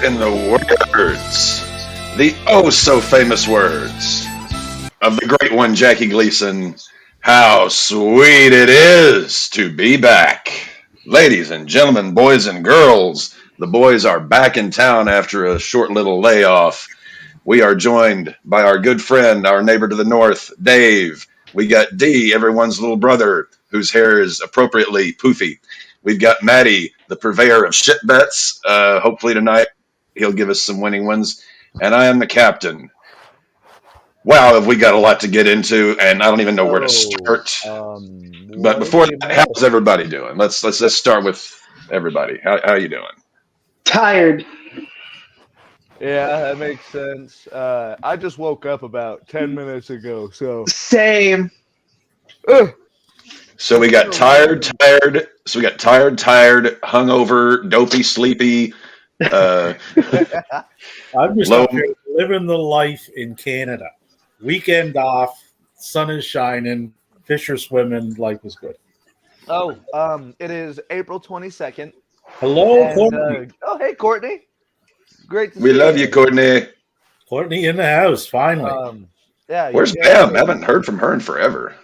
in the words, the oh so famous words of the great one, Jackie Gleason. How sweet it is to be back. Ladies and gentlemen, boys and girls, the boys are back in town after a short little layoff. We are joined by our good friend, our neighbor to the north, Dave. We got D, everyone's little brother, whose hair is appropriately poofy. We've got Maddie, the purveyor of shit bets. Hopefully tonight he'll give us some winning ones. And I am the captain. Wow, have we got a lot to get into, and I don't even know where to start. But before that, how's everybody doing? Let's start with everybody. How you doing? Tired. Yeah, that makes sense. I just woke up about 10 minutes ago, so Same. So we got tired. So we got tired, hungover, dopey, sleepy. I'm just up here living the life in Canada. Weekend off, sun is shining, fish are swimming, life is good. It is April 22nd. Hello, And, Courtney. hey, Courtney. Great to see We love you, Courtney. Courtney in the house, finally. Where's Pam? I haven't heard from her in forever.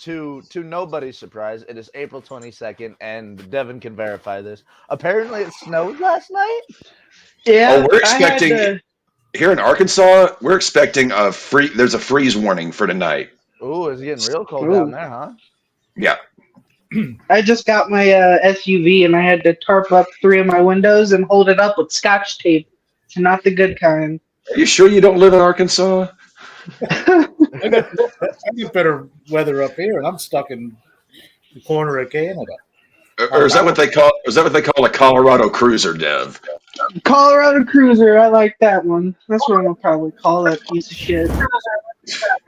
To nobody's surprise, it is April 22nd, and Devin can verify this. Apparently, it snowed last night. Yeah, we're expecting here in Arkansas. We're expecting there's a freeze warning for tonight. Ooh, it's getting real cold down there, huh? Yeah. I just got my SUV and I had to tarp up 3 of my windows and hold it up with Scotch tape, and not the good kind. Are you sure you don't live in Arkansas? I get better weather up here, and I'm stuck in the corner of Canada. Or is that what they call? Is that what they call a Colorado cruiser, Dev? Colorado Cruiser, I like that one. That's what I'm gonna probably call that piece of shit.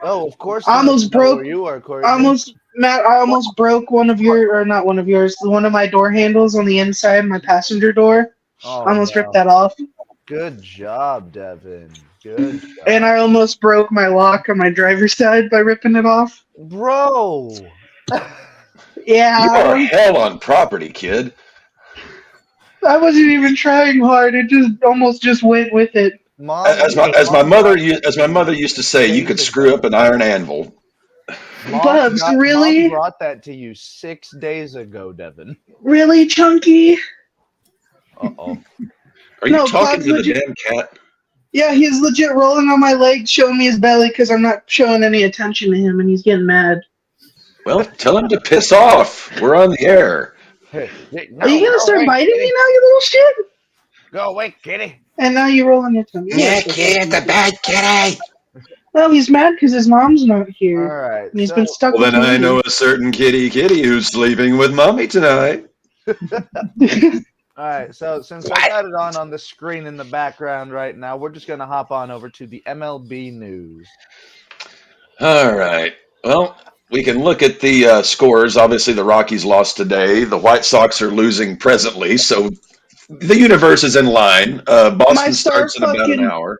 Oh, of course. I almost broke. Where you are, Courtney. Matt, I almost broke one of my door handles on the inside of my passenger door. Oh, I almost ripped that off. Good job, Devin. Good job. And I almost broke my lock on my driver's side by ripping it off. Bro. Yeah. You are hell on property, kid. I wasn't even trying hard. It just went with it. As my mother used to say, you could screw up an iron anvil. Bubs, really? Mom brought that to you 6 days ago, Devin. Really, Chunky? Uh-oh. Are you talking to the damn cat? Yeah, he's legit rolling on my leg, showing me his belly because I'm not showing any attention to him, and he's getting mad. Well, tell him to piss off. We're on the air. Hey, Are you going to start biting me now, you little shit? Go away, kitty. And now you roll on your tummy. Yeah, kid, the bad kitty. Well, he's mad because his mom's not here. All right. And he's been stuck Well, with then I me. know a certain kitty who's sleeping with mommy tonight. All right, so since I got it on the screen in the background right now, we're just going to hop on over to the MLB news. All right. Well, we can look at the scores. Obviously, the Rockies lost today. The White Sox are losing presently, so the universe is in line. Boston starts in about an hour.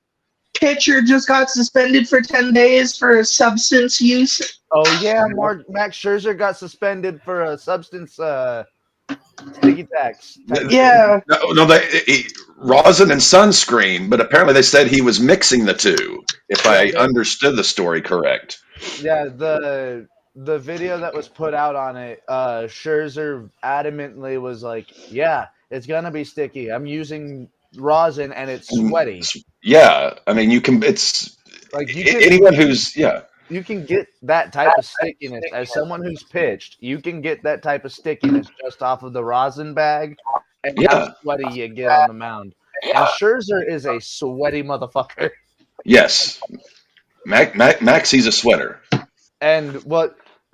Pitcher just got suspended for 10 days for substance use. Oh, yeah, Max Scherzer got suspended for a substance sticky tax. Yeah. No, rosin and sunscreen, but apparently they said he was mixing the two, if I understood the story correct. Yeah, the video that was put out on it, Scherzer adamantly was like, yeah, it's going to be sticky. I'm using rosin and it's sweaty. Yeah, I mean, you can, it's, like anyone who's, yeah. You can get that type of stickiness. As someone who's pitched, you can get that type of stickiness just off of the rosin bag and how sweaty you get on the mound. And Scherzer is a sweaty motherfucker. Yes. Maxie's a sweater. And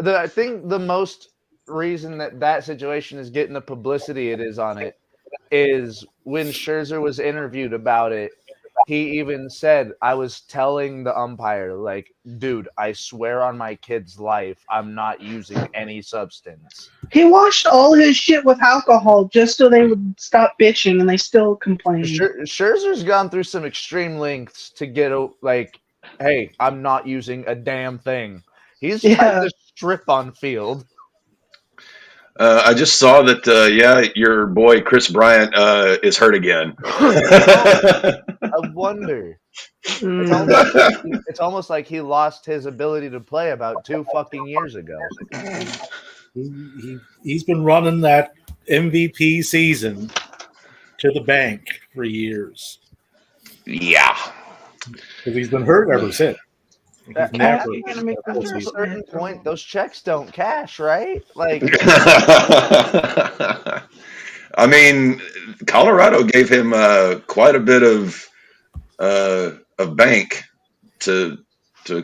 I think the most reason that situation is getting the publicity it is on it is when Scherzer was interviewed about it, he even said, I was telling the umpire, like, dude, I swear on my kid's life, I'm not using any substance. He washed all his shit with alcohol just so they would stop bitching, and they still complain. Scherzer's gone through some extreme lengths to get, like, hey, I'm not using a damn thing. He's tried to strip on field. I just saw that. Your boy Chris Bryant is hurt again. I wonder. It's Mm. almost like he lost his ability to play about 2 fucking years ago. He's been running that MVP season to the bank for years Yeah. because he's been hurt ever since. He's That- never You're gonna make had a full them At a season. certain point, those checks don't cash, right? Like, I mean, Colorado gave him quite a bit of bank to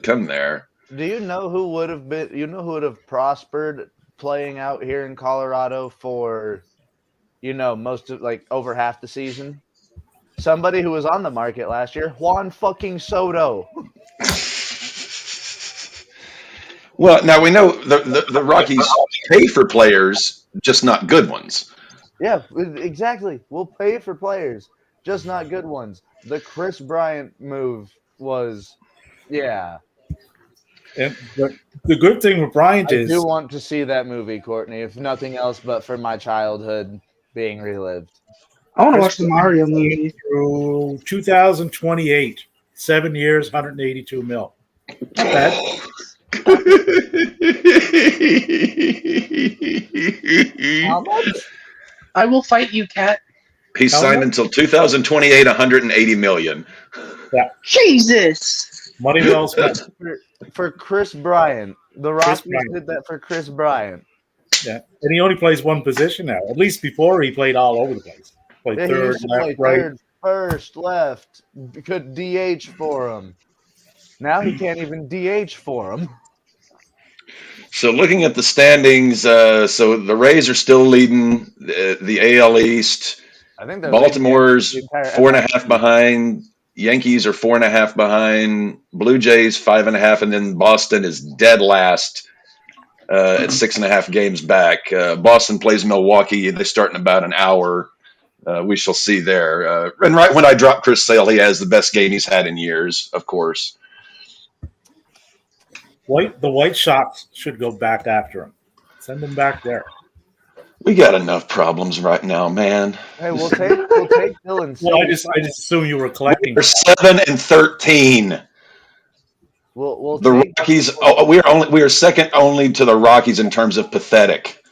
come there. do you know who would have been? You know who would have prospered playing out here in Colorado for, most of like over half the season? Somebody who was on the market last year, Juan fucking Soto. Well, now we know the Rockies pay for players, just not good ones. Yeah, exactly. We'll pay for players, just not good ones. The Chris Bryant move was, yeah. But the good thing with Bryant I is do want to see that movie, Courtney, if nothing else but for my childhood being relived. I want to watch Chris the Mario movie. through 2028, 7 years, 182 mil. Not bad. How much? I will fight you, Cat. He's How signed much? until 2028, 180 million. Jesus. Money well spent. For Chris Bryant. The Chris Rockies Bryant. did that for Chris Bryant. Yeah, and he only plays one position now. At least before he played all over the place. Played Yeah, he third, used to play left, right. third, first, left. Could DH for him. Now he can't even DH for him. So looking at the standings, so the Rays are still leading the AL East. I think they're Baltimore's leading the entire 4.5 behind. Yankees are 4.5 behind. Blue Jays 5.5, and then Boston is dead last at 6.5 games back. Boston plays Milwaukee. They start in about an hour. We shall see there. And right when I drop Chris Sale, he has the best game he's had in years, of course. The White Sox should go back after him. Send them back there. We got enough problems right now, man. Hey, we'll take Dylan. Well, I just assume you were collecting. We're 7-13. We'll The take Rockies. We are second only to the Rockies in terms of pathetic.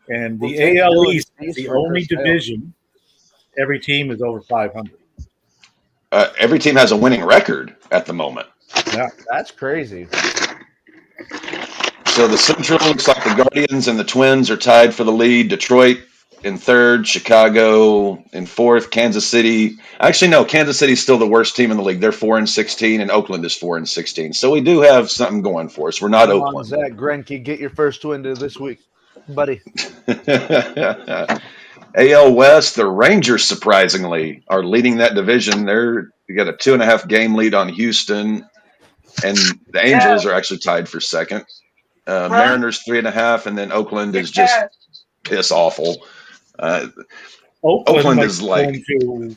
And We'll the take AL Dylan East Cease is the for only Chris Sale. division. Every team is over 500. Every team has a winning record at the moment. Yeah. That's crazy. So the Central looks like the Guardians and the Twins are tied for the lead. Detroit in third, Chicago in fourth, Kansas City. Actually, no, Kansas City's still the worst team in the league. They're 4-16, and Oakland is 4-16. So we do have something going for us. We're not Come on, Oakland. Zach Greinke, get your first win to this week, buddy. AL West, the Rangers surprisingly are leading that division. You got a 2.5 game lead on Houston, and the Angels are actually tied for second. Mariners 3.5, and then Oakland is just piss awful. Oakland might is be like going to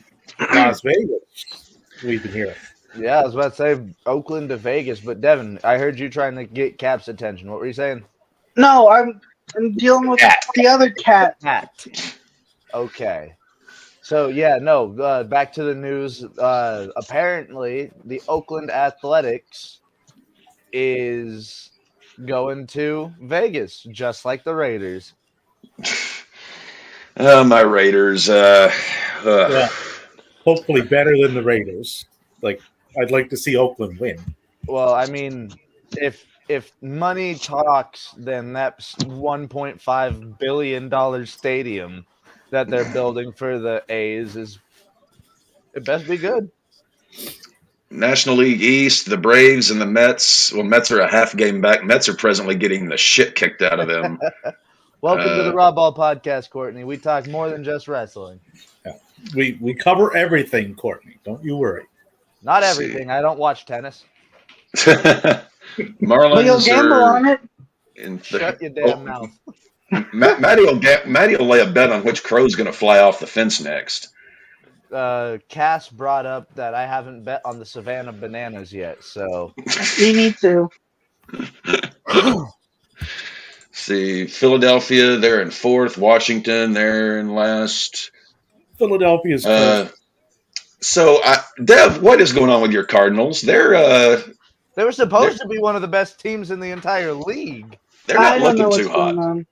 Las Vegas. We've been hearing. Yeah, I was about to say Oakland to Vegas, but Devin, I heard you trying to get Cap's attention. What were you saying? No, I'm dealing with the other cat. Cat. Okay. So, yeah, no, back to the news. Apparently, the Oakland Athletics is going to Vegas, just like the Raiders. my Raiders. Yeah. Hopefully better than the Raiders. Like, I'd like to see Oakland win. Well, I mean, if money talks, then that $1.5 billion stadium that they're building for the A's it best be good. National League East, the Braves and the Mets. Well, Mets are a half game back. Mets are presently getting the shit kicked out of them. Welcome to the RAWBall podcast, Courtney. We talk more than just wrestling. Yeah. We cover everything, Courtney. Don't you worry. Not everything. I don't watch tennis. Marlins But you'll gamble on it. Shut your damn mouth. Matty will lay a bet on which crow's going to fly off the fence next. Cass brought up that I haven't bet on the Savannah Bananas yet, so You need to. see. Philadelphia, they're in fourth. Washington, they're in last. Philadelphia's first. Dev, what is going on with your Cardinals? They were supposed to be one of the best teams in the entire league. They're I not don't know looking what's too hot. going on.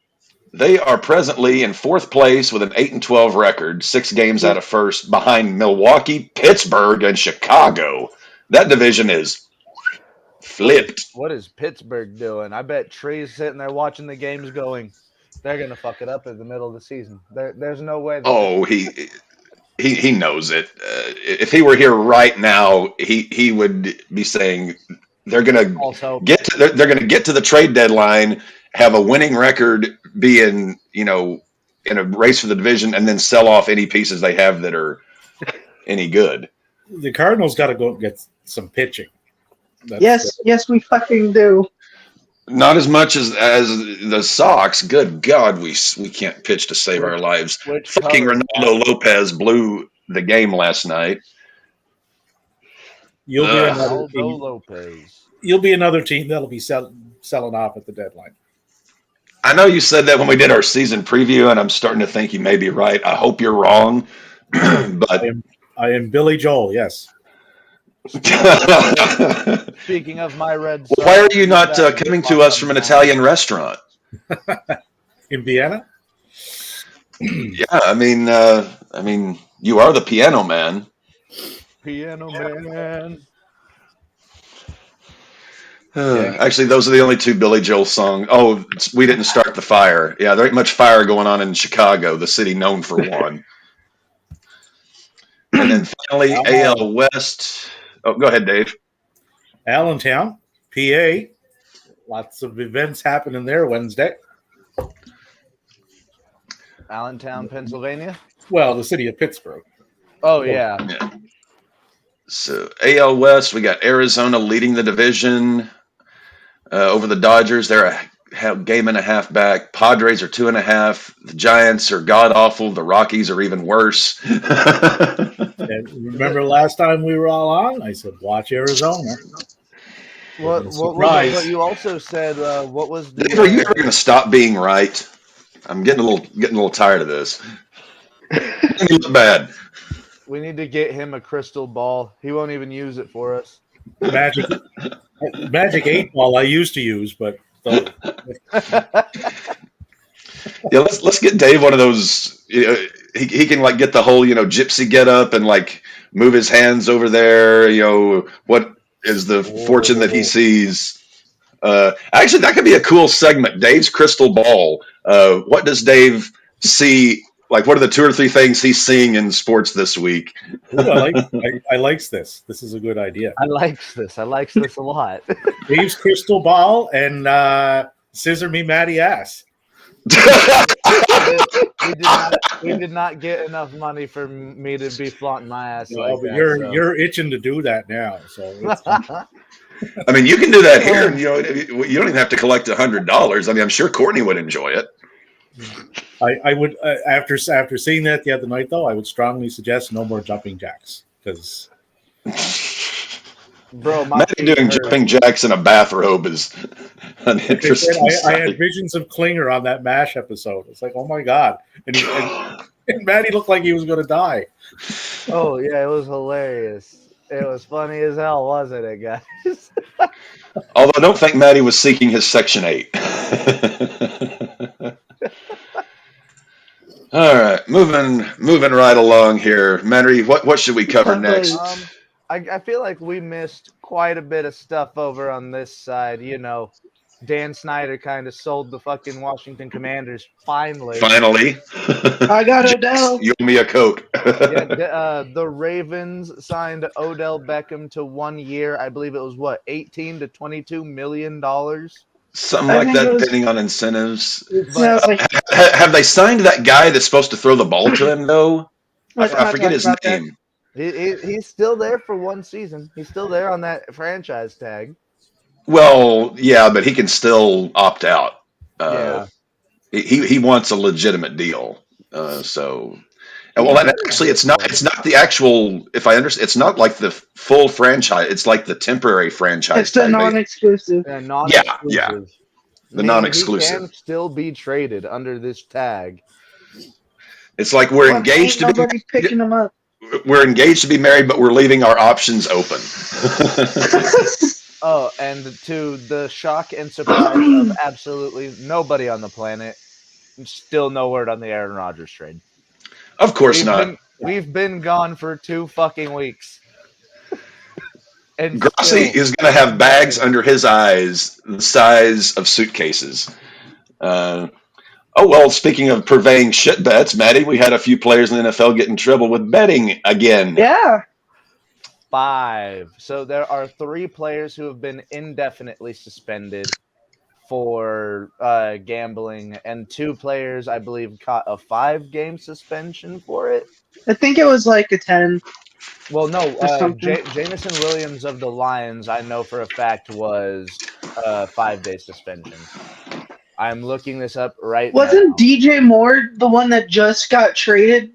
They are presently in fourth place with an 8-12 record, 6 games out of first, behind Milwaukee, Pittsburgh, and Chicago. That division is flipped. What is Pittsburgh doing? I bet Tree's sitting there watching the games going, they're going to fuck it up in the middle of the season. There's no way. He knows it. If he were here right now, he would be saying they're going to get to the trade deadline, have a winning record, be in a race for the division, and then sell off any pieces they have that are any good. The Cardinals got to go get some pitching. Yes, we fucking do. Not as much as the Sox. Good God, we can't pitch to save our lives. Fucking Ronaldo Lopez blew the game last night. You'll be another team. Lopez. You'll be another team that'll be selling off at the deadline. I know you said that when we did our season preview, and I'm starting to think you may be right. I hope you're wrong, but I am Billy Joel. Yes. Speaking of my Red Sox, why are you not coming to us from an Italian restaurant in Vienna? Yeah, I mean, you are the piano man. Piano man. Actually, those are the only two Billy Joel songs. Oh, We Didn't Start the Fire. Yeah, there ain't much fire going on in Chicago, the city known for one. And then finally, AL West. Oh, go ahead, Dave. Allentown, PA. Lots of events happening there Wednesday. Allentown, Pennsylvania? Well, the city of Pittsburgh. Oh, yeah. So, AL West, we got Arizona leading the division over the Dodgers. They're a game and a half back. Padres are 2.5. The Giants are god-awful. The Rockies are even worse. And remember last time we were all on? I said, watch Arizona. What you also said, what was the... Dave, are you ever going to stop being right? I'm getting a little tired of this. You look bad. We need to get him a crystal ball. He won't even use it for us. Magic 8-ball I used to use, but... Yeah, let's get Dave one of those. He can like get the whole gypsy get up and like move his hands over there. What is the fortune that he sees? Actually, that could be a cool segment. Dave's crystal ball. What does Dave see? Like, what are the 2 or 3 things he's seeing in sports this week? Ooh, I likes this. This is a good idea. I likes this a lot. Dave's crystal ball and scissor me Matty ass. we did not get enough money for me to be flaunting my ass. No, but you're itching to do that now. So I mean, you can do that here, and you don't even have to collect $100. I mean, I'm sure Courtney would enjoy it. I would after seeing that the other night, though, I would strongly suggest no more jumping jacks because. Bro, Matty doing jumping jacks in a bathrobe is an interesting I had visions of Klinger on that MASH episode. It's like, oh my god, and Matty looked like he was going to die. Oh yeah, it was hilarious. It was funny as hell, wasn't it, guys? Although I don't think Matty was seeking his Section 8. All right, moving right along here. Matty, what should we cover next? I feel like we missed quite a bit of stuff over on this side. Dan Snyder kind of sold the fucking Washington Commanders finally. I got Odell. You owe me a Coke. The Ravens signed Odell Beckham to 1 year. I believe it was 18 to $22 million. Something like that, depending on incentives. Have they signed that guy that's supposed to throw the ball to him, though? I forget his name. He's still there for 1 season. He's still there on that franchise tag. Well, yeah, but he can still opt out. Yeah. He wants a legitimate deal. Actually, it's not the actual. If I understand, it's not like the full franchise. It's like the temporary franchise. It's the non-exclusive. Non-exclusive. The Meaning non-exclusive. he can still be traded under this tag. It's like we're But engaged ain't to be nobody picking them up. we're engaged to be married, but we're leaving our options open. Oh, and to the shock and surprise of absolutely nobody on the planet, still no word on the Aaron Rodgers trade. Of course not. We've been gone for 2 fucking weeks. And Grossi still, is going to have bags under his eyes the size of suitcases. Oh, well, speaking of purveying shit bets, Maddie, we had a few players in the NFL get in trouble with betting again. Yeah. 5. So there are 3 players who have been indefinitely suspended for gambling, and 2 players, I believe, caught a 5-game suspension for it. I think it was like a 10. Well, no, or something. Jamison Williams of the Lions, I know for a fact, was a 5-day suspension. I'm looking this up right now. Wasn't DJ Moore the one that just got traded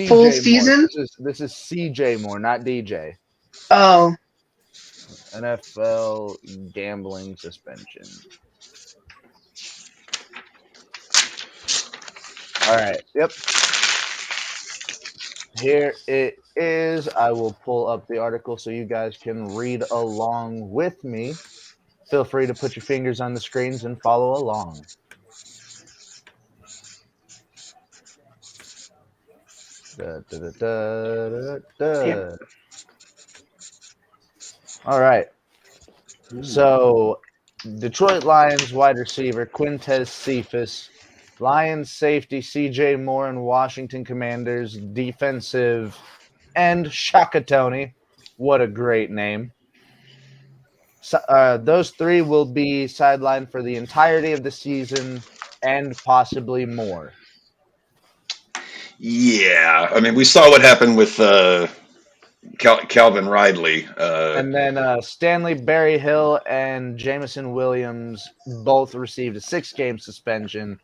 full season? This is CJ Moore, not DJ. Oh. NFL gambling suspension. All right. Yep. Here it is. I will pull up the article so you guys can read along with me. Feel free to put your fingers on the screens and follow along. Yep. All right. So, Detroit Lions wide receiver Quintez Cephas, Lions safety C.J. Moore, and Washington Commanders defensive end Shaka Toney. What a great name. So, those 3 will be sidelined for the entirety of the season and possibly more. Yeah, I mean, we saw what happened with Calvin Ridley. And then Stanley Berryhill and Jamison Williams both received a 6-game suspension.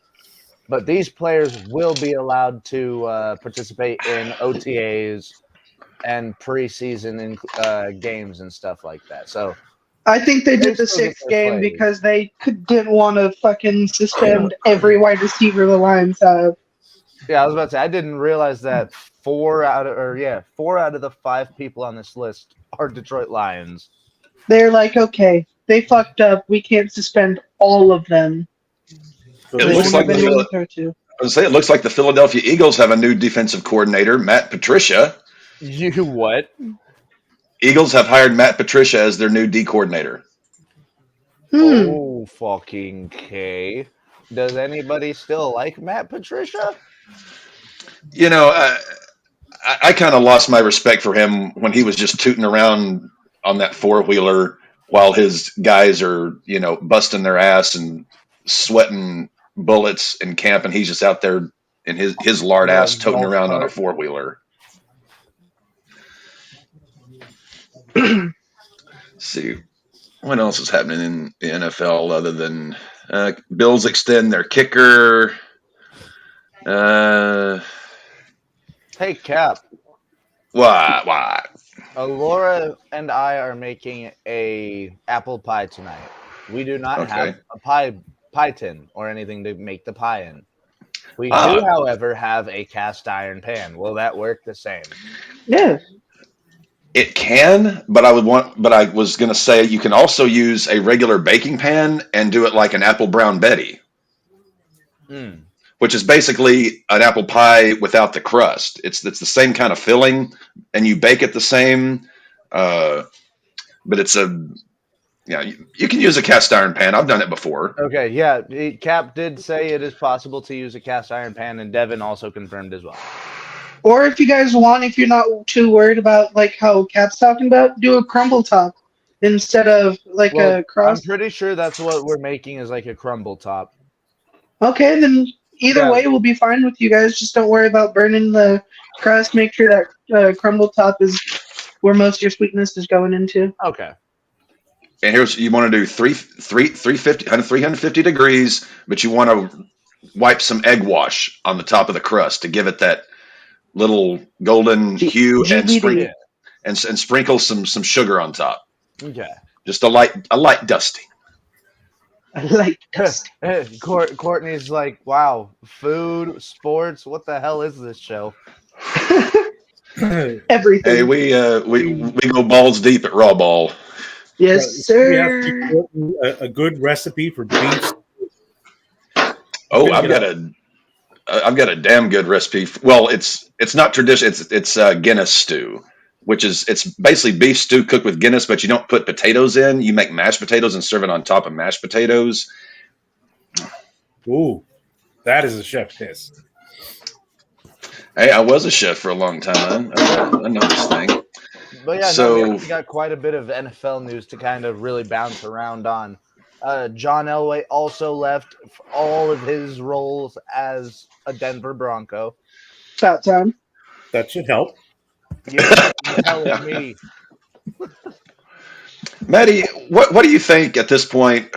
But these players will be allowed to participate in OTAs and preseason games and stuff like that. So I think they did the still get 6th their game plays. because they didn't want to fucking suspend every wide receiver the Lions have. Yeah, I was about to say, I didn't realize that 4 out of the 5 people on this list are Detroit Lions. They're like, okay, they fucked up. We can't suspend all of them. It looks like it looks like the Philadelphia Eagles have a new defensive coordinator, Matt Patricia. You what? Eagles have hired Matt Patricia as their new D coordinator. Oh, fucking K. Does anybody still like Matt Patricia? You know, I kind of lost my respect for him when he was just tooting around on that 4-wheeler while his guys are, busting their ass and sweating bullets in camp, and he's just out there in his lard ass toting around on a 4-wheeler. See, what else is happening in the NFL other than Bills extend their kicker? Hey, Cap. Why? Laura and I are making a apple pie tonight. We do not have a pie tin or anything to make the pie in. We do, however, have a cast iron pan. Will that work the same? Yeah. It can, but I was going to say you can also use a regular baking pan and do it like an apple brown Betty, which is basically an apple pie without the crust. It's the same kind of filling, and you bake it the same, but it's you can use a cast iron pan. I've done it before. Okay, yeah. Cap did say it is possible to use a cast iron pan, and Devin also confirmed as well. Or if you guys want, if you're not too worried about like how Cap's talking about, do a crumble top instead of a cross. I'm pretty sure that's what we're making is like a crumble top. Okay, then either way we'll be fine with you guys. Just don't worry about burning the crust. Make sure that crumble top is where most of your sweetness is going into. Okay. And you want to do 350 degrees, but you want to wipe some egg wash on the top of the crust to give it that little golden hue and sprinkle some sugar on top. Okay. Just a light dusting. I like dust. Courtney's like, wow, food, sports, what the hell is this show? Everything. Hey, we go balls deep at RAWBall. Yes, We have to sir. be a good recipe for beef. Oh, I've got a damn good recipe. Well, it's not traditional. It's Guinness stew, which is it's basically beef stew cooked with Guinness, but you don't put potatoes in. You make mashed potatoes and serve it on top of mashed potatoes. Ooh, that is a chef kiss. Hey, I was a chef for a long time. I know this thing. But yeah, no, we So actually got quite a bit of NFL news to kind of really bounce around on. John Elway also left all of his roles as a Denver Bronco. About time. That should help. You're telling me. Maddie, what do you think at this point?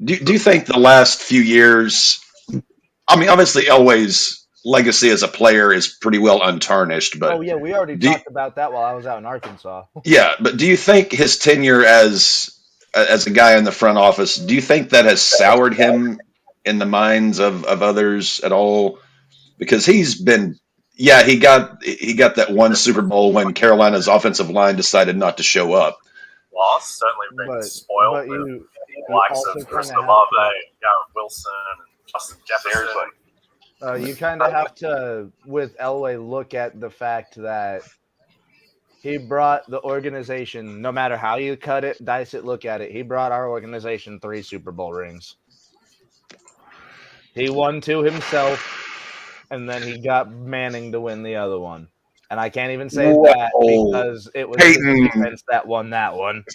Do you think the last few years? I mean, obviously, Elway's legacy as a player is pretty well untarnished, but Oh yeah, we already do you- talked about that while I was out in Arkansas. yeah, but do you think his tenure as a guy in the front office, do you think that has soured him in the minds of others at all? Because he's been, yeah, he got that one Super Bowl when Carolina's offensive line decided not to show up. Lost, certainly been But spoiled with you the likes also of Chris kinda Olave, have Garrett Wilson, and Justin Jefferson. you kind of have to, with Elway, look at the fact that he brought the organization, no matter how you cut it, dice it, look at it, he brought our organization 3 Super Bowl rings. He won 2 himself, and then he got Manning to win the other one. And I can't even say that because it was his Peyton. defense that won that one.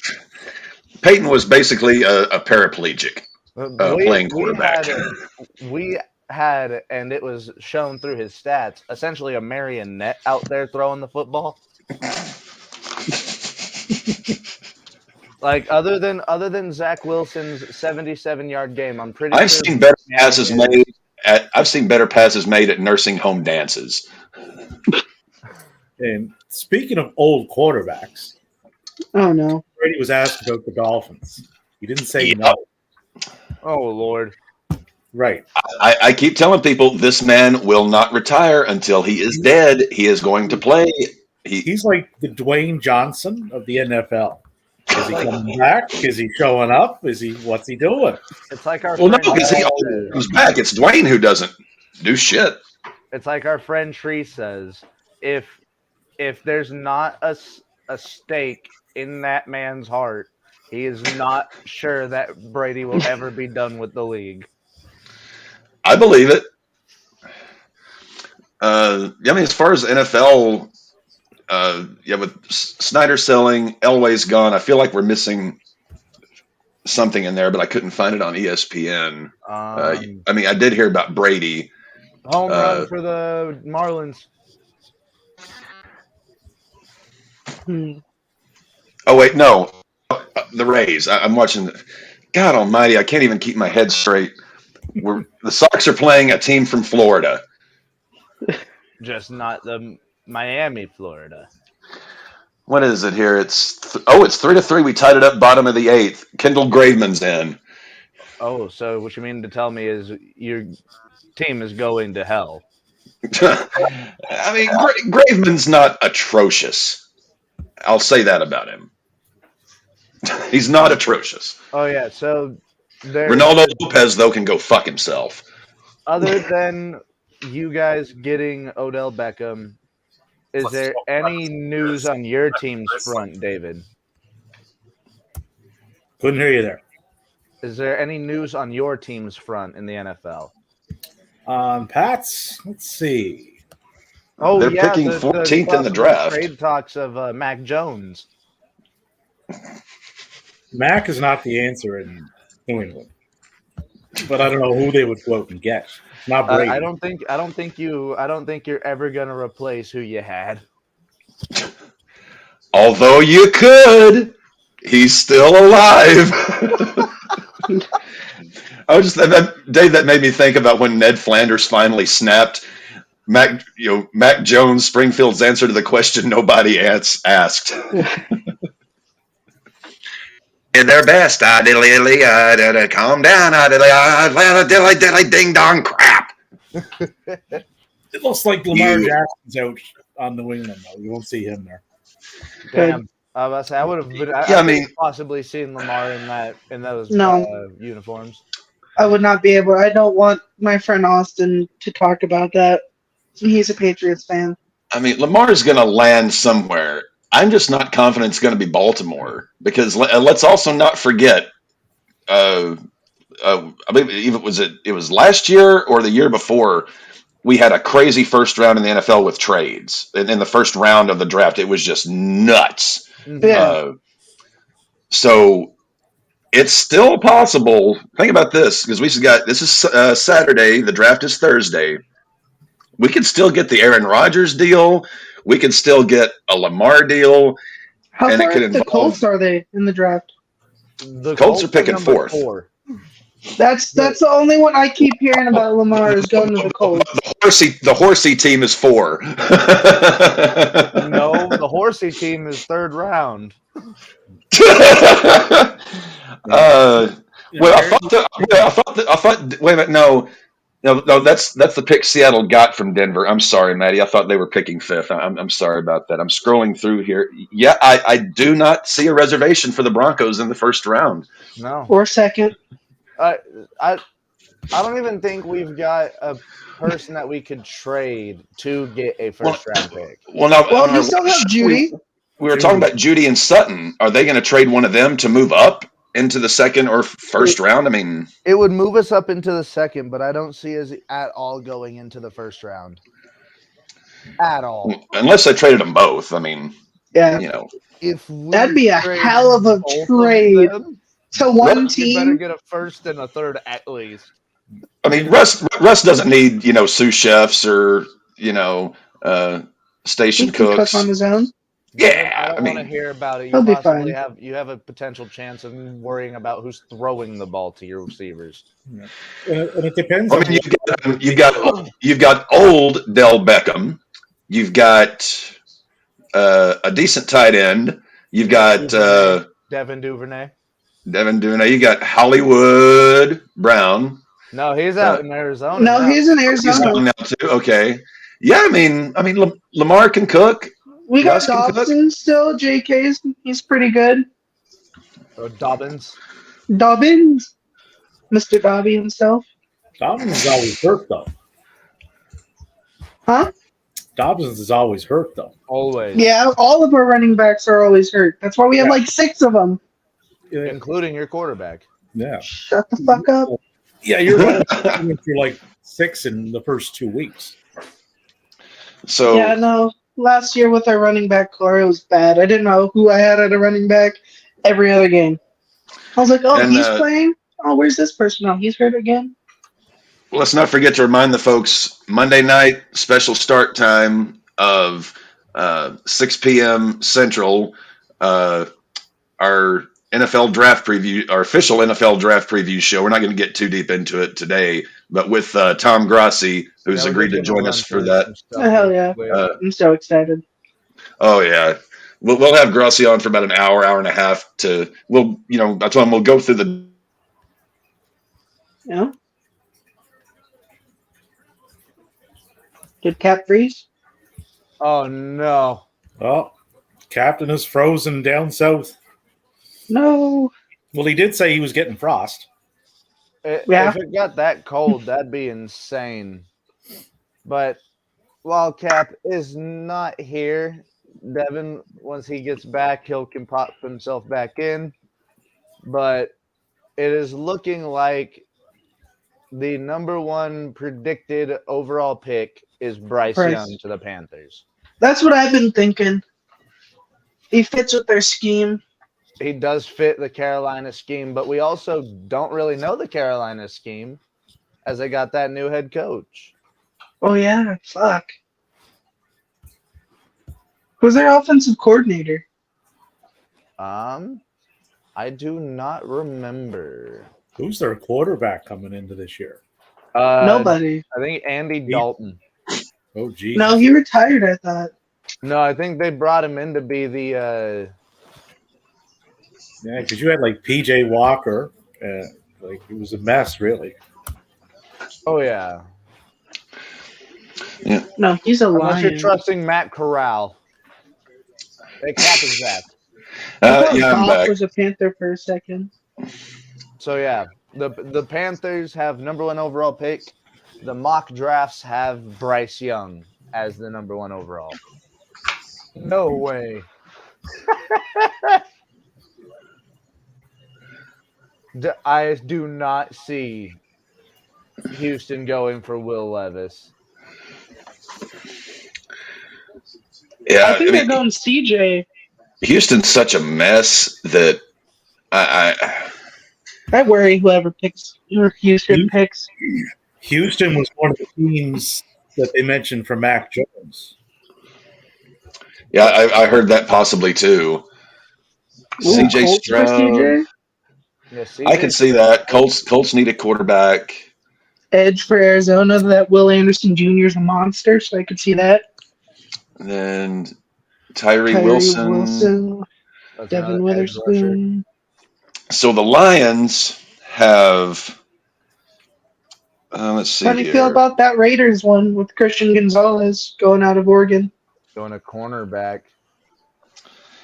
Peyton was basically a paraplegic playing quarterback. We had, and it was shown through his stats, essentially a marionette out there throwing the football. Like other than Zach Wilson's 77-yard game, I'm pretty I've sure seen better passes made at nursing home dances. And speaking of old quarterbacks, Oh no. Brady was asked about the Dolphins. He didn't say no. Oh Lord. Right. I keep telling people this man will not retire until he is dead. He is going to play. He's like the Dwayne Johnson of the NFL. Is he coming back? Is he showing up? What's he doing? It's like our Well, no, friend because he Tree always says. comes back. It's Dwayne who doesn't do shit. It's like our friend Tree says. If there's not a stake in that man's heart, he is not sure that Brady will ever be done with the league. I believe it. I mean, as far as NFL, with Snyder selling, Elway's gone. I feel like we're missing something in there, but I couldn't find it on ESPN. I mean, I did hear about Brady. Home run for the Marlins. Oh wait, no, the Rays. I'm watching. God Almighty, I can't even keep my head straight. The Sox are playing a team from Florida. Just not the Miami, Florida. What is it here? It's 3-3. We tied it up bottom of the 8th. Kendall Graveman's in. Oh, so what you mean to tell me is your team is going to hell? I mean, Graveman's not atrocious. I'll say that about him. He's not atrocious. Oh yeah, so Ronaldo Lopez though can go fuck himself. Other than you guys getting Odell Beckham, is there any news on your team's front, David? Couldn't hear you there. Is there any news on your team's front in the NFL? Pats, let's see. Oh, They're yeah, picking 14th in the draft. Trade talks of Mac Jones. Mac is not the answer in New England, but I don't know who they would quote and get. It's not Brady. I don't think you're ever gonna replace who you had. Although you could, he's still alive. That made me think about when Ned Flanders finally snapped. Mac Jones, Springfield's answer to the question nobody asked. did their best. Calm down. Ding dong crap. It looks like Lamar Jackson's out on New England, though. You won't see him there. Damn. I would have been. I mean, possibly seen Lamar in those uniforms. I would not be able. I don't want my friend Austin to talk about that. He's a Patriots fan. I mean, Lamar is going to land somewhere. I'm just not confident it's going to be Baltimore because let's also not forget. I believe it was last year or the year before. We had a crazy first round in the NFL with trades. And in the first round of the draft, it was just nuts. Yeah. So it's still possible. Think about this, because this is Saturday. The draft is Thursday. We could still get the Aaron Rodgers deal. We could still get a Lamar deal. How far the Colts are they in the draft? The Colts are picking fourth. 4. That's the only one I keep hearing about. Lamar is going to the Colts. The horsey team is 4. No, the horsey team is 3rd round. I thought. Wait a minute, no, that's the pick Seattle got from Denver. I'm sorry, Maddie. I thought they were picking 5th. I'm sorry about that. I'm scrolling through here. Yeah, I do not see a reservation for the Broncos in the 1st round. No, or 2nd. I don't even think we've got a person that we could trade to get a 1st round pick. Well, you still have Judy. We were talking about Judy and Sutton. Are they going to trade one of them to move up into the 2nd or 1st round? I mean, it would move us up into the 2nd, but I don't see us at all going into the 1st round. At all. Unless they traded them both. I mean, yeah. That'd be a hell of a trade to one team. You better get a 1st and a 3rd at least. I mean, Russ doesn't need sous chefs or station cooks on his own. Yeah, I don't want to hear about it. He'll be fine. You have a potential chance of worrying about who's throwing the ball to your receivers. Yeah. And it depends. I mean, you've got old Del Beckham. You've got a decent tight end. You've got Devin Duvernay. You got Hollywood Brown. No, he's out in Arizona. No, he's in Arizona. He's gone now too. Okay. Yeah, I mean, Lamar can cook. We got Dobson still. JK's he's pretty good. Dobbins, Mr. Dobby himself. Dobbins is always hurt though. Huh? Dobbins is always hurt though. Always. Yeah, all of our running backs are always hurt. That's why we have like 6 of them, including your quarterback. Yeah. Shut the fuck up. Yeah, you're running through like 6 in the first 2 weeks. So yeah, no. Last year with our running back core, it was bad. I didn't know who I had at a running back every other game. I was like, he's playing? Oh, where's this person? Oh, he's hurt again? Well, let's not forget to remind the folks, Monday night, special start time of 6 p.m. Central, our NFL draft preview, our official NFL draft preview show. We're not going to get too deep into it today, but with Tom Grassi, who's agreed to join us for that. Oh, hell yeah. I'm so excited. Oh, yeah. We'll have Grassi on for about an hour and a half I told him we'll go through the. Yeah. Did Cap freeze? Oh, no. Oh, Captain is frozen down south. No. Well, he did say he was getting frost. If it got that cold, that'd be insane. But while Cap is not here, Devin, once he gets back, can pop himself back in. But it is looking like the number 1 predicted overall pick is Bryce Young to the Panthers. That's what I've been thinking. He fits with their scheme. He does fit the Carolina scheme, but we also don't really know the Carolina scheme as they got that new head coach. Oh, yeah. Fuck. Who's their offensive coordinator? I do not remember. Who's their quarterback coming into this year? Nobody. I think Andy Dalton. Oh, geez. No, he retired, I thought. No, I think they brought him in to be the Yeah, because you had like PJ Walker. Like it was a mess, really. Oh yeah. Yeah. No, he's a Unless you're lion. trusting Matt Corral. Hey, Cap is back. I thought Yeah, I'm Goff back. was a Panther for a second. So yeah, the Panthers have number 1 overall pick. The mock drafts have Bryce Young as the number 1 overall. No way. I do not see Houston going for Will Levis. Yeah, I think I they're mean, going CJ. Houston's such a mess that I worry whoever picks or Houston picks. Houston was one of the teams that they mentioned for Mac Jones. yeah, I heard that possibly too. Ooh, CJ Colts for Stroud. CJ. Yeah, I can see that. Colts need a quarterback. Edge for Arizona. That Will Anderson Jr. is a monster, so I could see that. And then Tyree Wilson, That's Devin another edge rusher. Witherspoon. So the Lions have. Let's see How do you here. feel about that Raiders one with Christian Gonzalez going out of Oregon? Going a cornerback.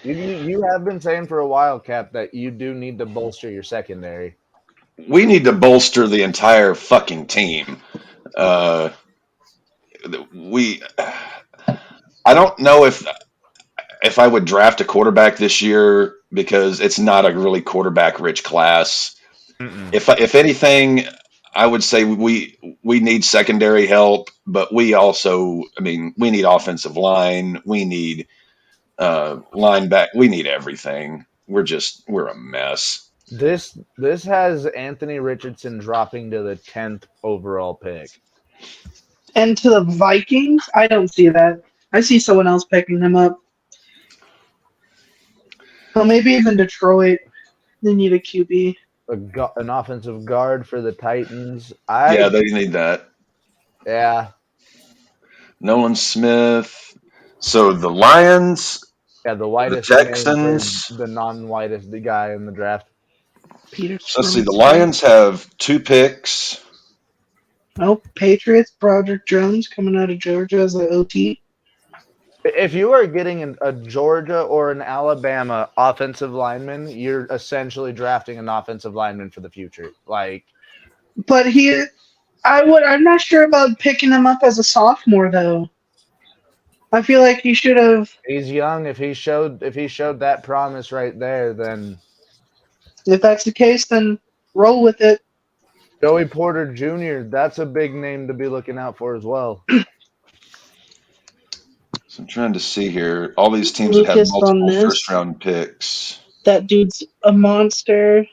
You have been saying for a while, Cap, that you do need to bolster your secondary. We need to bolster the entire fucking team. I don't know if I would draft a quarterback this year because it's not a really quarterback rich class. If anything, I would say we need secondary help, but we also, I mean, we need offensive line, we need linebacker, we need everything. We're a mess. This has Anthony Richardson dropping to the 10th overall pick. And to the Vikings, I don't see that. I see someone else picking him up. Well, maybe even Detroit. They need a QB. An offensive guard for the Titans. Yeah, they need that. Yeah. Nolan Smith. So the Lions. Yeah, the whitest the Texans. the non-whitest guy in the draft. Peter. So let's see. The Lions have 2 picks. Oh, Patriots. Broderick Jones coming out of Georgia as an OT. If you are getting a Georgia or an Alabama offensive lineman, you're essentially drafting an offensive lineman for the future. Like, but I'm not sure about picking him up as a sophomore though. I feel like he should have. He's young. If he showed that promise right there, then if that's the case, then roll with it. Joey Porter Jr. That's a big name to be looking out for as well. So I'm trying to see here. All these teams that have multiple first-round picks. That dude's a monster.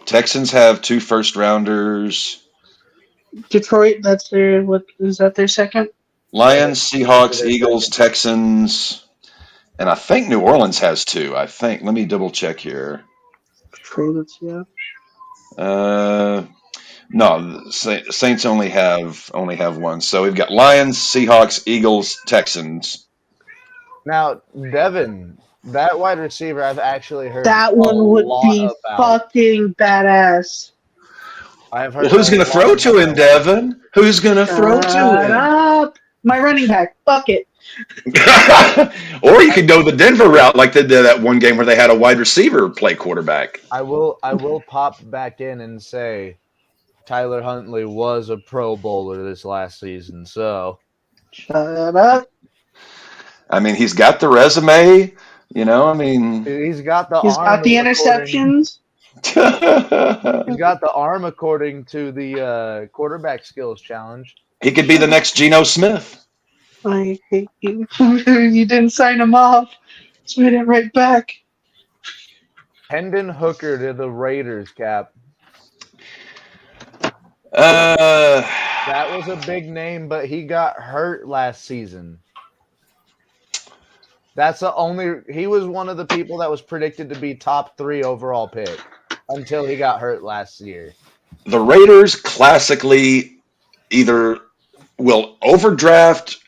Texans have 2 first-rounders. Detroit, that's their their second? Lions, Seahawks, Eagles, Texans, and I think New Orleans has 2. I think. Let me double check here. Detroit, yeah. No, Saints only have 1. So we've got Lions, Seahawks, Eagles, Texans. Now, Devin, that wide receiver, I've actually heard that one would be fucking badass. I've heard. Well, who's going to throw to him, Devin? Who's going to throw to him? Up. My running back, fuck it. Or you could go the Denver route, like they did that one game where they had a wide receiver play quarterback. I will pop back in and say Tyler Huntley was a Pro Bowler this last season, so shut up. I mean, he's got the resume, you know. I mean, he's got the interceptions. He's got the arm according to the quarterback skills challenge. He could be the next Geno Smith. I hate you. You didn't sign him off. So I didn't write back. Hendon Hooker to the Raiders, Cap. That was a big name, but he got hurt last season. He was one of the people that was predicted to be top 3 overall pick until he got hurt last year. The Raiders classically either will overdraft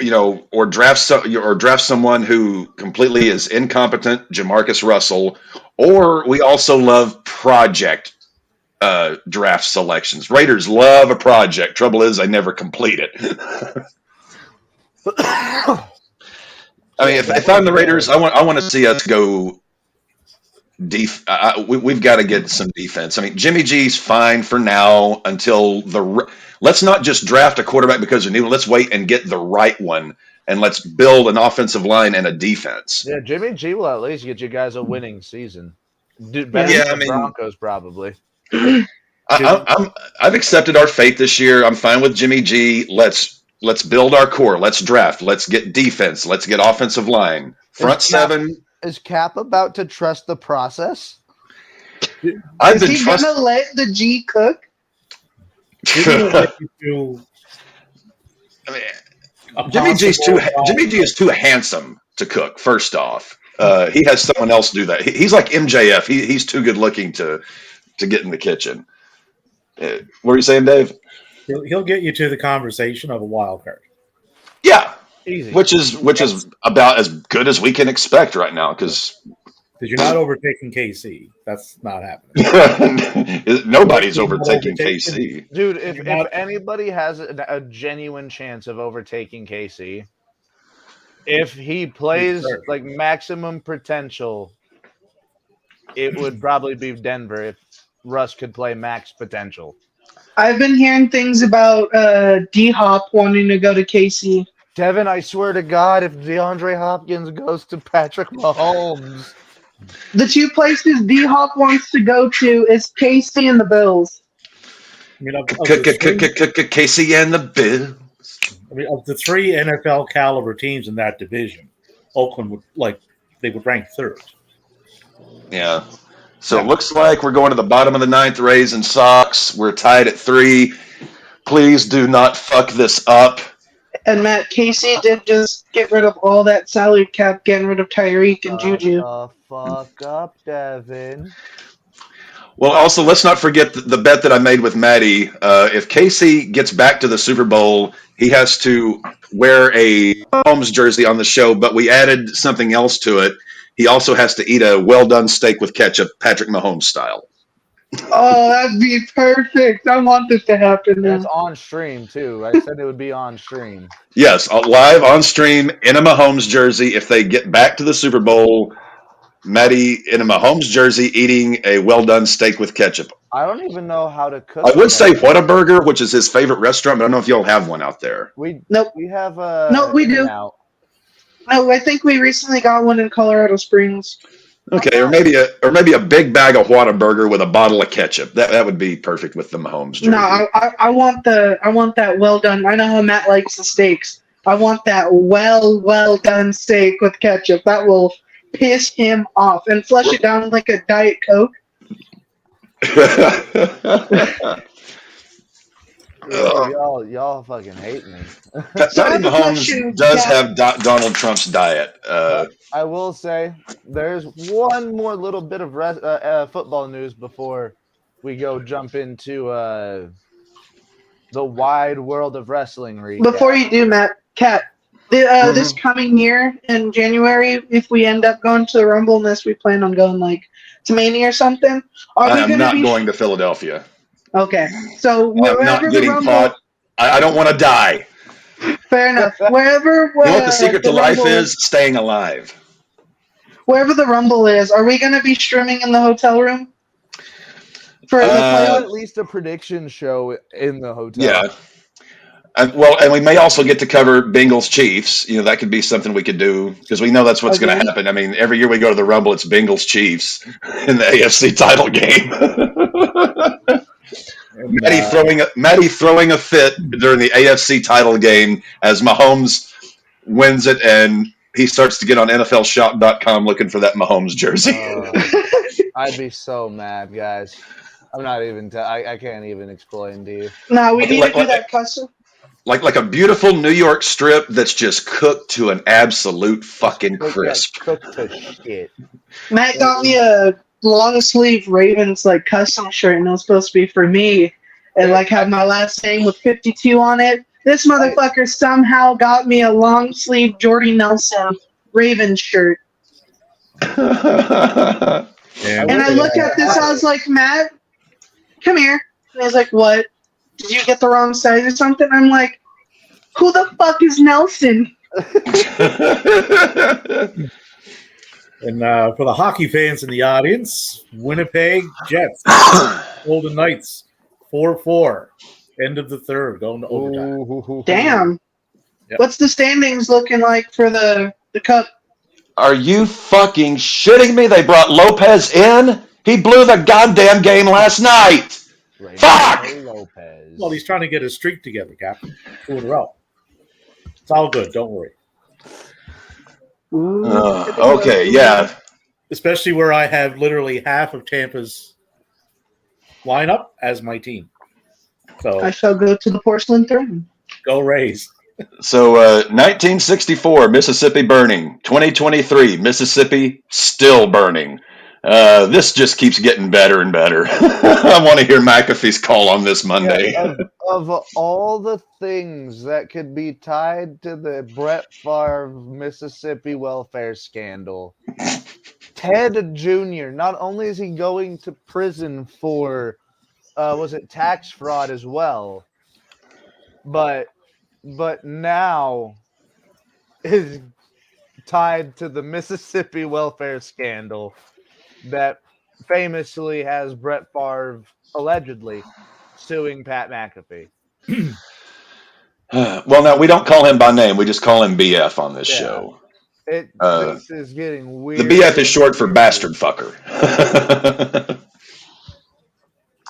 or draft someone who completely is incompetent, Jamarcus Russell, or we also love project draft selections. Raiders love a project. Trouble is, they never complete it. I mean, if I'm the Raiders, I want to see us go. We've got to get some defense. I mean, Jimmy G's fine for now until let's not just draft a quarterback because of new. Let's wait and get the right one, and let's build an offensive line and a defense. Yeah, Jimmy G will at least get you guys a winning season. Better than the Broncos, probably. I've accepted our fate this year. I'm fine with Jimmy G. Let's build our core. Let's draft. Let's get defense. Let's get offensive line. Front seven. Is Cap about to trust the process? Is he going to let the G cook? I mean, Jimmy G is too handsome to cook. First off, he has someone else do that. He's like MJF. He's too good looking to get in the kitchen. What were you saying, Dave? He'll get you to the conversation of a wild card. Yeah. Easy. Which is about as good as we can expect right now, because you're not overtaking KC. That's not happening. Nobody's overtaking KC. Dude, if anybody has a genuine chance of overtaking KC, if he plays like maximum potential, it would probably be Denver if Russ could play max potential. I've been hearing things about D-Hop wanting to go to KC. Devin, I swear to God, if DeAndre Hopkins goes to Patrick Mahomes. The two places D-Hop wants to go to is KC and the Bills. I mean, KC and the Bills. I mean, of the three NFL caliber teams in that division, Oakland would rank third. Yeah. So it looks like we're going to the bottom of the ninth, Rays and Sox. We're tied at 3. Please do not fuck this up. And Matt, KC did just get rid of all that salary cap, getting rid of Tyreek and Juju. Fuck up, Devin. Well, also, let's not forget the bet that I made with Maddie. If KC gets back to the Super Bowl, he has to wear a Mahomes jersey on the show, but we added something else to it. He also has to eat a well-done steak with ketchup, Patrick Mahomes style. Oh, that'd be perfect. I want this to happen now. It's on stream, too. I said it would be on stream. Yes, live on stream in a Mahomes jersey. If they get back to the Super Bowl, Maddie in a Mahomes jersey eating a well-done steak with ketchup. I don't even know how to cook. I would say Whataburger, which is his favorite restaurant, but I don't know if y'all have one out there. We have No, we do. No, I think we recently got one in Colorado Springs. Okay, or maybe a big bag of Whataburger with a bottle of ketchup. That would be perfect with the Mahomes jersey. No, I want that well done. I know how Matt likes the steaks. I want that well done steak with ketchup. That will piss him off, and flush it down like a Diet Coke. Y'all fucking hate me. Patty Mahomes does have Donald Trump's diet. I will say there's one more little bit of football news before we jump into the wide world of wrestling recap. Before you do, Matt, Kat, this coming year in January, if we end up going to the Rumble, unless we plan on going like to Mania or something, I'm not going to Philadelphia. Okay, so I'm not getting caught. I don't want to die. Fair enough. Wherever you know what the secret to life is? Staying alive. Wherever the Rumble is, are we going to be streaming in the hotel room? For at least a prediction show in the hotel. Yeah. And we may also get to cover Bengals Chiefs. You know, that could be something we could do because we know that's what's going to happen. I mean, every year we go to the Rumble, it's Bengals Chiefs in the AFC title game. Maddie throwing a fit during the AFC title game as Mahomes wins it, and he starts to get on NFLShop.com looking for that Mahomes jersey. I'd be so mad, guys. I'm not even. I can't even explain to you. No, we need to do that custom. Like a beautiful New York strip that's just cooked to an absolute fucking crisp. Cooked to shit. Matt got me a long sleeve Ravens custom shirt, and it was supposed to be for me, and have my last name with 52 on it. This motherfucker somehow got me a long sleeve Jordy Nelson Ravens shirt. Yeah. And I look at this, I was like, Matt, come here. And he's like, what? Did you get the wrong size or something? I'm like, who the fuck is Nelson? And for the hockey fans in the audience, Winnipeg Jets, Golden Knights, 4-4. End of the third, going to overtime. Damn. Yep. What's the standings looking like for the cup? Are you fucking shitting me? They brought Lopez in? He blew the goddamn game last night. Fuck! Lopez. Well, he's trying to get his streak together, Captain. 2 in a row. It's all good. Don't worry. Okay, yeah. Especially where I have literally half of Tampa's lineup as my team. So I shall go to the porcelain throne. Go Rays. So 1964, Mississippi burning. 2023, Mississippi still burning. This just keeps getting better and better. I want to hear McAfee's call on this Monday. Yeah, of all the things that could be tied to the Brett Favre Mississippi welfare scandal, Ted Jr., not only is he going to prison for, was it tax fraud as well, but now is tied to the Mississippi welfare scandal that famously has Brett Favre allegedly suing Pat McAfee. Well, now we don't call him by name. We just call him BF on this show. This is getting weird. The BF is short for bastard fucker.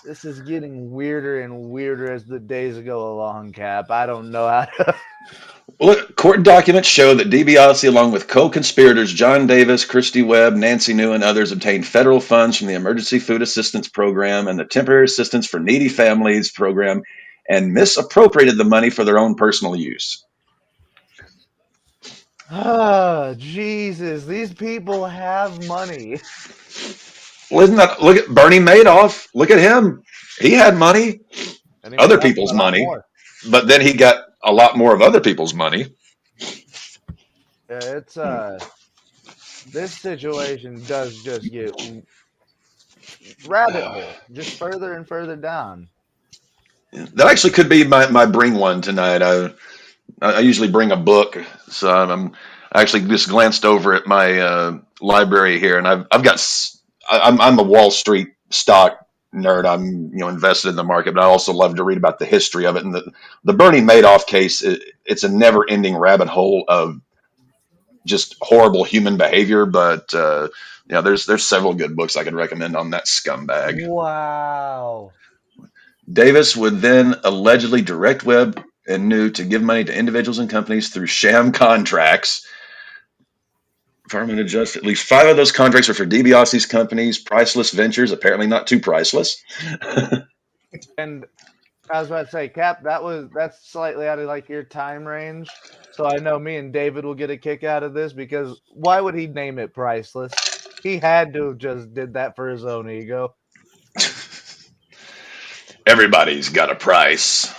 This is getting weirder and weirder as the days go along, Cap. I don't know how to... Look, court documents show that DiBiase, along with co-conspirators John Davis, Christy Webb, Nancy New, and others, obtained federal funds from the Emergency Food Assistance Program and the Temporary Assistance for Needy Families Program and misappropriated the money for their own personal use. Oh, Jesus. These people have money. Well, isn't that... Look at Bernie Madoff. Look at him. He had money. Other people's money. But then he got a lot more of other people's money. Yeah, it's this situation does just get rabbit hole, just further and further down. That actually could be my bring one tonight. I usually bring a book, so I actually just glanced over at my library here, and I'm a Wall Street stock nerd. I'm invested in the market, but I also love to read about the history of it. And the Bernie Madoff case, it's a never-ending rabbit hole of just horrible human behavior. But there's several good books I could recommend on that scumbag. Wow. Davis would then allegedly direct Webb and New to give money to individuals and companies through sham contracts. Farming adjust. At least 5 of those contracts are for DiBiase's companies, Priceless Ventures, apparently not too priceless. And I was about to say, Cap, that's slightly out of like your time range. So I know me and David will get a kick out of this, because why would he name it Priceless? He had to have just did that for his own ego. Everybody's got a price.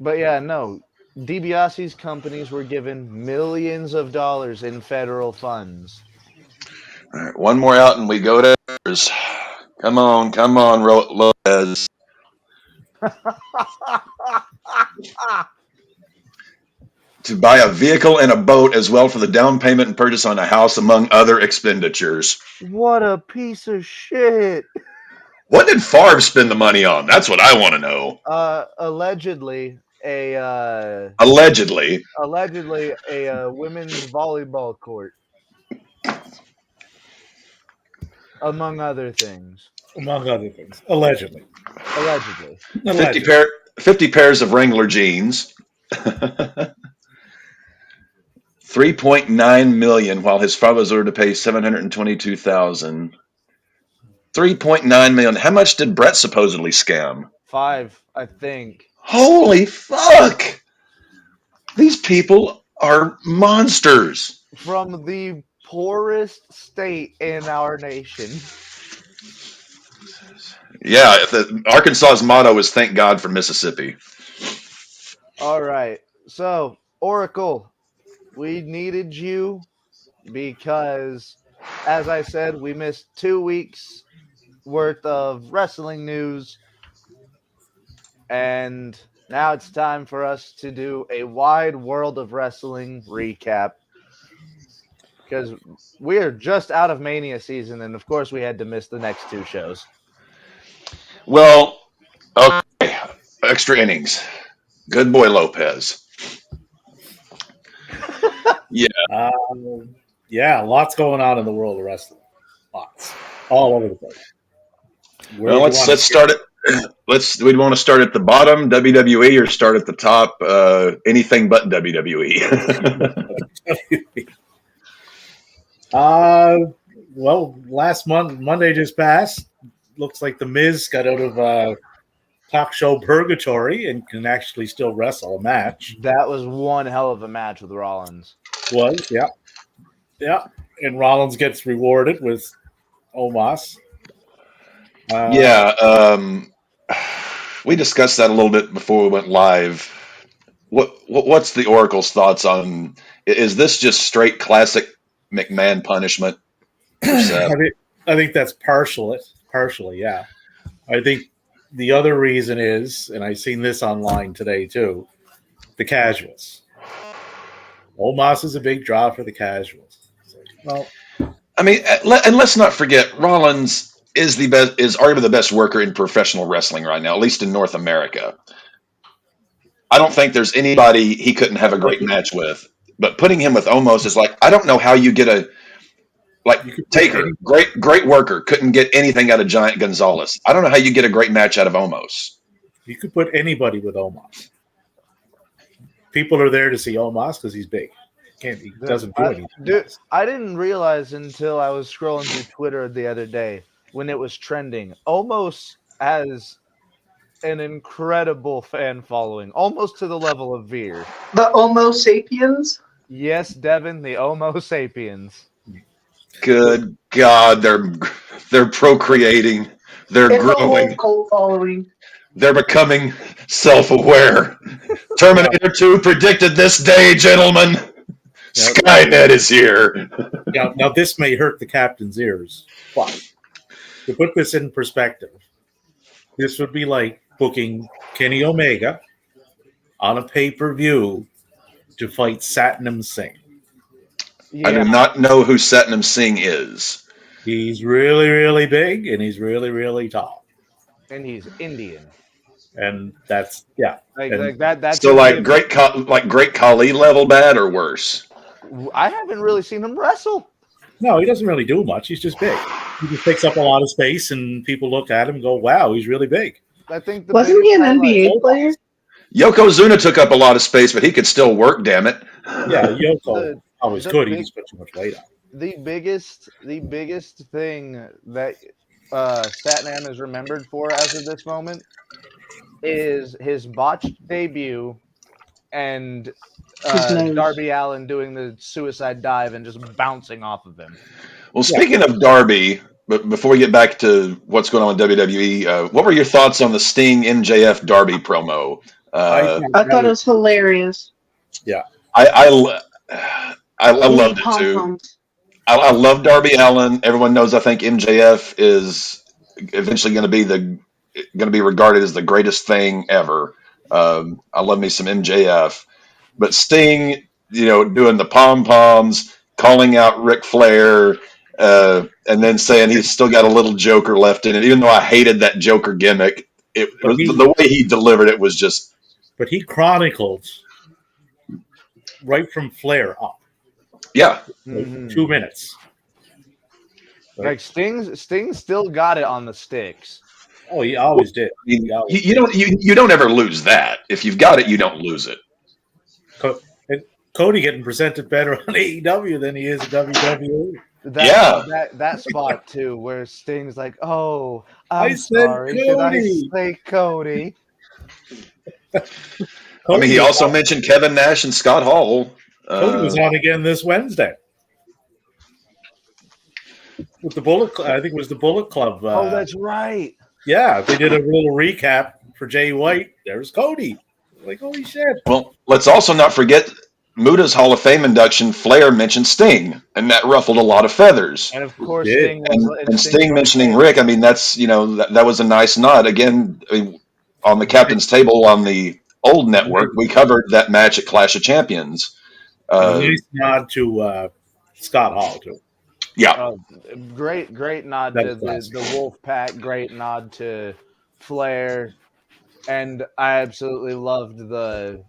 But yeah, no. DiBiase's companies were given millions of dollars in federal funds. All right, one more out and we go to others. Come on, Lopez. To buy a vehicle and a boat, as well for the down payment and purchase on a house, among other expenditures. What a piece of shit. What did Favre spend the money on? That's what I want to know. Allegedly a women's volleyball court, among other things. Allegedly. 50 pairs of Wrangler jeans. 3.9 million, while his father was ordered to pay 722,000. 3.9 million. How much did Brett supposedly scam? 5, I think. Holy fuck! These people are monsters. From the poorest state in our nation. Yeah, Arkansas's motto is "Thank God for Mississippi." All right. So, Oracle, we needed you because, as I said, we missed 2 weeks worth of wrestling news. And now it's time for us to do a wide world of wrestling recap. Because we're just out of Mania season, and of course, we had to miss the next 2 shows. Well, okay, extra innings. Good boy, Lopez. Yeah, lots going on in the world of wrestling. Lots. All over the place. Well, let's start it. We want to start at the bottom, WWE, or start at the top, anything but WWE. Well, last Monday just passed. Looks like the Miz got out of talk show purgatory and can actually still wrestle a match. That was one hell of a match with Rollins. Yeah. And Rollins gets rewarded with Omos. We discussed that a little bit before we went live. What's the Oracle's thoughts on? Is this just straight classic McMahon punishment? I think that's partially, yeah. I think the other reason is, and I've seen this online today too, the casuals. Omos is a big draw for the casuals. Well, I mean, and let's not forget, Rollins is arguably the best worker in professional wrestling right now, at least in North America. I don't think there's anybody he couldn't have a great match with. But putting him with Omos is like, I don't know how you get Taker, great worker, couldn't get anything out of Giant Gonzalez. I don't know how you get a great match out of Omos. You could put anybody with Omos. People are there to see Omos because he's big. He doesn't do anything. Dude, I didn't realize until I was scrolling through Twitter the other day when it was trending. Omos has an incredible fan following, almost to the level of Veer. The Homo sapiens? Yes, Devin, the Homo sapiens. Good God, they're procreating. They're It's growing. a whole cult following. They're becoming self-aware. Terminator 2 predicted this day, gentlemen. Skynet is here. Now, this may hurt the captain's ears, but to put this in perspective, this would be like booking Kenny Omega on a pay-per-view to fight Satnam Singh. Yeah. I do not know who Satnam Singh is. He's really, really big, and he's really, really tall. And he's Indian. And that's, yeah. That's so great Khali level bad or worse? I haven't really seen him wrestle. No, he doesn't really do much. He's just big. He just takes up a lot of space, and people look at him and go, wow, he's really big. I think wasn't he an NBA player? Yokozuna took up a lot of space, but he could still work, damn it. Yeah, Yoko always could. He just put too much weight on. The biggest thing that Satnam is remembered for as of this moment is his botched debut and Darby Allin doing the suicide dive and just bouncing off of him. Well, speaking of Darby, but before we get back to what's going on with WWE, what were your thoughts on the Sting MJF Darby promo? I thought it was hilarious. Yeah, I loved it too. I love Darby Allin. Everyone knows I think MJF is eventually going to be regarded as the greatest thing ever. I love me some MJF, but Sting, doing the pom poms, calling out Ric Flair, and then saying he's still got a little Joker left in it. Even though I hated that Joker gimmick, the way he delivered it was just. But he chronicled right from Flair up. Yeah. 2 minutes. Like Sting still got it on the sticks. Oh, he always did. You don't ever lose that. If you've got it, you don't lose it. And Cody getting presented better on AEW than he is at WWE. That spot too, where Sting's like, "Oh, I'm sorry. Did I say Cody?" I mean, he also mentioned Kevin Nash and Scott Hall. Cody was on again this Wednesday. with the Bullet. I think it was the Bullet Club. Oh, that's right. Yeah, they did a little recap for Jay White. There's Cody. Like, holy shit. Well, let's also not forget Muda's Hall of Fame induction. Flair mentioned Sting, and that ruffled a lot of feathers. And of course, He did. Sting was And Sting mentioning Rick, I mean, that's that was a nice nod. Again, on the captain's table on the old network, we covered that match at Clash of Champions. A nice nod to Scott Hall too. Yeah, great nod to the Wolf Pack. Great nod to Flair, and I absolutely loved the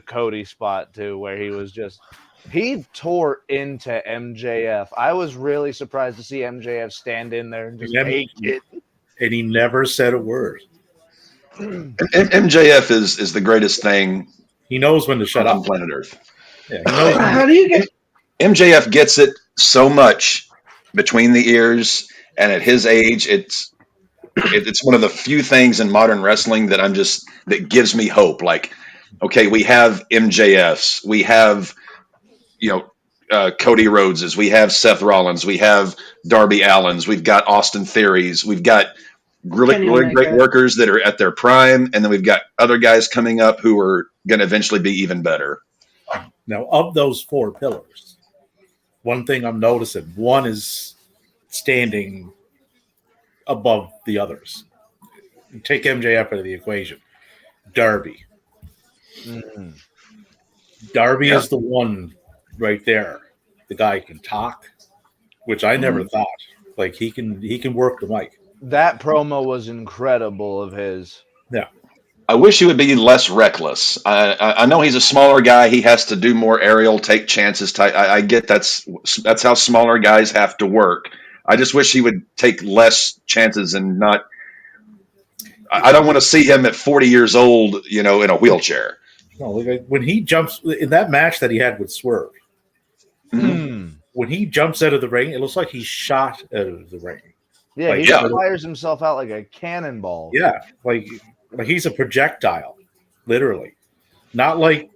Cody spot too, where he tore into MJF. I was really surprised to see MJF stand in there and just take it. And he never said a word. MJF is the greatest thing. He knows when to shut on up. planet Earth. Yeah, he knows How do you get? MJF gets it so much between the ears, and at his age, it's one of the few things in modern wrestling that gives me hope. Like, okay, we have MJFs, we have Cody Rhodeses, we have Seth Rollins, we have Darby Allins, we've got Austin Theories, we've got really great workers that are at their prime, and then we've got other guys coming up who are going to eventually be even better. Now, of those four pillars, one thing I'm noticing, one is standing above the others. Take MJF out of the equation. Darby. Mm-hmm. Darby is the one right there. The guy can talk, which I never thought. Like, he can work the mic. That promo was incredible of his. Yeah. I wish he would be less reckless. I know he's a smaller guy. He has to do more aerial, take chances. I get that's how smaller guys have to work. I just wish he would take less chances and not. I don't want to see him at 40 years old, in a wheelchair. No, like when he jumps in that match that he had with Swerve, when he jumps out of the ring, it looks like he's shot out of the ring. Yeah, he fires himself out like a cannonball. Yeah, like he's a projectile, literally. Not like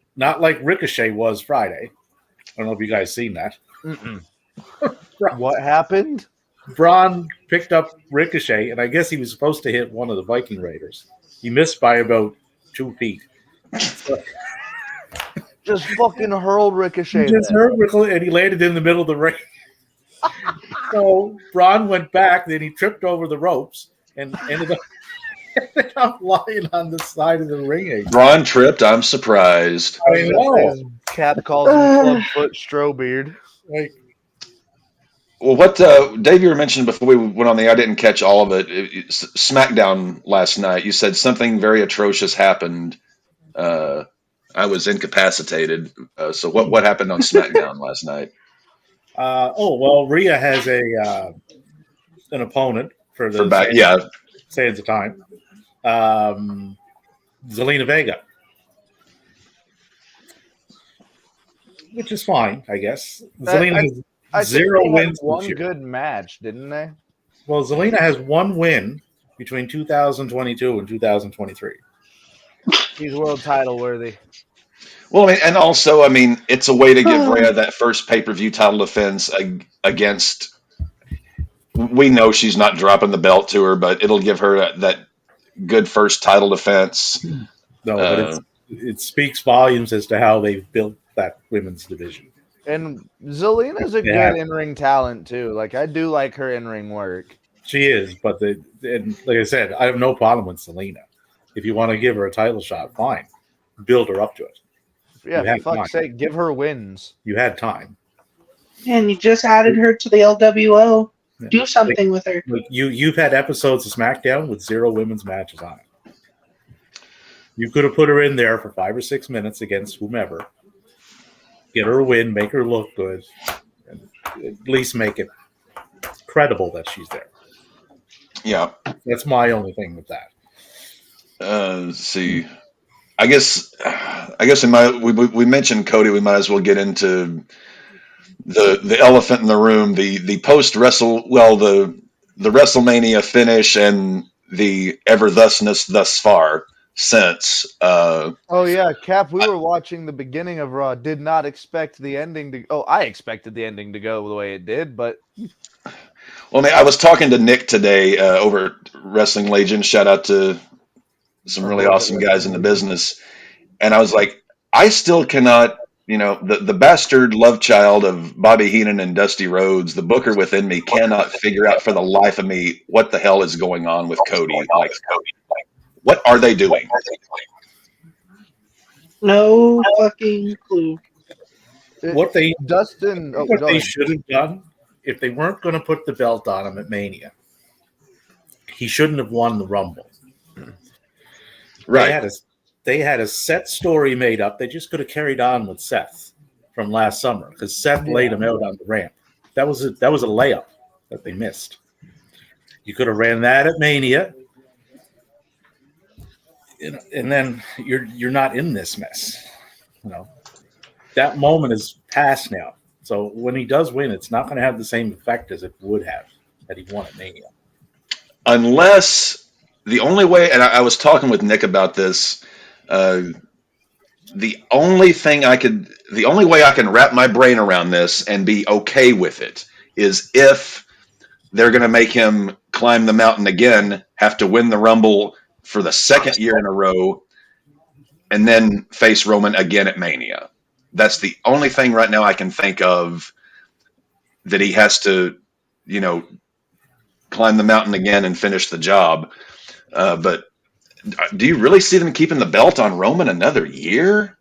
Ricochet was Friday. I don't know if you guys seen that. What happened? Braun picked up Ricochet, and I guess he was supposed to hit one of the Viking Raiders. He missed by about 2 feet. Just fucking hurled Ricochet. And he landed in the middle of the ring. So Braun went back, then he tripped over the ropes and ended up lying on the side of the ring. Braun tripped. I'm surprised. I know. Cap calls him Clubfoot Strowbeard. Like, well, what Dave, you were mentioning before we went on the air, I didn't catch all of it. SmackDown last night, you said something very atrocious happened. I was incapacitated. So what happened on SmackDown last night? Rhea has an opponent for Sands of Time. Zelina Vega, which is fine, I guess. Zelina has 0 wins. One good match, didn't they? Well, Zelina has 1 win between 2022 and 2023. He's world title worthy. Well, and also, it's a way to give Rhea that first pay-per-view title defense against. We know she's not dropping the belt to her, but it'll give her that good first title defense. No, but it speaks volumes as to how they've built that women's division. And Zelina's a good in-ring talent too. Like, I do like her in-ring work. She is, but like I said, I have no problem with Zelina. If you want to give her a title shot, fine. Build her up to it. Yeah, for fuck's sake, give her wins. You had time. And you just added her to the LWO. Yeah. Do something with her. You've had episodes of SmackDown with 0 women's matches on it. You could have put her in there for 5 or 6 minutes against whomever. Get her a win, make her look good, and at least make it credible that she's there. Yeah. That's my only thing with that. Let's see. I guess we mentioned Cody. We might as well get into the elephant in the room, the post the WrestleMania finish and the ever thusness thus far since. Oh yeah, Cap. We were watching the beginning of Raw. Did not expect the ending to. Oh, I expected the ending to go the way it did, but Well, man, I was talking to Nick today over at Wrestling Legends. Shout out to some really awesome guys in the business. And I was like, I still cannot, the bastard love child of Bobby Heenan and Dusty Rhodes, the booker within me cannot figure out for the life of me what the hell is going on with Cody. Like, what are they doing? No fucking clue. What they Dustin, what they should have done if they weren't going to put the belt on him at Mania, he shouldn't have won the Rumble. Right. They had a set story made up. They just could have carried on with Seth from last summer because Seth laid him out on the ramp. That was a layup that they missed. You could have ran that at Mania, and then you're not in this mess. That moment is past now. So when he does win, it's not going to have the same effect as it would have had he won at Mania. Unless the only way, and I was talking with Nick about this, the only way I can wrap my brain around this and be okay with it is if they're going to make him climb the mountain again, have to win the Rumble for the second year in a row, and then face Roman again at Mania. That's the only thing right now I can think of that he has to, climb the mountain again and finish the job. But do you really see them keeping the belt on Roman another year?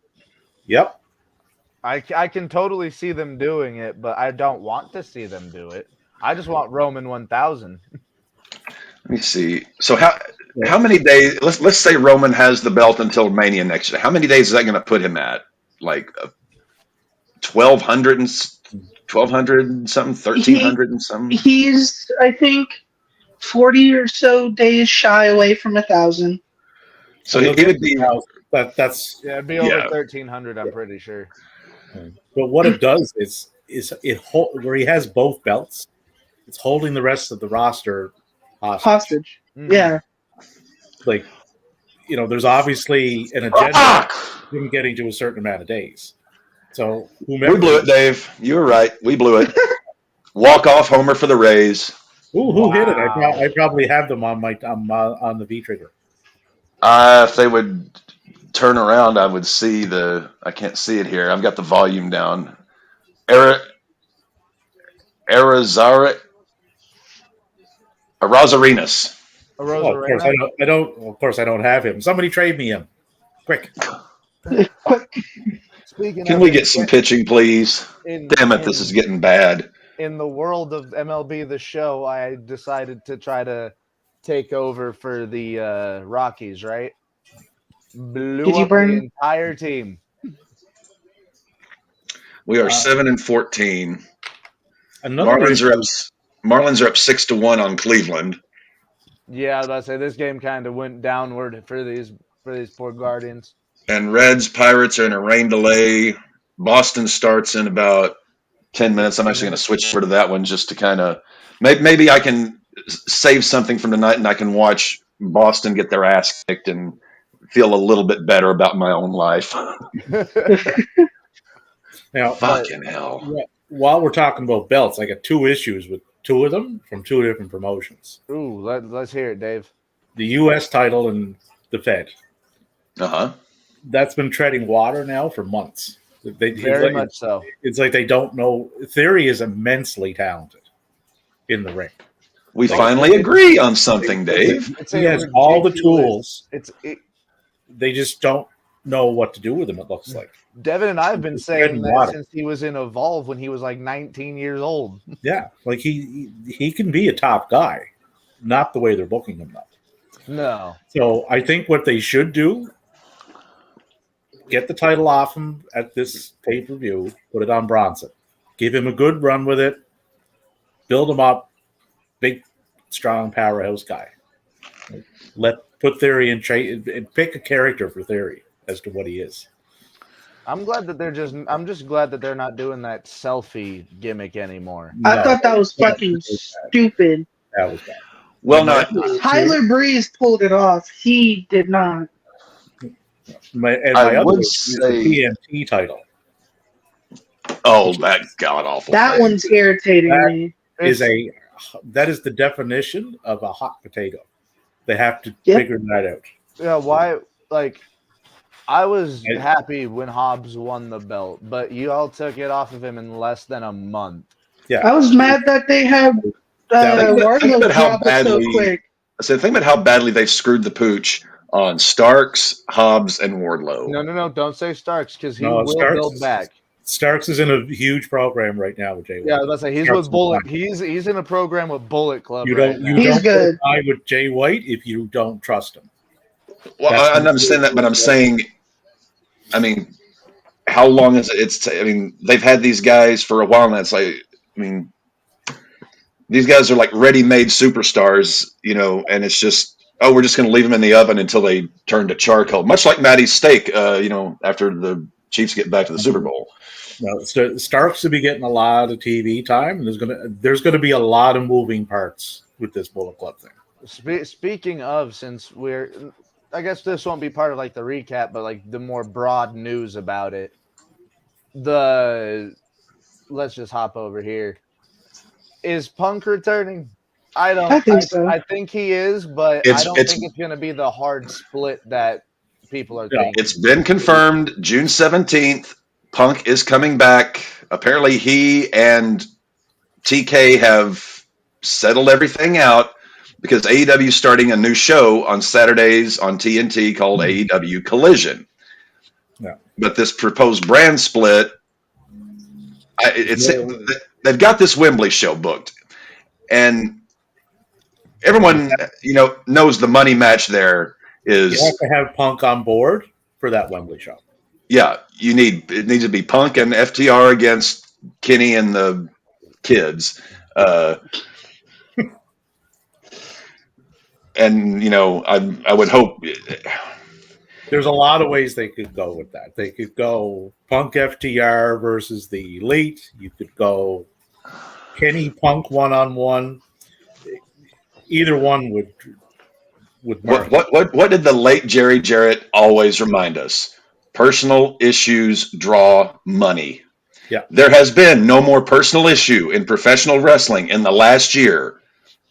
Yep. I can totally see them doing it, but I don't want to see them do it. I just want Roman 1000. Let me see. So how many days? Let's say Roman has the belt until Mania next year. How many days is that going to put him at? Like 1,200 and something, 1,300 and something. He's, I think, 40 or so days shy away from 1,000. So he would be. It'd be over 1,300. I'm pretty sure. But what it does is where he has both belts, it's holding the rest of the roster hostage. Mm-hmm. Yeah. Like, there's obviously an agenda in getting to a certain amount of days. So we blew it, Dave. You were right. We blew it. Walk off homer for the Rays. Ooh, who hit it? I probably have them on on the V trigger. If they would turn around, I would see I can't see it here. I've got the volume down. Rosarinas. Of course, I don't have him. Somebody trade me him, quick. Can we get some pitching, please? Damn it, this is getting bad. In the world of MLB The Show, I decided to try to take over for the Rockies, right? Blew up the entire team. We are 7-14. Marlins are up 6-1 on Cleveland. Yeah, I was about to say this game kind of went downward for these poor Guardians. And Reds, Pirates are in a rain delay. Boston starts in about 10 minutes. I'm actually going to switch over to that one just to kind of maybe I can save something from tonight and I can watch Boston get their ass kicked and feel a little bit better about my own life. Now, fucking hell. While we're talking about belts, I got two issues with two of them from two different promotions. Ooh, let's hear it, Dave. The U.S. title and the Fed. Uh-huh. That's been treading water now for months. Very much so. It's like they don't know. Theory is immensely talented in the ring. We finally agree on something, Dave. He has all the tools. They just don't know what to do with him, it looks like. Devin and I have been saying that since he was in Evolve when he was like 19 years old. Yeah, like he can be a top guy, not the way they're booking him though. No. So I think what they should do, get the title off him at this pay-per-view, put it on Bronson. Give him a good run with it. Build him up. Big, strong powerhouse guy. Put Theory in trade and pick a character for Theory as to what he is. I'm glad that I'm just glad that they're not doing that selfie gimmick anymore. I thought that was fucking stupid. That was bad. Well, not Tyler Breeze pulled it off. He did not. I would say the TNT title. Oh, that god awful. That one's irritating me. Is a that is the definition of a hot potato. They have to Yep. figure that out. Yeah, why? Like, I was happy when Hobbs won the belt, but you all took it off of him in less than a month. Yeah, I was mad that they had Wardlow drop it so quick. So think about how badly they've screwed the pooch on Starks, Hobbs, and Wardlow. No, don't say Starks because he will build back. Starks is in a huge program right now with Jay White. Yeah, I was about to say he's with Bullet. He's in a program with Bullet Club. You don't good. buy with Jay White if you don't trust him. Well, I understand that, but I'm saying, I mean, how long is it? I mean, they've had these guys for a while now. It's like, I mean, these guys are like ready-made superstars, and it's just, we're just going to leave them in the oven until they turn to charcoal, much like Matty's steak, after the Chiefs get back to the Super Bowl. No, Starks will be getting a lot of TV time, and there's gonna be a lot of moving parts with this Bullet Club thing. Speaking of, since I guess this won't be part of like the recap, but like the more broad news about it. Let's just hop over here. Is Punk returning? I think so. I think he is, but I don't think it's going to be the hard split that people are thinking. It's been confirmed June 17th. Punk is coming back. Apparently, he and TK have settled everything out because AEW is starting a new show on Saturdays on TNT called AEW Collision. Yeah. But this proposed brand split, they've got this Wembley show booked, and everyone knows the money match there is. You have to have Punk on board for that Wembley show. Yeah, it needs to be Punk and FTR against Kenny and the kids. And I would hope there's a lot of ways they could go with that. They could go Punk FTR versus the Elite. You could go Kenny Punk 1-on-1. Either one would what did the late Jerry Jarrett always remind us? Personal issues draw money. Yeah. There has been no more personal issue in professional wrestling in the last year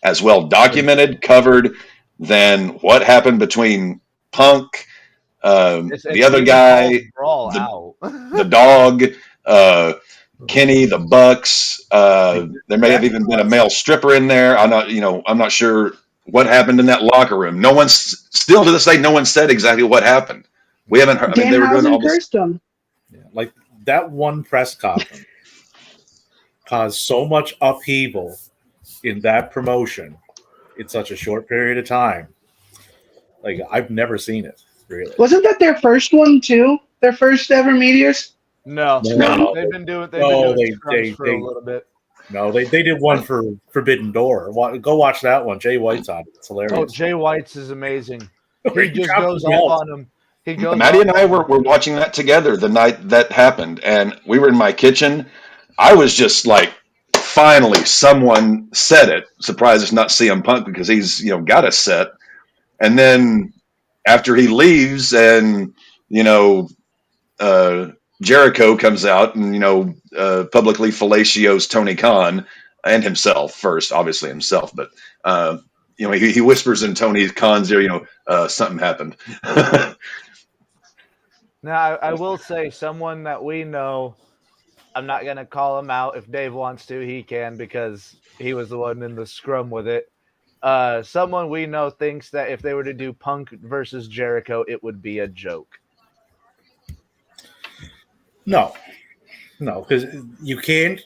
as well documented, covered than what happened between Punk, the other guy, the dog, Kenny, the Bucks. There may have even been a male stripper in there. I'm not sure what happened in that locker room. No one's still to this day. No one said exactly what happened. We haven't heard. They were doing all this. Like that one press conference caused so much upheaval in that promotion in such a short period of time. Like I've never seen it. Really, wasn't that their first one too? Their first ever meteors? No. They've been doing for a little bit. No, they did one for Forbidden Door. Go watch that one. Jay White's on it. It's hilarious. Oh, Jay White's is amazing. He just goes off on him. Maddie and I were watching that together the night that happened, and we were in my kitchen. I was just like, finally, someone said it. Surprised it's not CM Punk because he's got a set. And then after he leaves, and Jericho comes out and publicly fellatios Tony Khan and himself first, obviously himself, but he whispers in Tony Khan's ear, something happened. Now, I will say someone that we know, I'm not going to call him out. If Dave wants to, he can because he was the one in the scrum with it. Someone we know thinks that if they were to do Punk versus Jericho, it would be a joke. No, because you can't.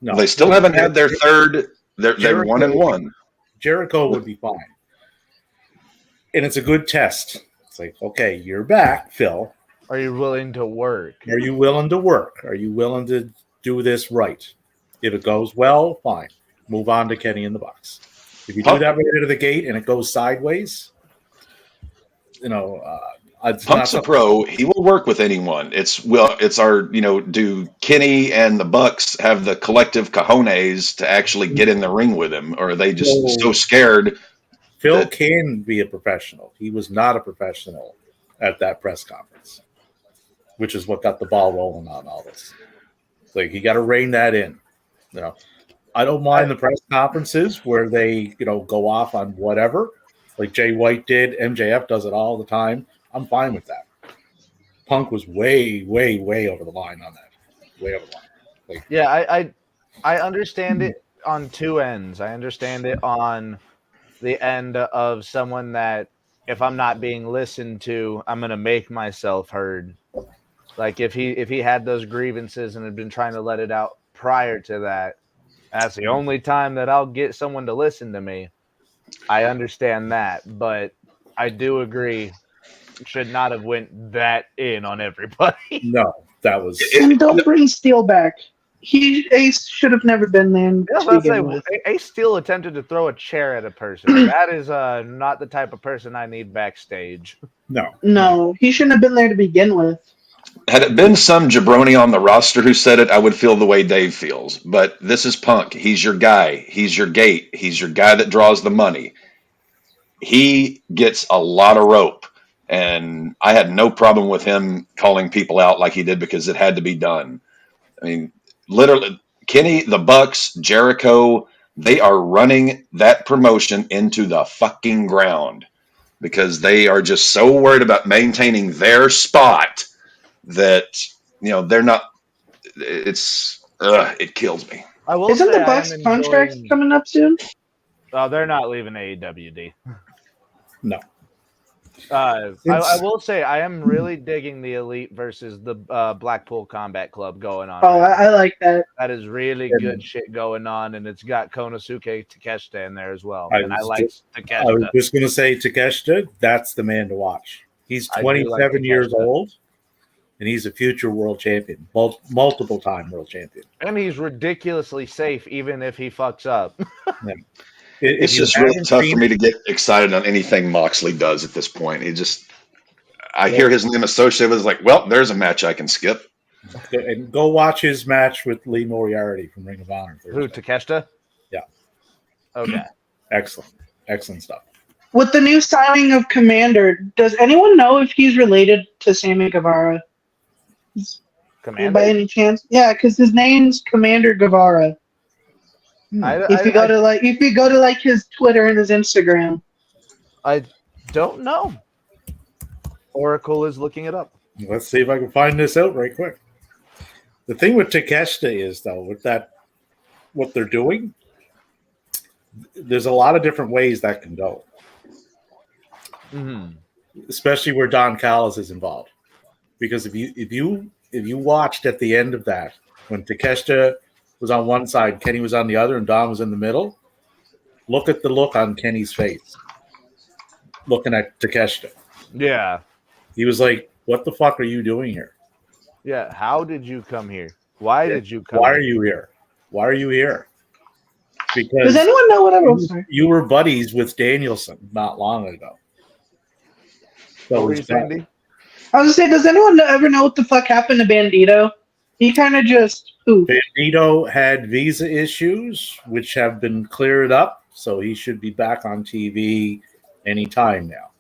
No, they still haven't had their third. They're 1-1. Jericho would be fine, and it's a good test. It's like, okay, you're back, Phil. Are you willing to work? Are you willing to work? Are you willing to do this right? If it goes well, fine. Move on to Kenny in the Bucks. If you do that right out of the gate and it goes sideways, Punk's a pro. He will work with anyone. It's our, do Kenny and the Bucks have the collective cojones to actually get in the ring with him, or are they just so scared? Phil can be a professional. He was not a professional at that press conference, which is what got the ball rolling on all this. Like, you got to rein that in. I don't mind the press conferences where they, go off on whatever, like Jay White did. MJF does it all the time. I'm fine with that. Punk was way, way, way over the line on that. Way over the line. Yeah, I understand it on two ends. I understand it on the end of someone that if I'm not being listened to, I'm gonna make myself heard. Like if he had those grievances and had been trying to let it out prior to that, that's the only time that I'll get someone to listen to me. I understand that, but I do agree should not have went that in on everybody. No, that was. And don't bring Steele back. Ace should have never been there to begin with. Ace Steele attempted to throw a chair at a person. That is not the type of person I need backstage. No, he shouldn't have been there to begin with. Had it been some jabroni on the roster who said it, I would feel the way Dave feels. But this is Punk. He's your guy. He's your gate. He's your guy that draws the money. He gets a lot of rope. And I had no problem with him calling people out like he did because it had to be done. I mean, literally, Kenny, the Bucks, Jericho, they are running that promotion into the fucking ground because they are just so worried about maintaining their spot that, they're not, it kills me. Isn't the Bucks contract coming up soon? Oh, they're not leaving AEWD. No. I will say I am really digging the Elite versus the Blackpool Combat Club going on. Oh, I like that. That is really good shit going on, and it's got Konosuke Takeshita in there as well. I like Takeshita. I was just going to say Takeshita, that's the man to watch. He's 27 years old, and he's a future world champion, multiple-time world champion. And he's ridiculously safe even if he fucks up. Yeah. It's just really tough for me to get excited on anything Moxley does at this point. I hear his name associated with like, well, there's a match I can skip. And go watch his match with Lee Moriarty from Ring of Honor. Who, Takeshita? Yeah. Okay. Excellent stuff. With the new signing of Commander, does anyone know if he's related to Sammy Guevara? Commander? By any chance? Yeah, because his name's Commander Guevara. If you go to his Twitter and his Instagram. I don't know. Oracle is looking it up. Let's see if I can find this out right quick. The thing with Takeshita is, though, with that, what they're doing, there's a lot of different ways that can go. Mm-hmm. Especially where Don Callis is involved. Because if you watched at the end of that, when Takeshita was on one side, Kenny was on the other, and Don was in the middle, look at the look on Kenny's face. Looking at Takeshita. Yeah. He was like, what the fuck are you doing here? Yeah, how did you come here? Why did you come Why are you here? Why are you here? Because does anyone know what I was saying? You were buddies with Danielson not long ago. So what were you saying, D? I was going to say, does anyone ever know what the fuck happened to Bandito? He kind of just poofed. Bandito had visa issues, which have been cleared up, so he should be back on TV anytime now.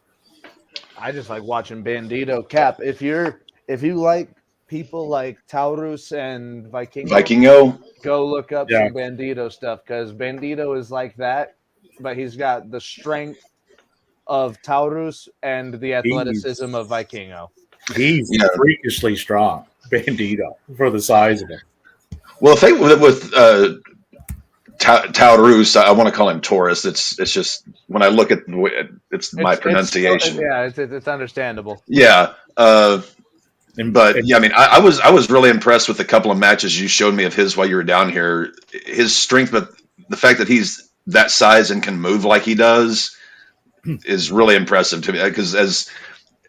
I just like watching Bandito. Cap, if you like people like Taurus and Vikingo, go look up some Bandito stuff because Bandito is like that, but he's got the strength of Taurus and the athleticism of Vikingo. He's freakishly strong, Bandito, for the size of him. Well, if they with Taurus, I want to call him Taurus. It's just when I look at it's my pronunciation. It's understandable. Yeah, but yeah, I mean, I was really impressed with a couple of matches you showed me of his while you were down here. His strength, but the fact that he's that size and can move like he does is really impressive to me. Because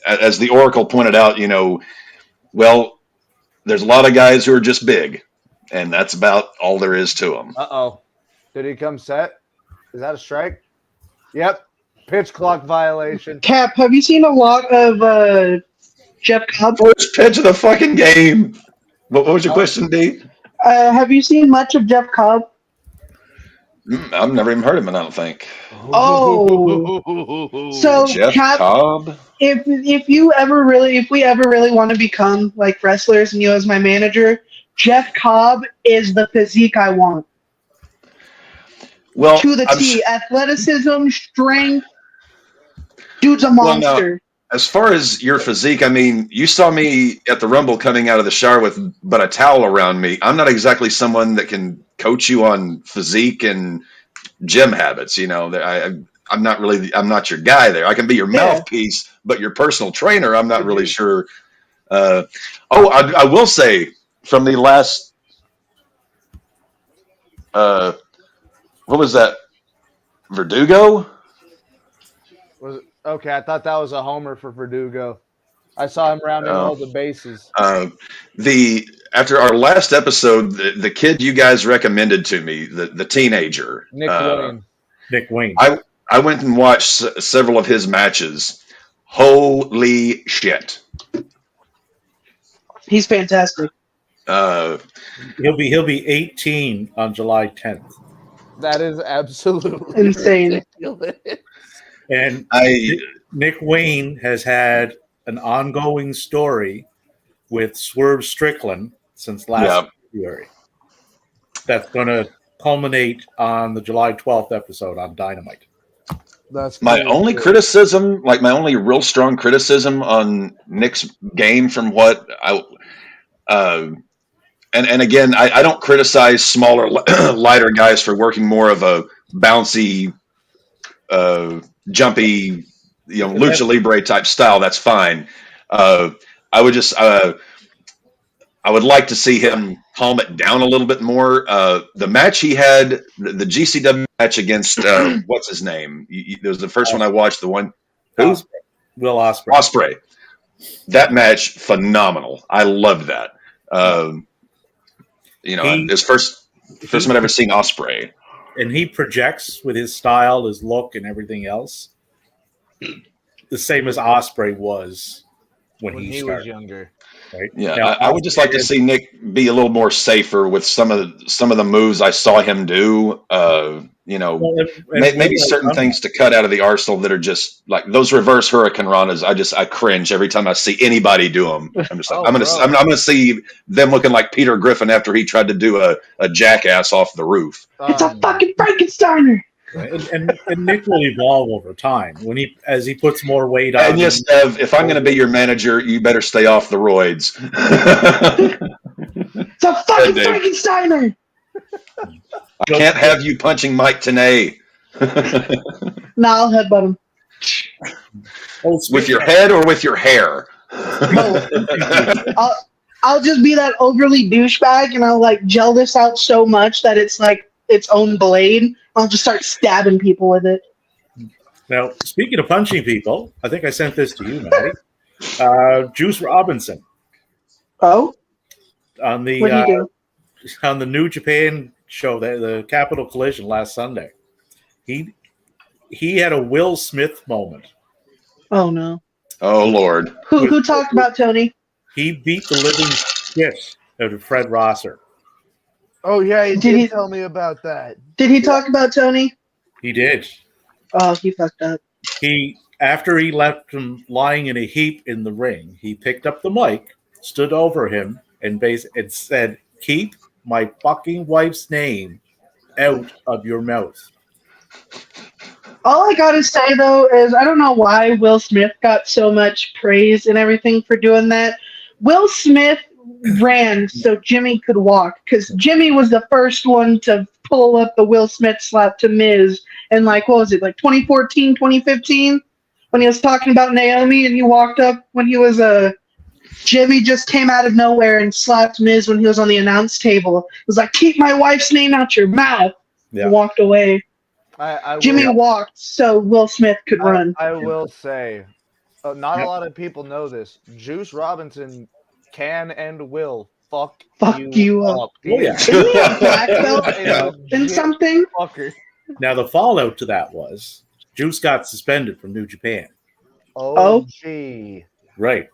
as the Oracle pointed out, well, there's a lot of guys who are just big, and that's about all there is to them. Uh-oh. Did he come set? Is that a strike? Yep. Pitch clock violation. Cap, have you seen a lot of Jeff Cobb? First pitch of the fucking game. What was your question, D? Have you seen much of Jeff Cobb? I've never even heard of him, I don't think. Oh. So Jeff Cap, Cobb? If we ever really want to become like wrestlers and you as my manager, Jeff Cobb is the physique I want. Well, to the T. Athleticism, strength. Dude's a Well, now, monster. as far as your physique, I mean, you saw me at the Rumble coming out of the shower with but a towel around me. I'm not exactly someone that can coach you on physique and gym habits. I'm not really, I'm not your guy there. I can be your Yeah. mouthpiece, but your personal trainer, I'm not really sure. I will say from the last, what was that? Verdugo? Okay, I thought that was a homer for Verdugo. I saw him rounding all the bases. The After our last episode, the kid you guys recommended to me, the teenager, Nick Wayne. Nick Wayne. I went and watched several of his matches. Holy shit! He's fantastic. He'll be 18 on July 10th. That is absolutely insane. Ridiculous. And Nick Wayne has had an ongoing story with Swerve Strickland since last February. That's going to culminate on the July 12th episode on Dynamite. That's my only criticism, like my only real strong criticism on Nick's game from what and again, I don't criticize smaller, lighter guys for working more of a bouncy, jumpy, lucha libre type style. That's fine. I would like to see him calm it down a little bit more. The match he had, the GCW match against what's his name? It was the first one I watched. The one who? Will Ospreay. Ospreay. That match, phenomenal. I loved that. It's first time I'd ever seen Ospreay. And he projects with his style, his look, and everything else, the same as Ospreay was when he was younger. Right? Yeah, now, I would just like to see Nick be a little more safer with some of the moves I saw him do. Maybe certain things to cut out of the arsenal that are just like those reverse Hurricane Ranas. I cringe every time I see anybody do them. I'm just like, I'm gonna see them looking like Peter Griffin after he tried to do a jackass off the roof. It's a fucking Frankensteiner. And Nick will evolve over time as he puts more weight on. And yes, Dev, if I'm going to be your manager, you better stay off the roids. It's a fucking Frankensteiner. I can't have you punching Mike Tenay. I'll headbutt him. With your head or with your hair? I'll just be that overly douchebag, and I'll like gel this out so much that it's like its own blade. I'll just start stabbing people with it. Now, speaking of punching people, I think I sent this to you, Maddie. Juice Robinson. Oh? On the New Japan show, the Capital Collision last Sunday. He had a Will Smith moment. Oh, no. Oh, Lord. Who talked about Tony? He beat the living shit out of Fred Rosser. Oh, yeah, he did tell me about that. Did he talk about Tony? He did. Oh, he fucked up. After he left him lying in a heap in the ring, he picked up the mic, stood over him, and said, "Keep my fucking wife's name out of your mouth." All I gotta say, though, is I don't know why Will Smith got so much praise and everything for doing that. Will Smith ran so Jimmy could walk, because Jimmy was the first one to pull up the Will Smith slap to Miz in, like, what was it, like 2014, 2015? When he was talking about Naomi and he walked up when he was Jimmy just came out of nowhere and slapped Miz when he was on the announce table. It was like, "Keep my wife's name out your mouth." Yeah. And walked away. Jimmy walked so Will Smith could run. I will say, not a lot of people know this. Juice Robinson can and will fuck you up. Oh, yeah. Isn't he a black belt in something? Fucker. Now, the fallout to that was Juice got suspended from New Japan. Oh, gee. Right.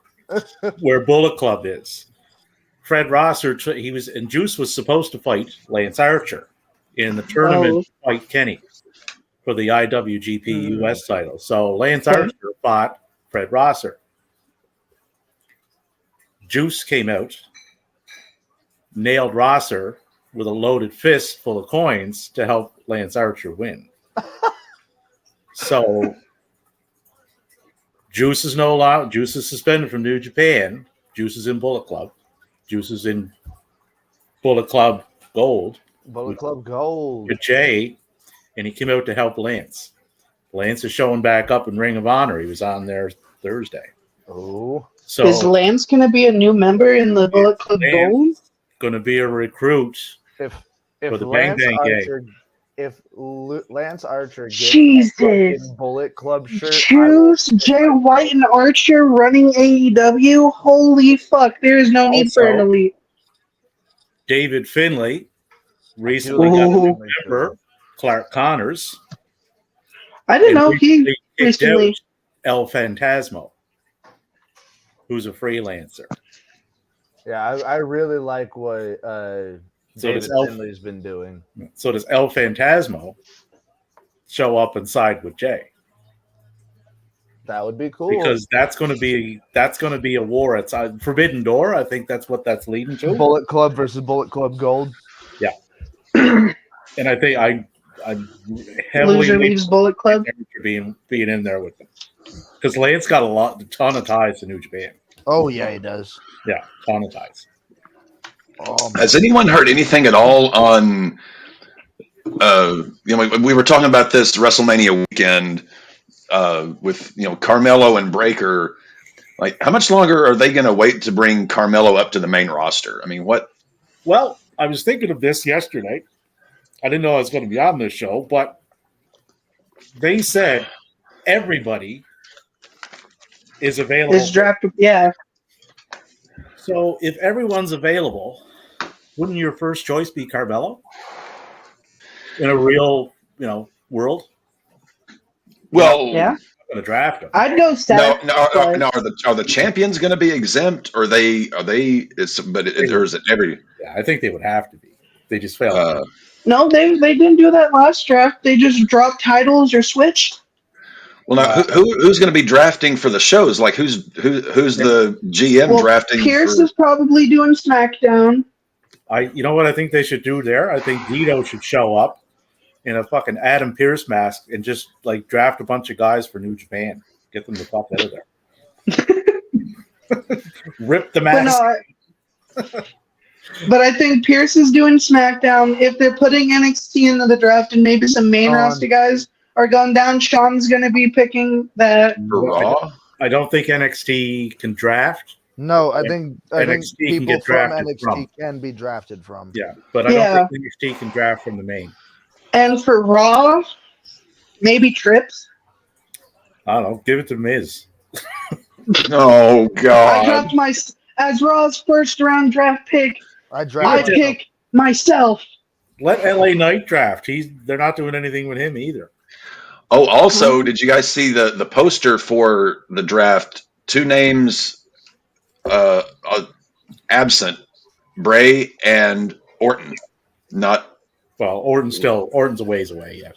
Where Bullet Club is. Fred Rosser, Juice was supposed to fight Lance Archer in the tournament to fight Kenny for the IWGP US title. So Lance Archer fought Fred Rosser. Juice came out, nailed Rosser with a loaded fist full of coins to help Lance Archer win. So Juice is no longer. Juice is suspended from New Japan. Juice is in Bullet Club. Juice is in Bullet Club Gold. Bullet Club Gold. With Jay, and he came out to help Lance. Lance is showing back up in Ring of Honor. He was on there Thursday. Oh. So is Lance going to be a new member in the Bullet Club Gold? Going to be a recruit if for the Lance Bang Bang Archer, Gang. If Lance Archer gets Jesus. a Bullet Club shirt, Juice, Jay White, and Archer running AEW. Holy fuck! There is no need for an elite. David Finlay recently got a new member, Clark Connors. I didn't know he recently. El Phantasmo, who's a freelancer. Yeah, I really like what David Finlay's been doing. So does El Phantasmo show up and side with Jay? That would be cool, because that's going to be a war. It's Forbidden Door. I think that's what that's leading to. Bullet Club versus Bullet Club Gold. Yeah, and I think I heavily Loser leaves Bullet Club being in there with them because Lance got a ton of ties to New Japan. Oh yeah, he does. Yeah, ton of ties. Has anyone heard anything at all on? We were talking about this WrestleMania weekend with Carmelo and Breakker. Like, how much longer are they going to wait to bring Carmelo up to the main roster? I mean, what? Well, I was thinking of this yesterday. I didn't know I was going to be on this show, but they said everybody is available. Is drafted, yeah. So if everyone's available, wouldn't your first choice be Carmelo in a real, world? Well, yeah. I'm going to draft him. I'd go Seth. No. Are the champions going to be exempt? Or is it every? Yeah, I think they would have to be. They just failed. No, they didn't do that last draft. They just dropped titles or switched. Well, now who's going to be drafting for the shows? Like who's the GM drafting? Pierce is probably doing SmackDown. You know what I think they should do there? I think Guido should show up in a fucking Adam Pierce mask and just draft a bunch of guys for New Japan. Get them the fuck out of there. Rip the mask. But I think Pierce is doing SmackDown. If they're putting NXT into the draft and maybe some main roster guys are going down, Sean's going to be picking that. I don't think NXT can draft. No, I think people from NXT can be drafted from. Yeah, but I don't think NXT can draft from the main. And for Raw, maybe Trips. I don't know. Give it to Miz. Oh God! I dropped as Raw's first round draft pick. I pick myself. Let LA Knight draft. They're not doing anything with him either. Oh, also, did you guys see the poster for the draft? Two names absent: Bray and Orton. Orton's a ways away yet.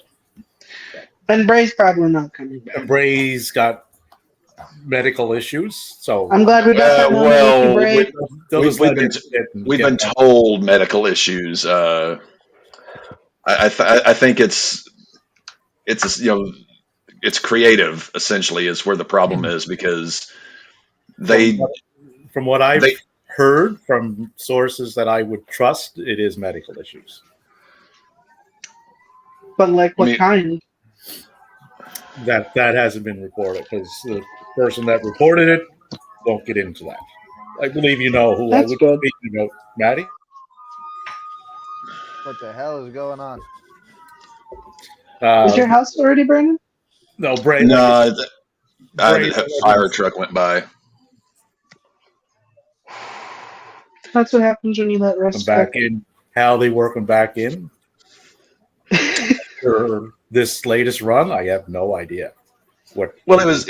And Bray's probably not coming back. And Bray's got medical issues, so I'm glad we got that. We've been told medical issues. I think it's creative essentially is where the problem is because from what I've heard from sources that I would trust, it is medical issues. But what kind? That hasn't been reported because the person that reported it won't get into that. I believe you know who That's I would good. speak about, Maddie. What the hell is going on? Is your house already burning? No, Bray. No, a fire truck went by. That's what happens when you let rest back in. How they working back in? For this latest run, I have no idea. It was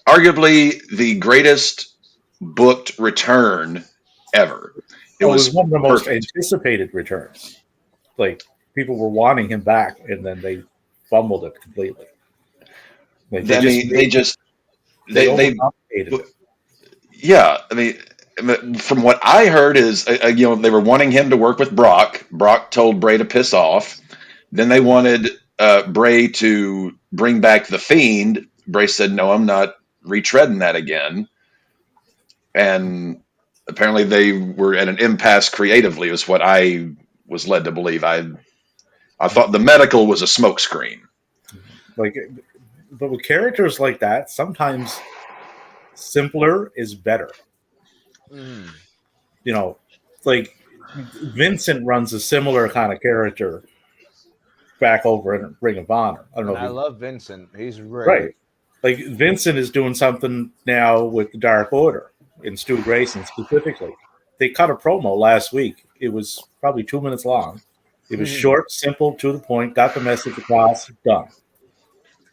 arguably the greatest booked return ever. It was one of the most anticipated returns. People were wanting him back, and then they fumbled it completely. They from what I heard is, they were wanting him to work with Brock. Brock told Bray to piss off. Then they wanted Bray to bring back the Fiend. Bray said, "No, I'm not retreading that again." And apparently, they were at an impasse creatively. Was what I was led to believe. I thought the medical was a smokescreen. Like, but with characters like that, sometimes simpler is better. Like Vincent runs a similar kind of character back over in Ring of Honor. I don't know. I love Vincent. He's great. Right. Like Vincent is doing something now with the Dark Order and Stu Grayson specifically. They cut a promo last week. It was probably 2 minutes long. It was short, simple, to the point, got the message across, done.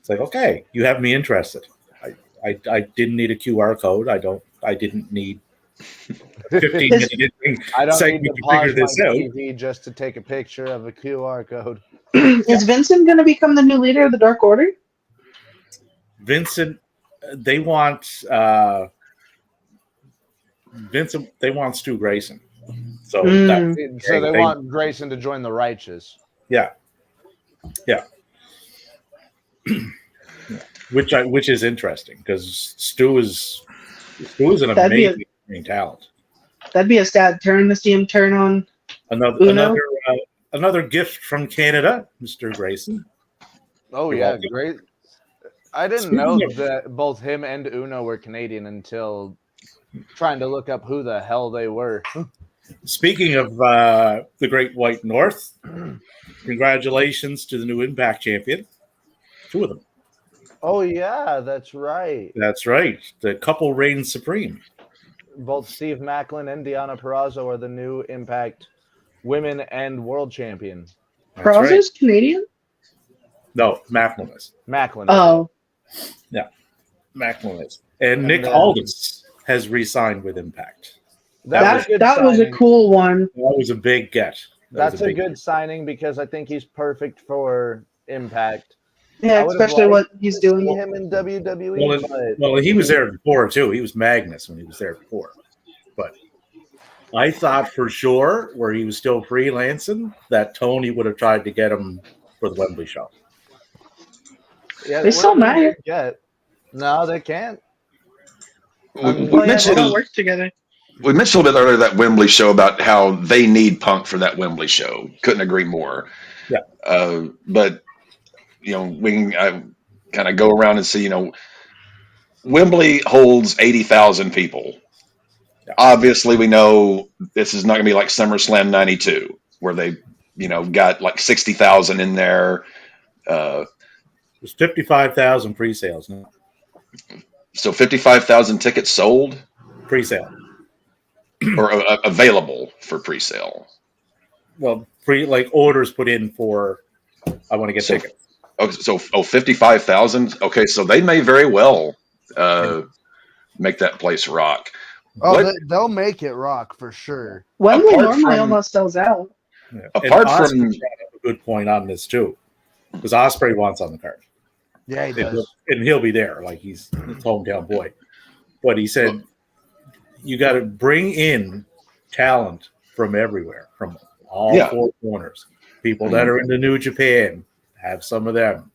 It's like, okay, you have me interested. I didn't need a QR code. I didn't need 15-minute I don't segment need to to figure pause this my out. TV just to take a picture of a QR code. Is Vincent going to become the new leader of the Dark Order? Vincent, they want Stu Grayson. So they want Grayson to join the Righteous. Yeah. Which is interesting because Stu is an amazing talent. That'd be a sad turn to see him turn on Uno. Another gift from Canada, Mr. Grayson. Oh yeah, great. I didn't know that both him and Uno were Canadian until trying to look up who the hell they were. Speaking of the Great White North, congratulations to the new Impact champion. 2 of them. Oh yeah, that's right. That's right. The couple reigns supreme. Both Steve Macklin and Deonna Purrazzo are the new Impact Women and World Champion. Purrazzo's Canadian? No, Macklin is. Macklin. Oh. Yeah, Macklin is. And Nick Aldis has re-signed with Impact. That was a cool one. That was a big get. That's a good signing because I think he's perfect for Impact. Yeah, especially what he's doing. Him in WWE. Well, he was there before too. He was Magnus when he was there before. But I thought for sure, where he was still freelancing, that Tony would have tried to get him for the Wembley show. Yeah, they still might. No, they can't. We mentioned they don't work together. We mentioned a little bit earlier that Wembley show about how they need Punk for that Wembley show. Couldn't agree more. Yeah. But we can kind of go around and see. Wembley holds 80,000 people. Yeah. Obviously, we know this is not going to be like SummerSlam '92, where they got like 60,000 in there. There's 55,000 pre-sales now. So 55,000 tickets sold? Pre-sale. Or available for pre-sale? Well, orders put in for, I want to get tickets. Okay, so 55,000? Okay, so they may very well make that place rock. Oh, they'll make it rock for sure. Wembley normally almost sells out. Yeah. Apart from a good point on this too, because Ospreay wants on the card. Yeah, he does, and he'll be there, like he's his hometown boy. But he said, you got to bring in talent from everywhere, from all 4 corners. People that are in the New Japan, have some of them.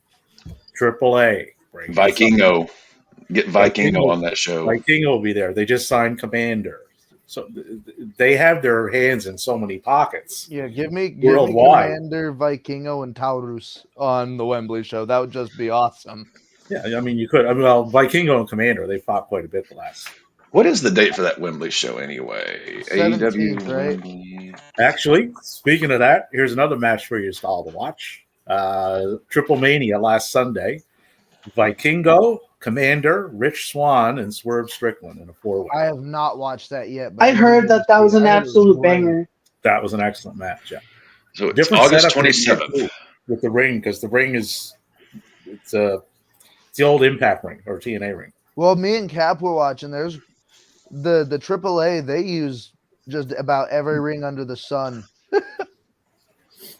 AAA, Vikingo, get Vikingo on that show. Vikingo will be there. They just signed Commander. So they have their hands in so many pockets. Yeah, give me Commander, Vikingo, and Taurus on the Wembley show. That would just be awesome. Yeah, I mean, you could. Vikingo and Commander, they fought quite a bit the last. What is the date for that Wembley show anyway? 17th, right? Actually, speaking of that, here's another match for you all to watch. Triple Mania last Sunday. Vikingo, Commander, Rich Swann, and Swerve Strickland in a 4-way. I have not watched that yet. I heard that was an absolute banger. That was an excellent match, yeah. So it's August 27th. With the ring, because the ring it's the old Impact ring or TNA ring. Well, me and Cap were watching. There's the AAA. They use just about every ring under the sun.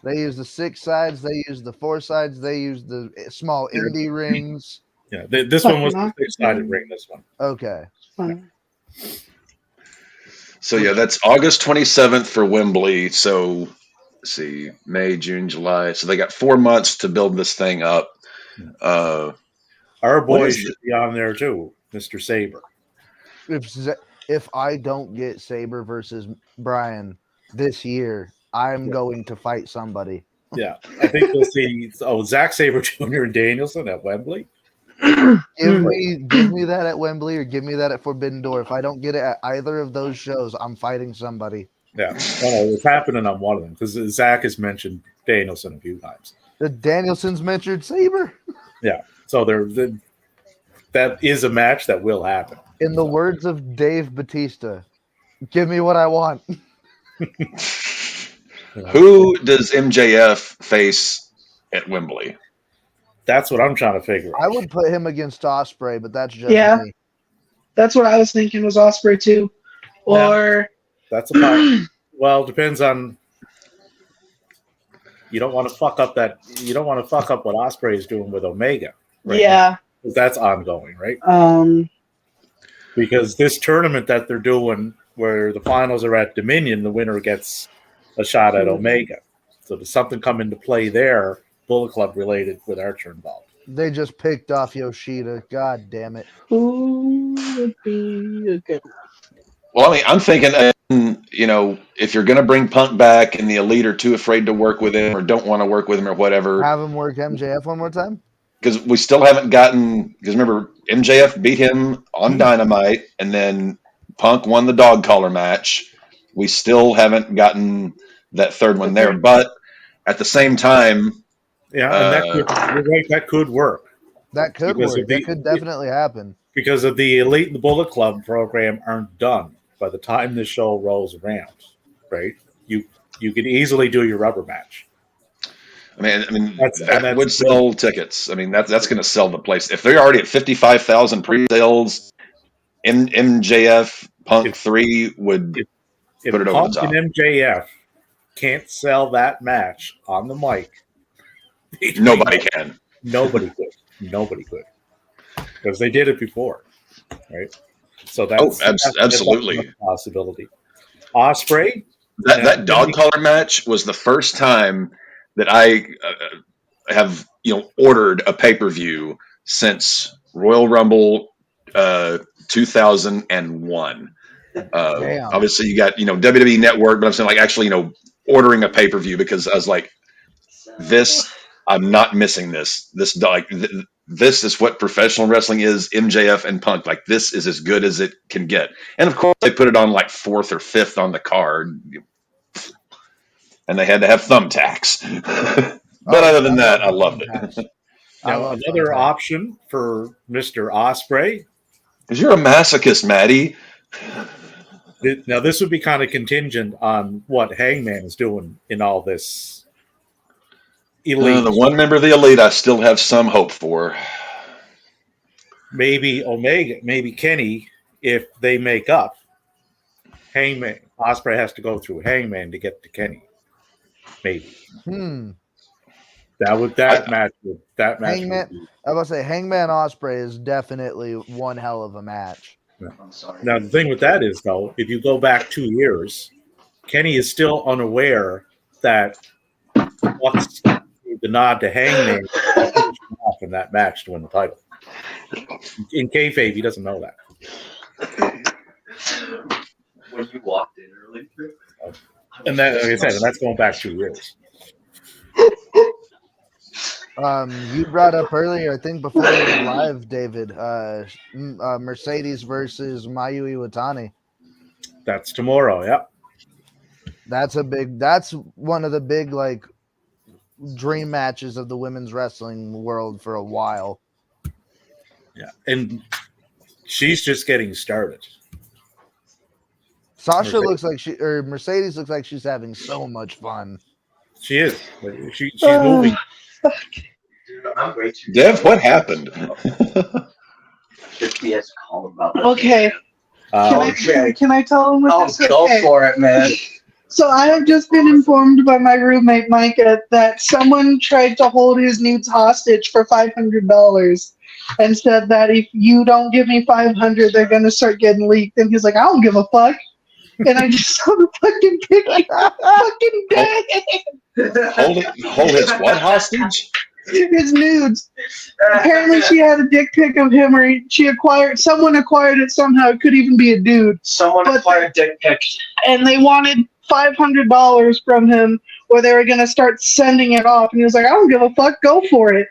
They use the 6 sides. They use the 4 sides. They use the small indie rings. Yeah, this one was the 6-sided ring. This one. Okay. So yeah, that's August 27th for Wembley. So let's see, May, June, July. So they got 4 months to build this thing up. Our What boy is should be on there too, Mr. Saber. If I don't get Saber versus Brian this year, I'm going to fight somebody. Yeah, I think we'll see. Oh, Zack Sabre Jr. and Danielson at Wembley. Give me that at Wembley or give me that at Forbidden Door. If I don't get it at either of those shows, I'm fighting somebody. Yeah, no, it's happening on one of them because Zach has mentioned Danielson a few times. The Danielson's mentioned Saber. Yeah, so that is a match that will happen. In the words of Dave Batista, give me what I want. Who does MJF face at Wembley? That's what I'm trying to figure out. I would put him against Ospreay, but that's just me. That's what I was thinking was Ospreay too. Or that's about well, depends on. You don't want to fuck up what Ospreay is doing with Omega. Right now, because that's ongoing, right? Because this tournament that they're doing, where the finals are at Dominion, the winner gets a shot at Omega. So there's something come into play there, Bullet Club related, with Archer involved. They just picked off Yoshida. God damn it. Who would be a good one? Well, I mean, I'm thinking, if you're going to bring Punk back and the Elite are too afraid to work with him or don't want to work with him or whatever. Have him work MJF one more time? Because we still haven't gotten – because remember, MJF beat him on Dynamite, and then Punk won the dog collar match. We still haven't gotten that third one there. But at the same time – yeah, and you're right, that could work. That could work. That could definitely happen. Because of the Elite and the Bullet Club program aren't done by the time this show rolls around, right? You could easily do your rubber match. I mean, that would sell tickets. I mean, that's going to sell the place. If they're already at 55,000 pre-sales, MJF Punk 3 would put it over the top. If Punk and MJF can't sell that match on the mic, nobody can. Nobody could. Because they did it before, right? So that's absolutely a possibility. Ospreay, that dog collar match was the first time that I have ordered a pay-per-view since Royal Rumble 2001. Obviously, you got WWE Network, but I'm saying actually ordering a pay-per-view because I was like, this I'm not missing this. This is what professional wrestling is. MJF and Punk, this is as good as it can get. And of course, they put it on 4th or 5th on the card, and they had to have thumbtacks. But other than that, I loved it. Now, another option for Mr. Ospreay, because you're a masochist, Maddie. Now, this would be kind of contingent on what Hangman is doing in all this. Elite. The one member of the Elite I still have some hope for. Maybe Omega, maybe Kenny, if they make up. Hangman, Ospreay has to go through Hangman to get to Kenny. Maybe. That match. Hangman, I was gonna say Hangman Ospreay is definitely one hell of a match. Yeah. I'm sorry. Now the thing with that is though, if you go back 2 years, Kenny is still unaware that Bucks the nod to Hangman off in that match to win the title. In kayfabe, he doesn't know that. When you walked in early, and that, like I said, and that's going back 2 years. You brought up earlier, I think before we went live, David, Mercedes versus Mayu Iwatani. That's tomorrow. Yep. That's one of the big dream matches of the women's wrestling world for a while. Yeah, and she's just getting started. Mercedes looks like she's having so much fun. She is. She's moving. Dude, I'm way too. Dev, what happened? He has to call about that. Okay. Can I tell him what this is? Go for it, man. So I have just been informed by my roommate Micah that someone tried to hold his nudes hostage for $500 and said that if you don't give me $500, they're gonna start getting leaked. And he's like, I don't give a fuck. and I just saw the fucking picture. Fucking dead. Hold his what hostage? His nudes. Apparently, she had a dick pic of him, or someone acquired it somehow. It could even be a dude. Someone acquired dick pics. And they wanted $500 from him, or they were gonna start sending it off. And he was like, "I don't give a fuck. Go for it."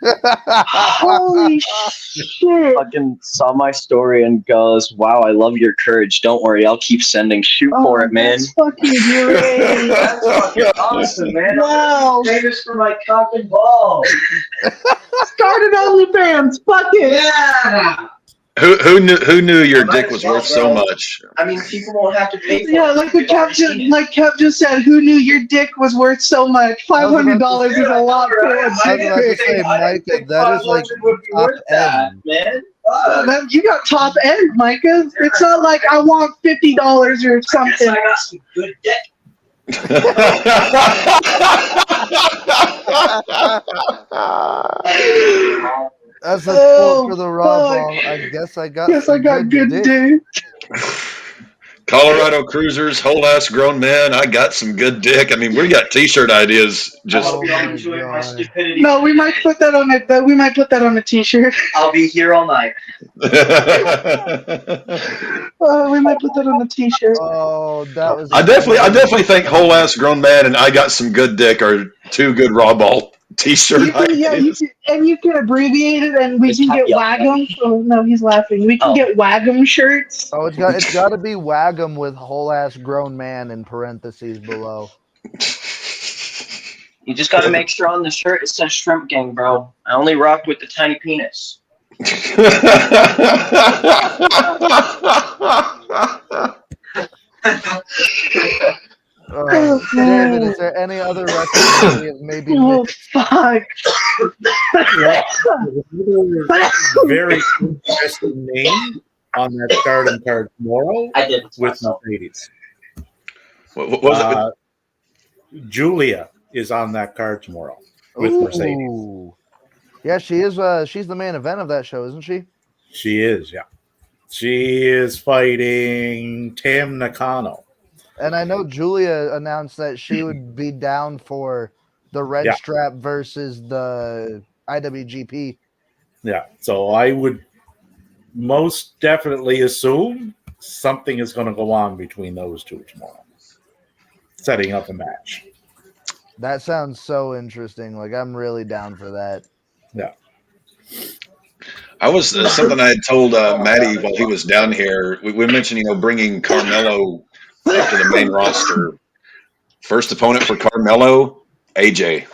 Holy shit! Fucking saw my story and goes, "Wow, I love your courage. Don't worry, I'll keep sending. Shoot for it, man." That's fucking great. That's fucking awesome, man. Wow. Famous for my cock and balls. Started OnlyFans. Fuck it. Yeah. Who knew your dick was worth so much? I mean, people won't have to pay for it. Yeah, like what Kev just said. Who knew your dick was worth so much? $500 is a lot for a I was about to say, Micah, that is like top end. Man. You got top end, Micah. It's not like I want $50 or I guess something. I got some good dick. That's a quote for the RAWBall. I guess I got. Yes, I got good dick. Colorado Cruisers, whole ass grown man. I got some good dick. I mean, we got T-shirt ideas. Just I'll be enjoying my stupidity. No, we might put that on it. We might put that on a T-shirt. I'll be here all night. We might put that on a T-shirt. Oh, that was. I definitely think whole ass grown man and I got some good dick are two good RAWBall T-shirt ideas. You can abbreviate it, and we It's can get happy Wagum. Oh no, he's laughing. We can get Wagum shirts. Oh, it's got to be Wagum with whole ass grown man in parentheses below. You just gotta make sure on the shirt it says Shrimp Gang, bro. I only rock with the tiny penis. David, is there any other wrestling we have maybe Oh missed? fuck! Very interesting name on that starting card tomorrow I did. with Mercedes. What was it? Julia is on that card tomorrow with Mercedes. Ooh. Yeah, she is. She's the main event of that show, isn't she? She is, yeah. She is fighting Tam Nakano. And I know Julia announced that she would be down for the red strap versus the IWGP. Yeah, so I would most definitely assume something is going to go on between those two tomorrow, setting up a match. That sounds so interesting. Like, I'm really down for that. Yeah. I was something I had told Matty while he was down here. We mentioned, bringing Carmelo up to the main roster. First opponent for Carmelo, AJ.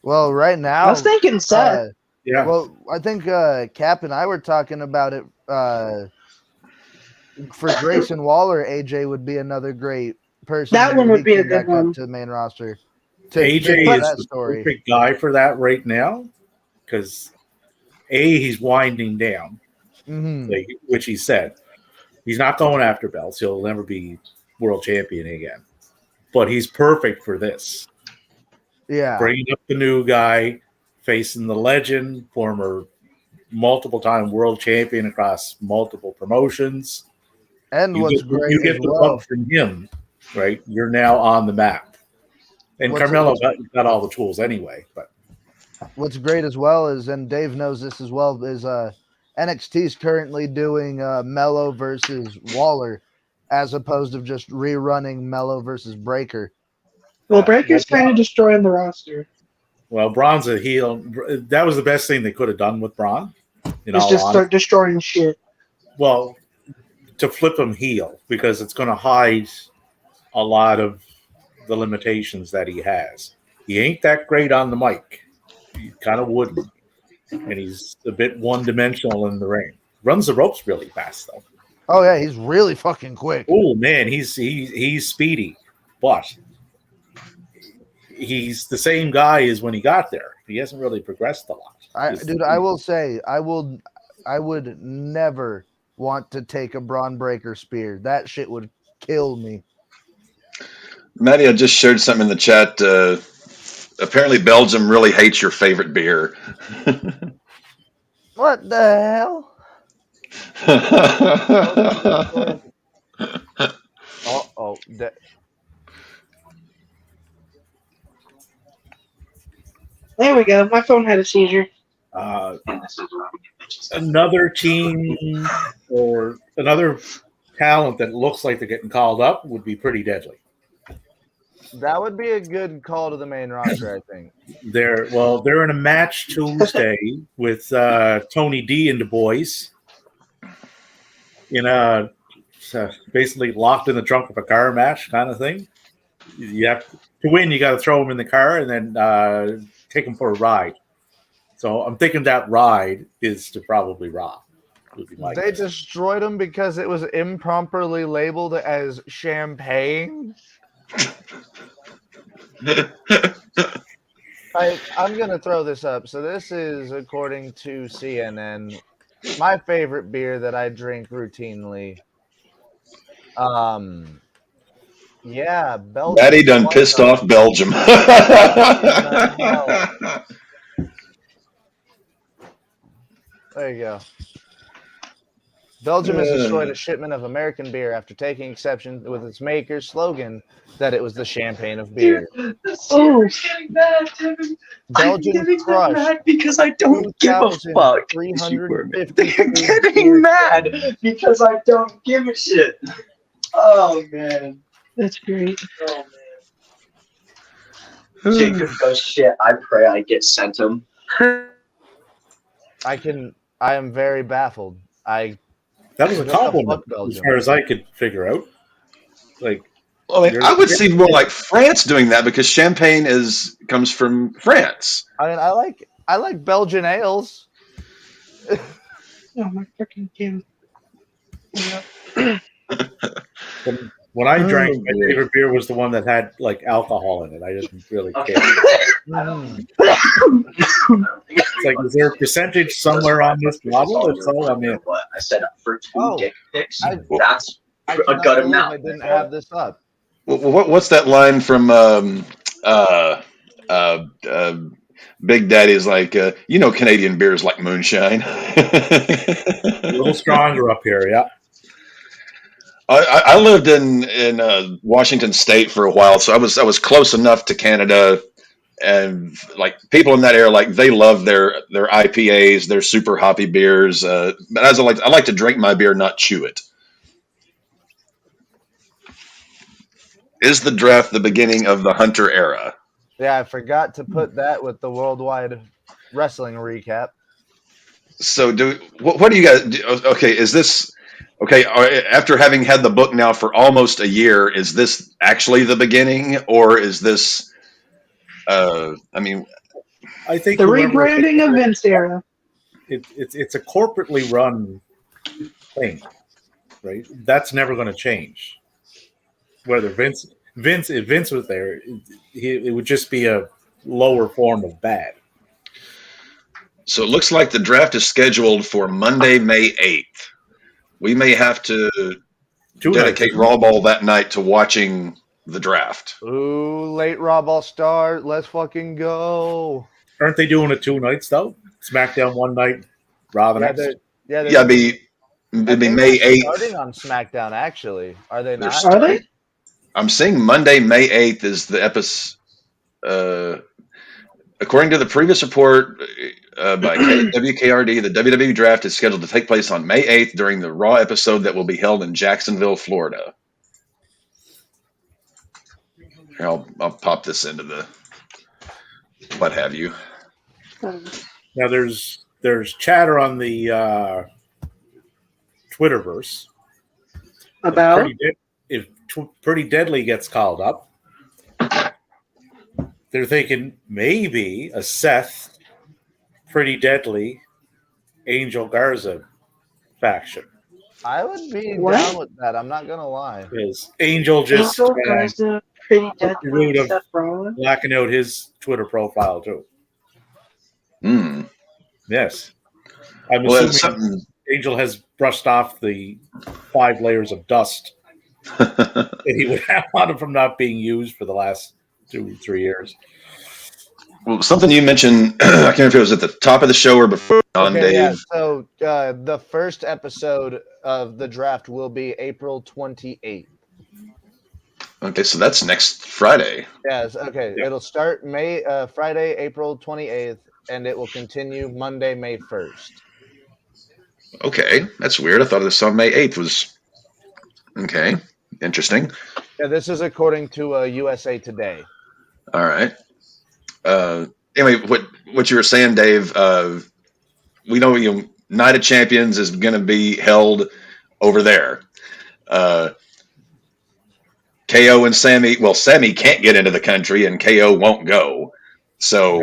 Well, right now, I was thinking Seth. Yeah. Well, I think Cap and I were talking about it. For Grayson Waller, AJ would be another great person. That one would be a good one to the main roster. AJ is the perfect guy for that right now because he's winding down, which he said. He's not going after belts. He'll never be world champion again. But he's perfect for this. Yeah. Bringing up the new guy, facing the legend, former multiple-time world champion across multiple promotions. And what's great, you get the bump from him, right? You're now on the map. And Carmelo got all the tools anyway. But what's great as well is, and Dave knows this as well, is NXT is currently doing Mello versus Waller, as opposed to just rerunning Mello versus Breaker. Well, Breaker's kind of destroying the roster. Well, Braun's a heel. That was the best thing they could have done with Braun. It's just start destroying shit. Well, to flip him heel, because it's going to hide a lot of the limitations that he has. He ain't that great on the mic. He kind of wooden. And he's a bit one-dimensional in the ring. Runs the ropes really fast, though. Oh, yeah, he's really fucking quick. Oh, man, he's speedy. But he's the same guy as when he got there. He hasn't really progressed a lot. I will say, I would never want to take a Braun Breaker spear. That shit would kill me. Matty, I just shared something in the chat. Apparently, Belgium really hates your favorite beer. What the hell? There we go. My phone had a seizure. Another team or another talent that looks like they're getting called up would be Pretty Deadly. That would be a good call to the main roster, I think. They're in a match Tuesday with Tony D and the boys in a basically locked in the trunk of a car match kind of thing. You have to win. You got to throw them in the car and then take them for a ride. So I'm thinking that ride is to probably Raw. They destroyed them because it was improperly labeled as champagne. I'm going to throw this up. So this is, according to CNN, my favorite beer that I drink routinely. Yeah, Belgium. Maddie done pissed off Belgium. There you go. Belgium has destroyed a shipment of American beer after taking exception with its maker's slogan that it was the champagne of beer. Oh, getting mad, Devin. Belgium crushed because I don't give a fuck. They're getting mad because I don't give a shit. Oh man, that's great. Oh man. Jacob goes shit. I pray I get sent him. I am very baffled. That was a compliment as far as I could figure out. Like, I would see more like France doing that because champagne comes from France. I mean, I like Belgian ales. Oh my freaking can. Yeah. When I drank, my favorite beer was the one that had like alcohol in it. I didn't really care. It's like, is there a percentage somewhere on this bottle? If so, I'm in. I said for 2 dick pics. That's a good amount. I didn't have this up. What's that line from Big Daddy's like, Canadian beer is like moonshine. A little stronger up here, yeah. I lived in Washington State for a while, so I was close enough to Canada, and like people in that area, like they love their IPAs, their super hoppy beers. But as I like to drink my beer, not chew it. Is the draft the beginning of the Hunter era? Yeah, I forgot to put that with the worldwide wrestling recap. So what do you guys do? Okay, is this okay? After having had the book now for almost a year, is this actually the beginning, or is this? I think the rebranding of Vince era. It's a corporately run thing, right? That's never going to change. Whether if Vince was there, it would just be a lower form of bad. So it looks like the draft is scheduled for Monday, May 8th. We may have to dedicate RAWBall that night to watching the draft. Ooh, late RAWBall start. Let's fucking go. Aren't they doing it 2 nights, though? SmackDown one night, Raw the next? It'd be May 8th. Starting on SmackDown, actually. Are they not? Are they? I'm seeing Monday, May 8th is the episode. According to the previous report by WKRD, the WWE draft is scheduled to take place on May 8th during the Raw episode that will be held in Jacksonville, Florida. Here, I'll pop this into the what have you. Now there's chatter on the Twitterverse about if Pretty Deadly gets called up. They're thinking maybe a Seth, Pretty Deadly, Angel Garza faction. I would be down with that. I'm not gonna lie. Because Angel just Garza, Pretty Deadly, Seth Rollins, blacking out his Twitter profile too. Yes, I'm assuming Angel has brushed off the 5 layers of dust that he would have on him from not being used for the last 2-3 years. Well, something you mentioned, I can't remember if it was at the top of the show or before on Dave. Yeah, so the first episode of the draft will be April 28th. Okay, so that's next Friday. Yes. Okay. Yeah. It'll start Friday, April 28th, and it will continue Monday, May 1st. Okay, that's weird. I thought this on May 8th was okay. Interesting. Yeah, this is according to USA Today. All right. Anyway, what you were saying, Dave? We know Night of Champions is going to be held over there. KO and Sammy. Well, Sammy can't get into the country, and KO won't go. So,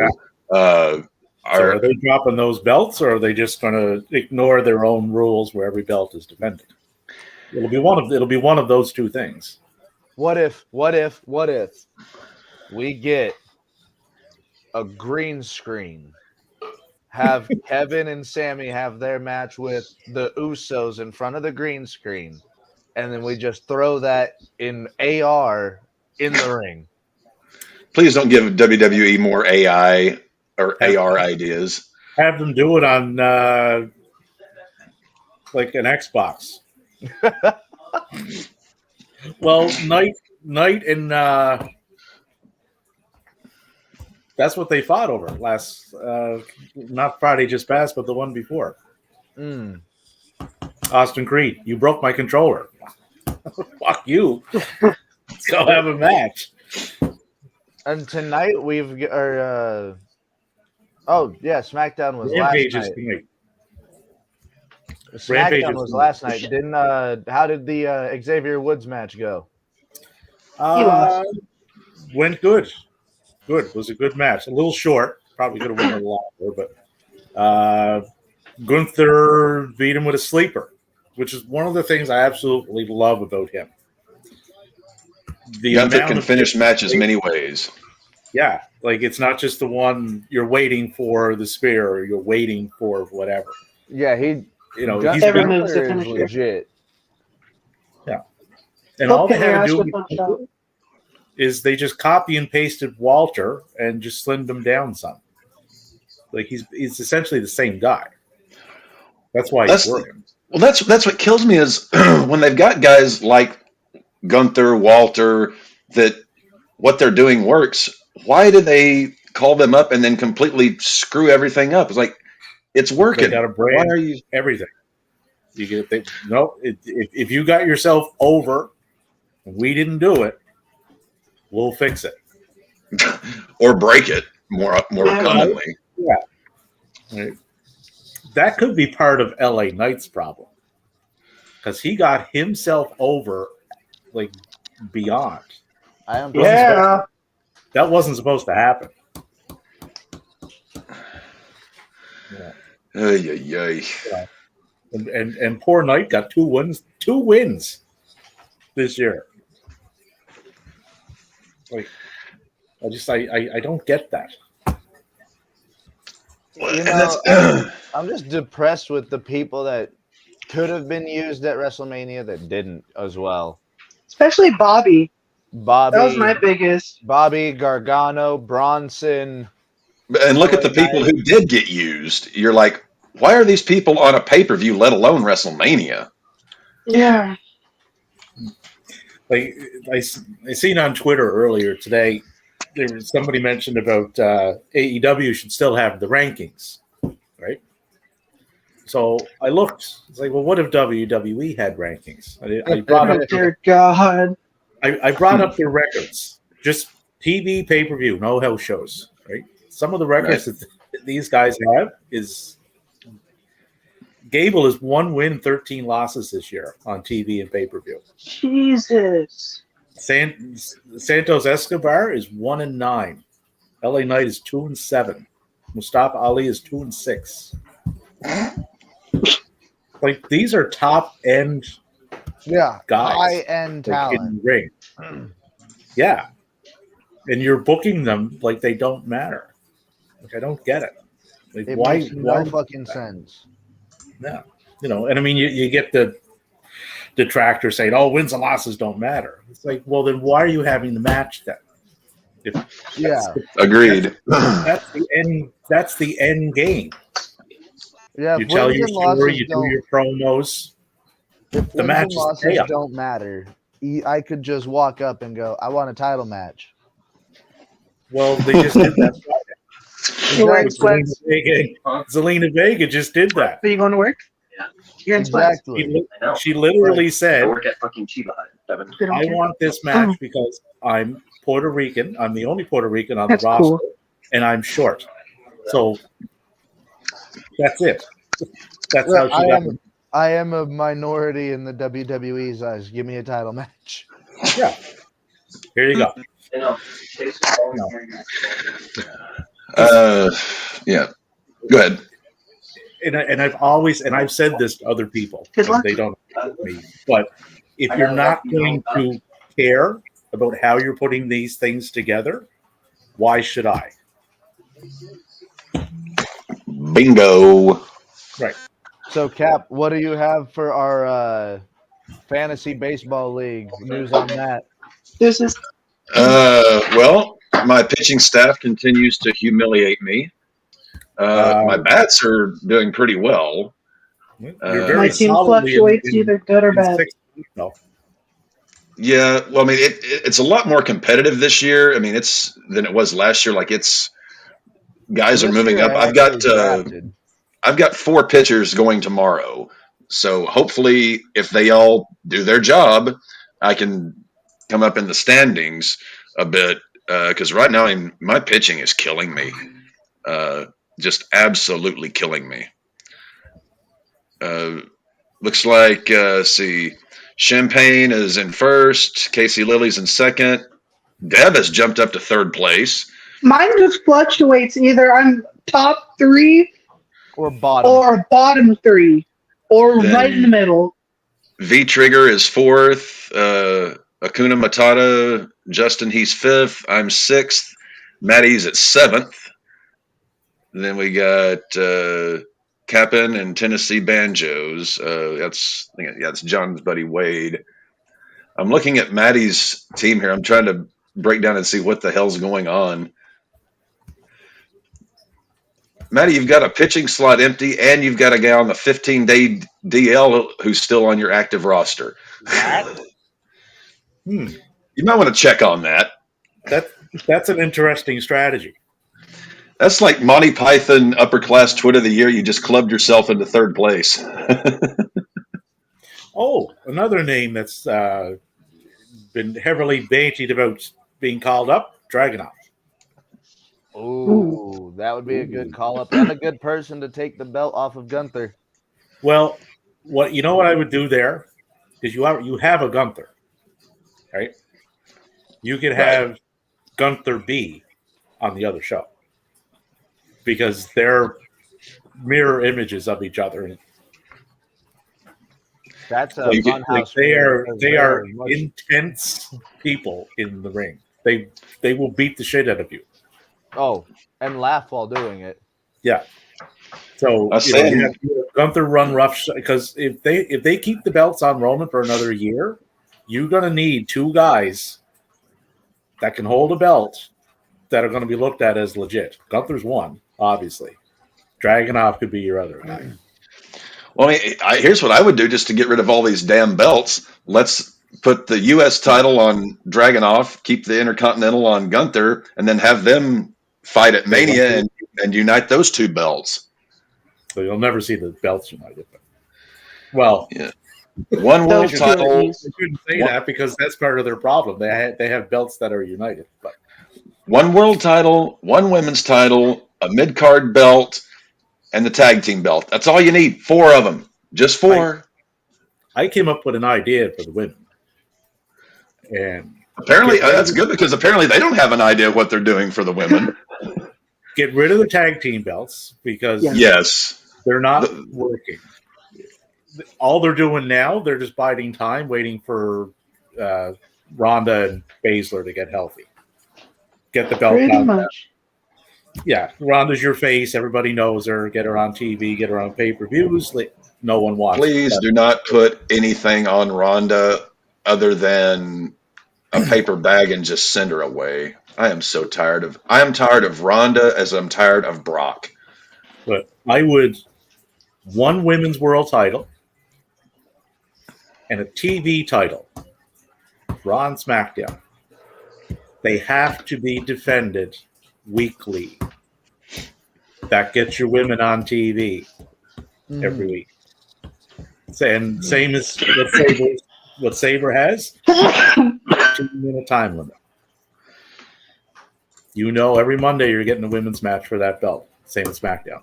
So are they dropping those belts, or are they just going to ignore their own rules where every belt is defended? It'll be one of those two things. What if we get a green screen? Have Kevin and Sammy have their match with the Usos in front of the green screen, and then we just throw that in AR in the ring. Please don't give WWE more AI or AR ideas. Have them do it on like an Xbox. Well, Knight and that's what they fought over last, not Friday just passed, but the one before. Austin Creed, you broke my controller. Fuck you. Let's go have a match. And tonight we've SmackDown was Rampage last is night. tonight. SmackDown was last night. How did the Xavier Woods match go? Went good. Good. Was a good match. A little short. Probably could have won a lot more, but Gunther beat him with a sleeper, which is one of the things I absolutely love about him. Gunther can finish matches many ways. Yeah, like it's not just the one you're waiting for the spear or you're waiting for whatever. Yeah, he's legit. Yeah, and all they had to do is they just copy and pasted Walter and just slimmed him down some. Like he's essentially the same guy. That's why he's working. Well, that's what kills me is when they've got guys like Gunther, Walter, that what they're doing works. Why do they call them up and then completely screw everything up? It's like it's working. They got to brand everything. You get if you got yourself over, and we didn't do it, we'll fix it or break it more commonly. Yeah, right. That could be part of LA Knight's problem because he got himself over like beyond. That wasn't supposed to happen. Yeah. Yeah. And poor Knight got two wins this year. Like, I don't get that. I'm just depressed with the people that could have been used at WrestleMania that didn't as well. Especially Bobby. That was my biggest. Bobby, Gargano, Bronson. And look at the people who did get used. You're like, why are these people on a pay-per-view, let alone WrestleMania? Yeah. Like I seen on Twitter earlier today, somebody mentioned about AEW should still have the rankings, right? So I looked. It's like, well, what if WWE had rankings? I brought up dear God. I brought up their records, just TV pay-per-view, no house shows, right? Some of the records that these guys have is Gable is 1 win, 13 losses this year on TV and pay-per-view. Jesus. Santos Escobar is 1-9. LA Knight is 2-7. Mustafa Ali is 2-6. Like these are top end, guys, high end talent in the ring. Yeah, and you're booking them like they don't matter. Like I don't get it. Like it why? Makes no fucking sense. Yeah, and I mean you get the detractor saying, "Oh, wins and losses don't matter." It's like, well, then why are you having the match then? Agreed. That's the end. That's the end game. Yeah, you tell your story, you do your promos. If the match losses don't matter, I could just walk up and go, I want a title match. Well, they just did that. You're wearing sweats. Zelina Vega just did that. Are you going to work? Yeah. You're in sweats. Exactly. She literally I said, work at fucking Chiba Hut, Devin. They don't I care. want this match because I'm Puerto Rican. I'm the only Puerto Rican on That's the roster, cool. and I'm short. So that's it. That's Well, how she got it. I am a minority in the WWE's eyes. Give me a title match. Yeah. Here you go. You know, Yeah. Go ahead. And I've said this to other people, Good and luck. they don't agree with me. But if you're not going to care about how you're putting these things together, why should I? Bingo. Right. So, Cap, what do you have for our fantasy baseball league news on that? This is Well, my pitching staff continues to humiliate me. My bats are doing pretty well. You're My very my team solidly fluctuates either good or bad. Yeah, well, I mean, it's a lot more competitive this year. I mean, it's than it was last year. Like guys are This moving year up. I actually I've got 4 pitchers going tomorrow. So hopefully, if they all do their job, I can come up in the standings a bit. Because right now, my pitching is killing me. Just absolutely killing me. Looks like, see, Champagne is in first. Casey Lily's in second. Deb has jumped up to third place. Mine just fluctuates. Either I'm top 3 or bottom or bottom 3 or Then right in the middle. V Trigger is fourth. Akuna Matata, Justin, he's fifth. I'm sixth. Maddie's at seventh. Then we got Cap'n and Tennessee Banjos. That's John's buddy Wade. I'm looking at Maddie's team here. I'm trying to break down and see what the hell's going on. Maddie, you've got a pitching slot empty, and you've got a guy on the 15-day DL who's still on your active roster. You might want to check on that. That's an interesting strategy. That's like Monty Python upper class twit of the year. You just clubbed yourself into third place. Oh, another name that's been heavily bantied about being called up, Dragunov. Ooh, that would be a good call up and a good person to take the belt off of Gunther. Well, what I would do there is you have a Gunther, right? You could have Gunther B on the other show because they're mirror images of each other. That's a fun house. They are intense people in the ring. They will beat the shit out of you. Oh, and laugh while doing it. Yeah. So you have Gunther run rough because if they keep the belts on Roman for another year, you're gonna need 2 guys that can hold a belt that are going to be looked at as legit. Gunther's one, obviously. Dragunov could be your other guy. Well, here's what I would do just to get rid of all these damn belts. Let's put the U.S. title on Dragunov, keep the Intercontinental on Gunther, and then have them fight at Mania and unite those 2 belts. So you'll never see the belts united. Well, yeah. One world title. I shouldn't say that because that's part of their problem. They have belts that are united. But 1 world title, 1 women's title, a mid-card belt, and the tag team belt. That's all you need. 4 of them. Just 4. I came up with an idea for the women. And apparently that's good because apparently they don't have an idea what they're doing for the women. Get rid of the tag team belts because they're not working. All they're doing now, they're just biding time, waiting for Ronda and Baszler to get healthy. Get the belt pretty much. Yeah, Ronda's your face. Everybody knows her. Get her on TV. Get her on pay-per-views. No one wants. Please do not put anything on Ronda other than a paper bag and just send her away. I am tired of Ronda as I'm tired of Brock. But I would 1 women's world title and a TV title Raw and SmackDown, they have to be defended weekly. That gets your women on TV every week. And same as what Sabre has, 2-minute time limit. You know, every Monday you're getting a women's match for that belt. Same as SmackDown.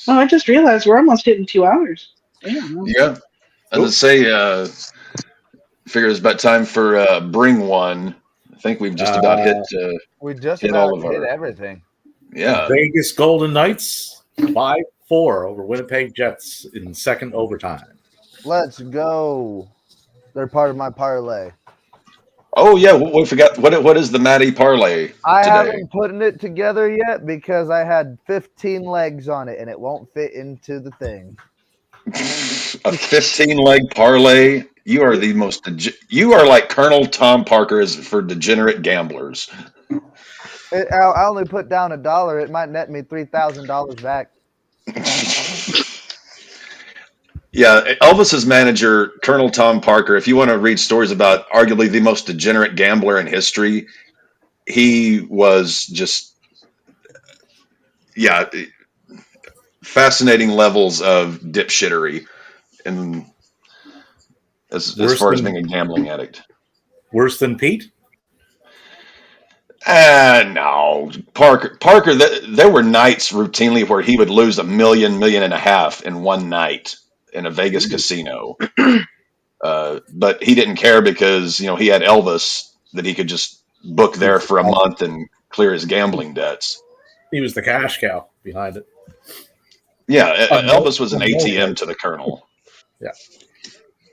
Oh, I just realized we're almost hitting 2 hours. Damn. Yeah. As I say, figure it's about time for Bring One. I think we've just about hit we just hit about all of hit our everything. Yeah. Vegas Golden Knights 5-4 over Winnipeg Jets in second overtime. Let's go. They're part of my parlay. Oh yeah, we forgot what is the Matty parlay today? I haven't put it together yet because I had 15 legs on it and it won't fit into the thing. A 15-leg parlay. You are the most. You are like Colonel Tom Parker is for degenerate gamblers. I only put down $1. It might net me $3,000 back. Yeah, Elvis's manager, Colonel Tom Parker. If you want to read stories about arguably the most degenerate gambler in history, he was just, fascinating levels of dipshittery, and as far as being a gambling addict. Worse than Pete? No, Parker. There were nights routinely where he would lose $1 million, $1.5 million in one night in a Vegas casino. But he didn't care because he had Elvis that he could just book there for a month and clear his gambling debts. He was the cash cow behind it. Yeah, Elvis was an ATM to the Colonel. Yeah.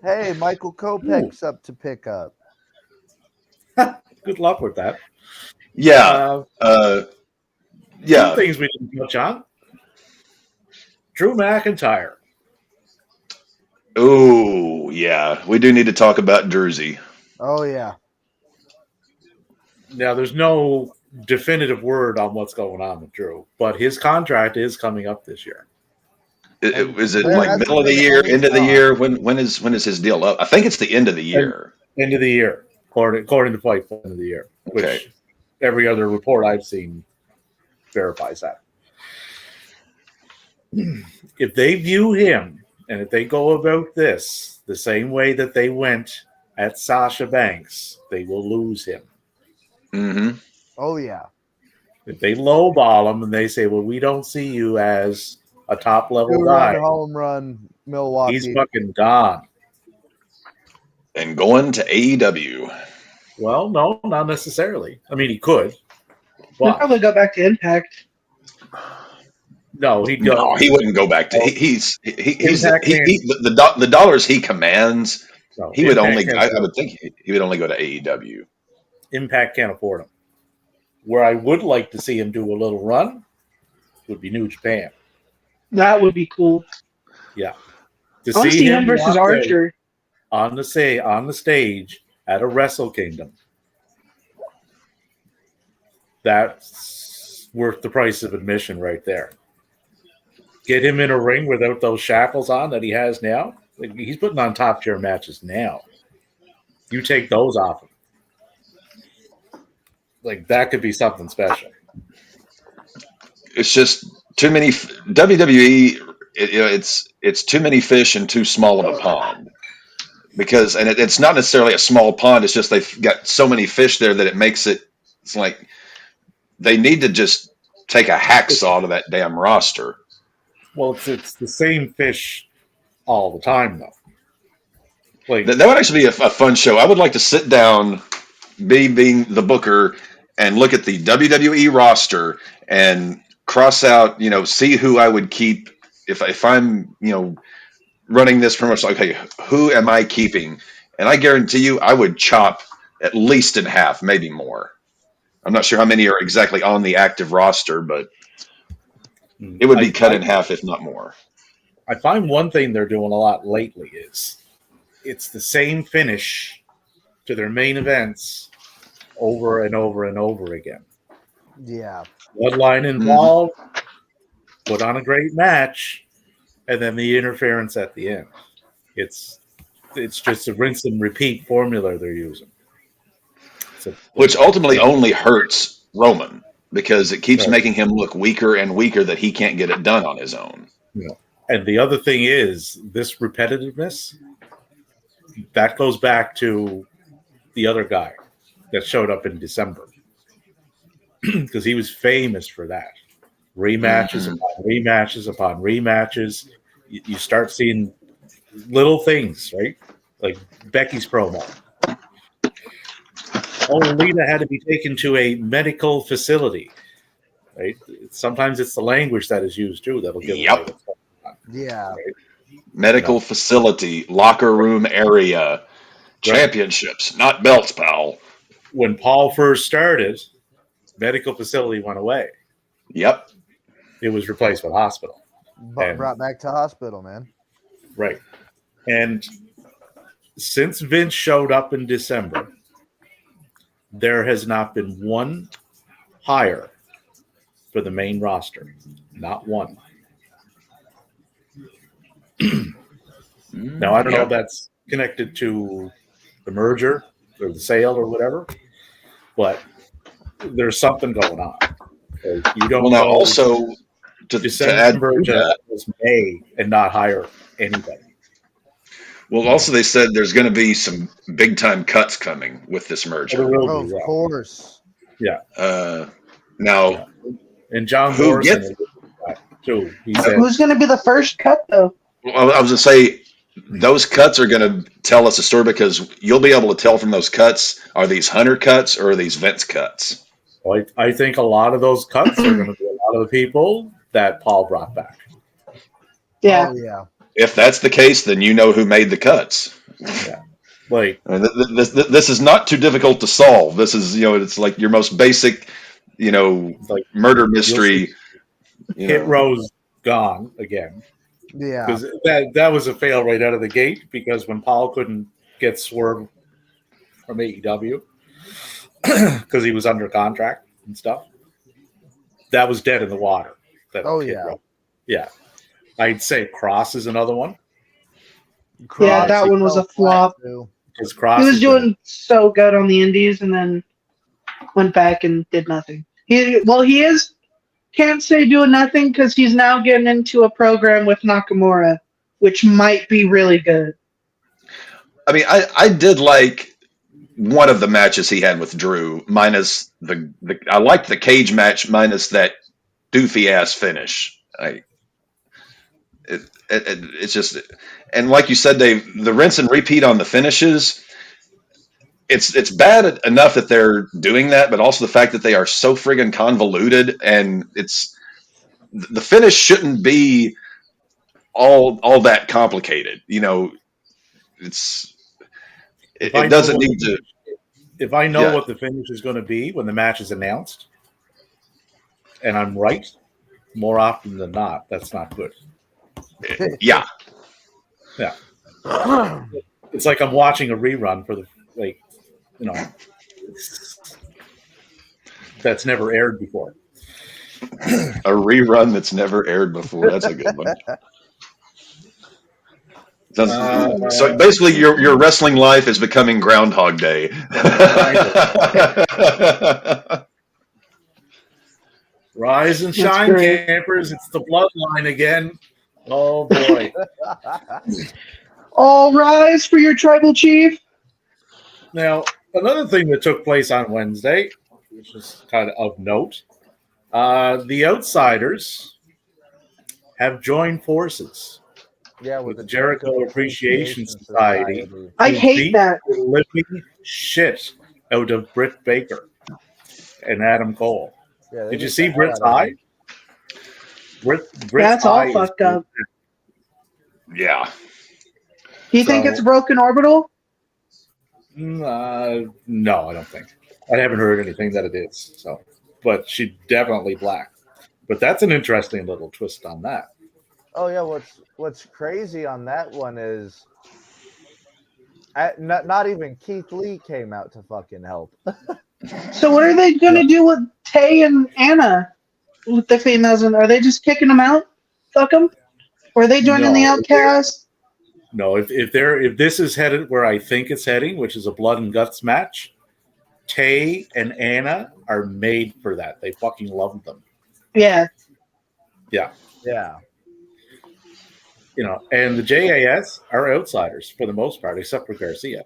Hey, Michael Kopech's up to pick up. Good luck with that. Yeah. Two things we didn't touch on. Drew McIntyre. Oh, yeah. We do need to talk about Jersey. Oh, yeah. Now, there's no definitive word on what's going on with Drew, but his contract is coming up this year. Is it like middle of the year, end of the year? When is his deal up? I think it's the end of the year. End of the year, according to Fightful, end of the year. Which every other report I've seen verifies that. If they view him and if they go about this the same way that they went at Sasha Banks, they will lose him. Mm-hmm. Oh, yeah. If they lowball him and they say, well, we don't see you as a top-level guy. Home run, Milwaukee. He's fucking gone. And going to AEW. Well, no, not necessarily. I mean, he could. He'll probably go back to Impact. No, he'd go. No, he wouldn't go back to. The dollars he commands. No, he would only. I would think he would only go to AEW. Impact can't afford him. Where I would like to see him do a little run would be New Japan. That would be cool. Yeah. I want to see him versus Archer on the stage at a Wrestle Kingdom. That's worth the price of admission right there. Get him in a ring without those shackles on that he has now. Like, he's putting on top tier matches now. You take those off him. Like, that could be something special. It's just too many WWE. It's too many fish in too small of a pond. Because it's not necessarily a small pond. It's just they've got so many fish there that it makes it. It's like they need to just take a hacksaw to that damn roster. Well, it's the same fish all the time, though. Like that would actually be a fun show. I would like to sit down, being the booker, and look at the WWE roster and cross out, see who I would keep if I'm, running this promotion. Okay, who am I keeping? And I guarantee you, I would chop at least in half, maybe more. I'm not sure how many are exactly on the active roster, but it would be cut in half, if not more. I find one thing they're doing a lot lately is it's the same finish to their main events over and over and over again. Yeah. Bloodline involved, put on a great match, and then the interference at the end. It's It's just a rinse and repeat formula they're using. Which ultimately only hurts Roman because it keeps Right. making him look weaker and weaker that he can't get it done on his own. Yeah. And the other thing is this repetitiveness, that goes back to the other guy that showed up in December. Because he was famous for that. Rematches upon rematches upon rematches. You start seeing little things, right? Like Becky's promo. Oh, Lita had to be taken to a medical facility, right? Sometimes it's the language that is used too that'll give away what's going on. Yeah. Right? Medical facility, locker room area, championships, not belts, pal. When Paul first started, medical facility went away. Yep. It was replaced with hospital. Brought back to hospital, man. Right. And since Vince showed up in December, there has not been one hire for the main roster. Not one. Now, I don't know if that's connected to the merger or the sale or whatever, but there's something going on. You don't Well, know. now also to add December to that, was May and not hire anybody. well, also they said there's going to be some big time cuts coming with this merger. Of course. Yeah. Now, and John who Morrison gets too? He said, Who's going to be the first cut though? well, I was going to say those cuts are going to tell us a story because you'll be able to tell from those cuts, are these Hunter cuts or are these Vince cuts? Well, I think a lot of those cuts are going to be a lot of the people that Paul brought back. Yeah. Oh, yeah. If that's the case, then you know who made the cuts. Yeah. Like, I mean, this is not too difficult to solve. This is, it's like your most basic, like murder mystery. Hit Row's gone again. Yeah. Because that was a fail right out of the gate because when Paul couldn't get Swerve from AEW because he was under contract and stuff, that was dead in the water. Yeah. I'd say Cross is another one. Yeah, that one was a flop. Because Cross He was doing so good on the Indies and then went back and did nothing. Can't say doing nothing because he's now getting into a program with Nakamura, which might be really good. I mean, I did like one of the matches he had with Drew, minus I liked the cage match minus that doofy ass finish. It's just, and like you said, Dave, the rinse and repeat on the finishes. It's bad enough that they're doing that, but also the fact that they are so friggin' convoluted, and the finish shouldn't be all that complicated. It doesn't need to. If I know what the finish is going to be when the match is announced, and I'm right, more often than not, that's not good. Yeah. It's like I'm watching a rerun for that's never aired before. A rerun that's never aired before. That's a good one. So basically, your wrestling life is becoming Groundhog Day. Rise and shine, campers. It's the bloodline again. Oh, boy. All rise for your tribal chief. Now, another thing that took place on Wednesday, which is kind of note, the Outsiders have joined forces. Yeah, with the Jericho Appreciation Society. I hate that. The living shit out of Britt Baker and Adam Cole. Yeah, did you see Britt's eye? That's all fucked up. Yeah. Do you think it's broken orbital? No, I don't think. I haven't heard anything that it is. So, but she's definitely black. But that's an interesting little twist on that. Oh yeah, what's crazy on that one is not even Keith Lee came out to fucking help. So what are they gonna do with Tay and Anna with the females? And are they just kicking them out? Fuck them? Or are they joining the Outcast? No, if this is headed where I think it's heading, which is a blood and guts match, Tay and Anna are made for that. They fucking love them. Yeah. Yeah. Yeah. You know, and the JAS are outsiders for the most part, except for Garcia.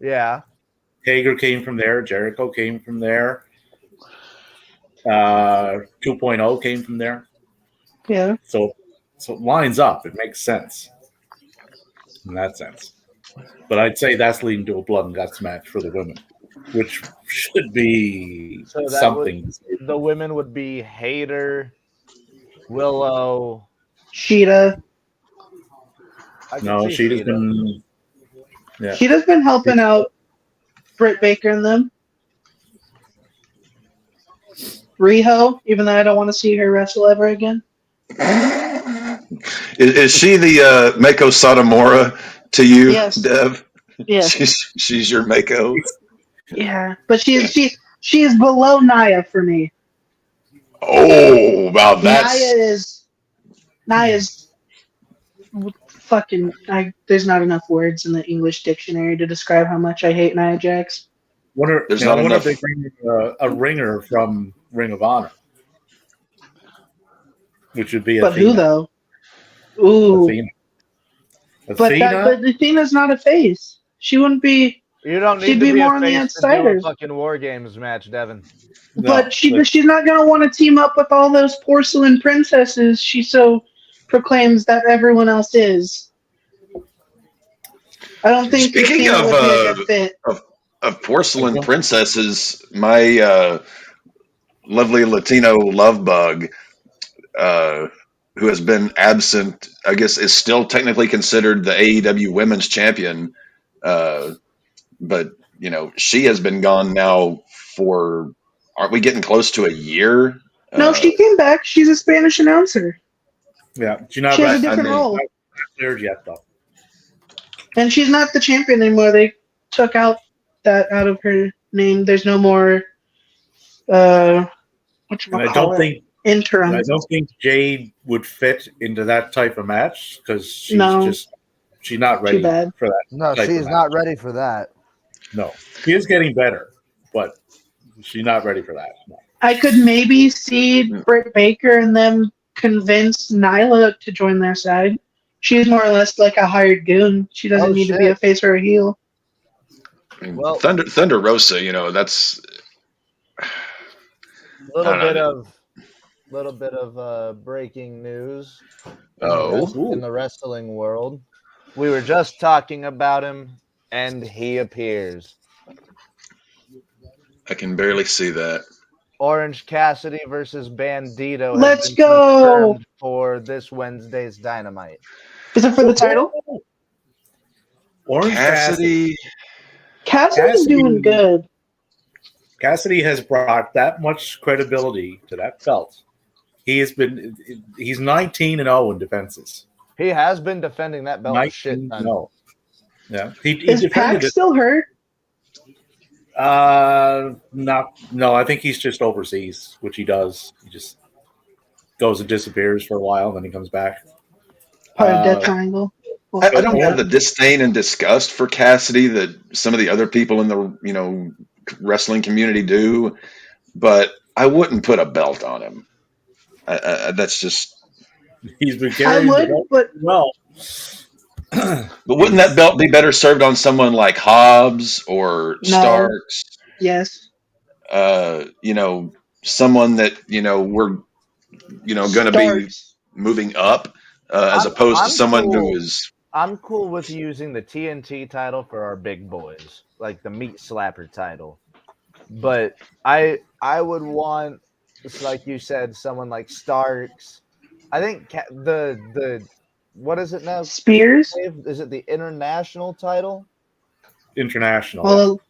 Yeah. Hager came from there. Jericho came from there. 2.0 came from there. Yeah. So it lines up. It makes sense in that sense. But I'd say that's leading to a blood and guts match for the women, which should be something. The women would be Hayter, Willow, Sheeta. No, Sheeta's been. Yeah. Sheeta's been helping out Britt Baker and them. Riho, even though I don't want to see her wrestle ever again. Is she the Mako Satomura to you, Yes. Dev? Yes. She's your Mako. Yeah, but she is below Naya for me. Oh, wow, that's Naya's fucking. There's not enough words in the English dictionary to describe how much I hate Nia Jax. Wonder if they bring a ringer from Ring of Honor, which would be. But Athena. who though? Ooh, Athena. But Athena's not a face. She wouldn't be. You don't need she'd to be be more a on the face to do a outsiders. fucking War Games match, Devin. But she's not gonna want to team up with all those porcelain princesses. She so proclaims that everyone else is. I don't think. Speaking Athena would be a good fit. of porcelain princesses, my lovely Latino love bug, who has been absent, I guess is still technically considered the AEW Women's Champion, but you know she has been gone now for. Aren't we getting close to a year? No, she came back. She's a Spanish announcer. Yeah, she has a different role. Not cleared yet, though. And she's not the champion anymore. They took out that out of her name. There's no more. I don't think interim. I don't think Jade would fit into that type of match because she's not ready for that. No, she's not ready for that. No, she is getting better, but she's not ready for that. No. I could maybe see Britt Baker and them convince Nyla to join their side. She's more or less like a hired goon. She doesn't need to be a face or a heel. I mean, Thunder Rosa, you know, that's a little bit of breaking news. In the wrestling world, we were just talking about him, and he appears. I can barely see that. Orange Cassidy versus Bandito. Let's go for this Wednesday's Dynamite. Is it for the title? Orange Cassidy's doing good. Cassidy has brought that much credibility to that belt. He's 19-0 in defenses. He has been defending that belt. 19-0. Yeah. Is Pac still hurt? No, I think he's just overseas, which he does. He just goes and disappears for a while, then he comes back. Part of Death Triangle. I don't have the disdain and disgust for Cassidy that some of the other people in the wrestling community do, but I wouldn't put a belt on him. That's just. He's been carrying the belt but well. But wouldn't that belt be better served on someone like Hobbs or Starks? Yes. Someone that we're going to be moving up as opposed to someone who is. I'm cool with using the TNT title for our big boys, like the meat slapper title. But I would want, like you said, someone like Starks. I think the what is it now? Spears? Is it the international title? International. Well,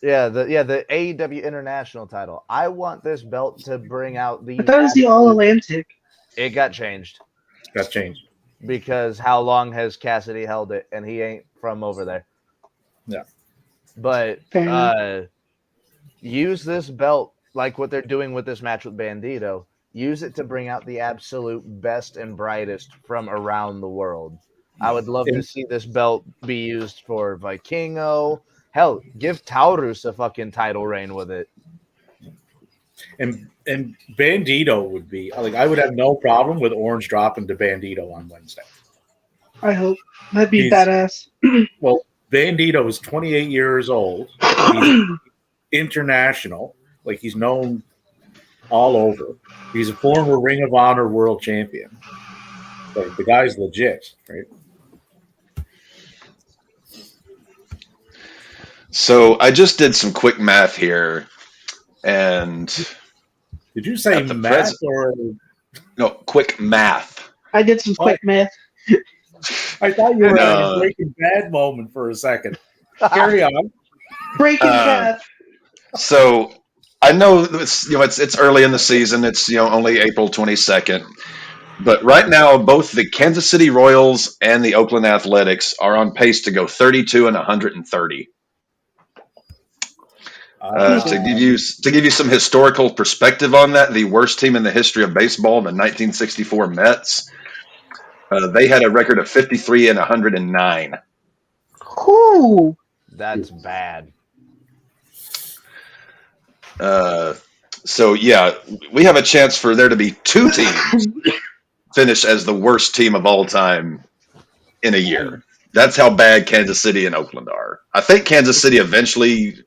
yeah, the AEW international title. I want this belt to bring out the. I thought it was the All Atlantic. It got changed. Got changed. Because how long has Cassidy held it, and he ain't from over there. Yeah. But use this belt like what they're doing with this match with Bandito. use it to bring out the absolute best and brightest from around the world. I would love to see this belt be used for Vikingo. Hell, give Taurus a fucking title reign with it. And Bandito would be like, I would have no problem with Orange dropping to Bandito on Wednesday. I hope. That'd be badass. Well, Bandito is 28 years old. He's international. Like, he's known all over. He's a former Ring of Honor world champion. Like, the guy's legit, right? So I just did some quick math here, and did you say math or no? Quick math. I did some quick math. I thought you were having a Breaking Bad moment for a second. Carry on. Breaking Bad. So I know it's early in the season. It's only April 22nd, but right now both the Kansas City Royals and the Oakland Athletics are on pace to go 32 and 130. To give you some historical perspective on that, the worst team in the history of baseball, the 1964 Mets, they had a record of 53 and 109. Ooh, that's bad. So yeah, we have a chance for there to be two teams finish as the worst team of all time in a year. That's how bad Kansas City and Oakland are. I think Kansas City eventually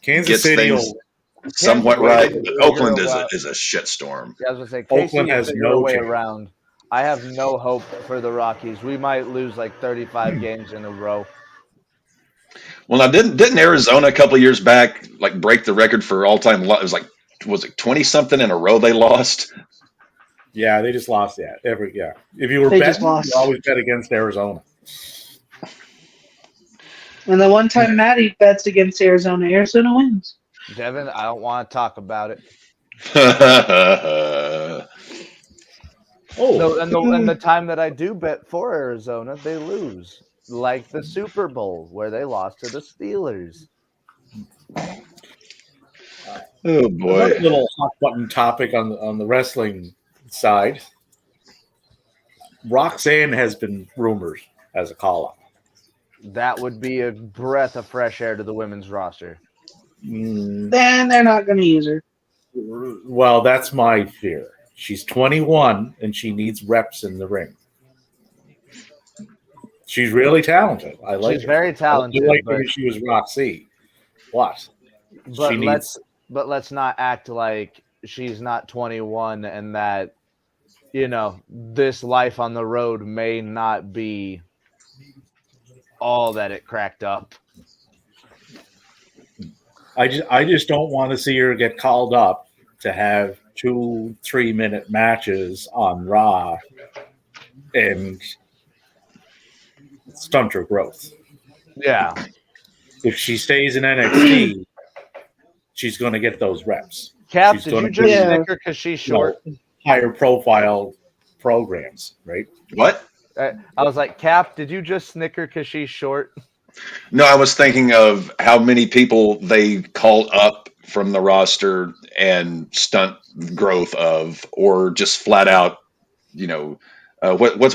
gets things somewhat right. But Oakland is a shitstorm. Yeah, I was gonna say Oakland has no way around. I have no hope for the Rockies. We might lose like 35 games in a row. Well, now didn't Arizona a couple of years back like break the record for all time? It was like 20 something in a row they lost. Yeah, they just lost that If you were betting, you always bet against Arizona. And the one time Matty bets against Arizona wins. Devin, I don't want to talk about it. And the time that I do bet for Arizona, they lose. Like the Super Bowl, where they lost to the Steelers. Oh boy! Another little hot button topic on the wrestling side. Roxanne has been rumored as a call-up. That would be a breath of fresh air to the women's roster. Then they're not going to use her. Well, that's my fear. She's 21 and she needs reps in the ring. She's really talented. She's very talented. I like her if she was Roxy. What? But let's not act like she's not 21 and that this life on the road may not be all that it cracked up. I just don't want to see her get called up to have 2-3 minute matches on Raw and stunt her growth. Yeah. If she stays in NXT, she's going to get those reps. Cap, did you just snicker because she's short? Higher profile programs, right? What? I was like, Cap, did you just snicker because she's short? No, I was thinking of how many people they call up from the roster and stunt growth of, or just flat out, what's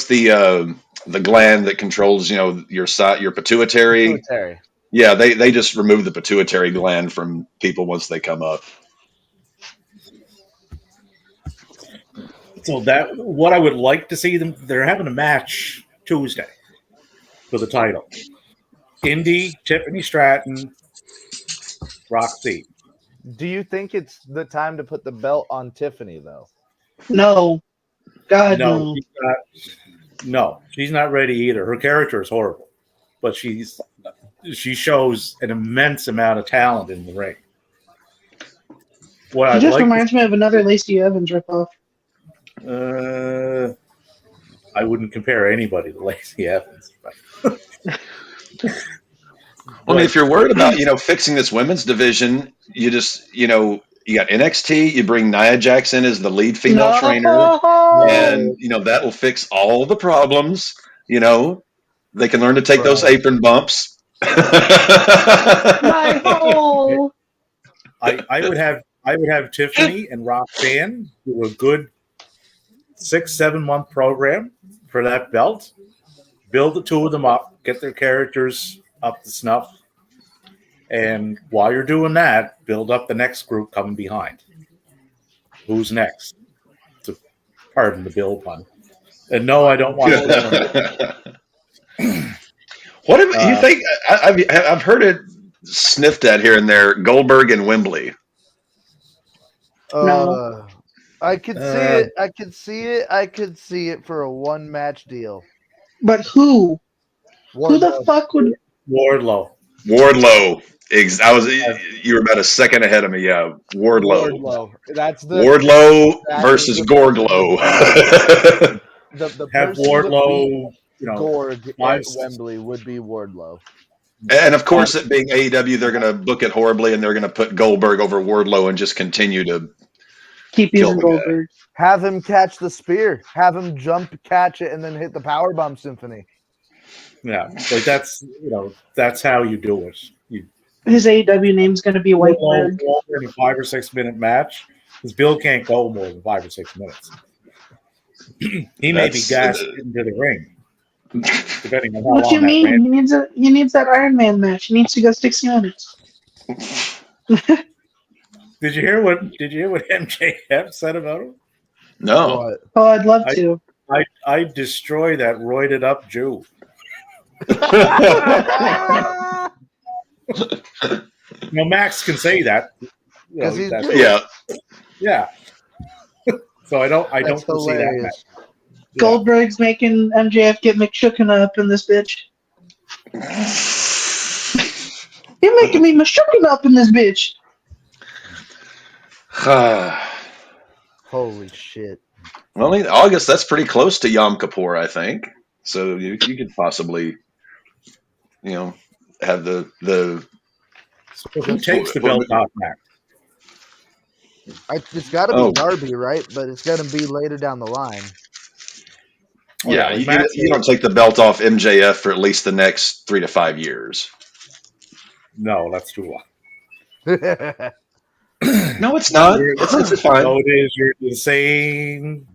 the gland that controls your pituitary? Pituitary. Yeah, they just remove the pituitary gland from people once they come up. So what I would like to see them, they're having a match Tuesday for the title. Indy, Tiffany Stratton, Roxy. Do you think it's the time to put the belt on Tiffany though? No. God no. No, she's not ready either. Her character is horrible, but she shows an immense amount of talent in the ring. It just reminds me of another Lacey Evans ripoff. I wouldn't compare anybody to Lacey Evans. I mean, if you're worried about fixing this women's division, you just you got NXT. You bring Nia Jax in as the lead female trainer, and that will fix all the problems. They can learn to take those apron bumps. My hole. I I would have Tiffany and Roxanne do a good 6-7 month program for that belt. Build the two of them up, get their characters up to snuff, and while you're doing that, build up the next group coming behind. Who's next? Pardon the Bill pun. And no, I don't want to. What do you think? I've heard it sniffed at here and there. Goldberg and Wembley. No. I could see it. I could see it. I could see it for a 1-match deal. But who? Wardlow. Who the fuck would? Wardlow. You were about a second ahead of me. Yeah, Wardlow. That's the Wardlow versus Gordlow. Have Wardlow. Gorg at Wembley would be Wardlow. And of course, it being AEW, they're going to book it horribly, and they're going to put Goldberg over Wardlow and just continue to keep using Goldberg. Have him catch the spear. Have him jump, catch it, and then hit the powerbomb symphony. Yeah, like that's how you do it. His AEW name's going to be Whiteberg. In a 5 or 6 minute match, because Bill can't go more than 5 or 6 minutes. He may be gassed into the ring. Depending on how what long do you mean? He needs that Iron Man match. He needs to go 60 minutes. Did you hear what MJF said about him? No. Oh, I'd love to. I destroy that roided up Jew. Max can say that. Yeah. So I don't see that match. Goldberg's making MJF get McShooken up in this bitch. You're making me McShooken up in this bitch. Holy shit. Well, in August, that's pretty close to Yom Kippur, I think. So you could possibly, have the. So who takes the belt off Max? It's got to be Darby, right? But it's going to be later down the line. Yeah, you don't take the belt off MJF for at least the next 3 to 5 years. No, that's too long. No, it's not. It's fine. No, it is. You're the same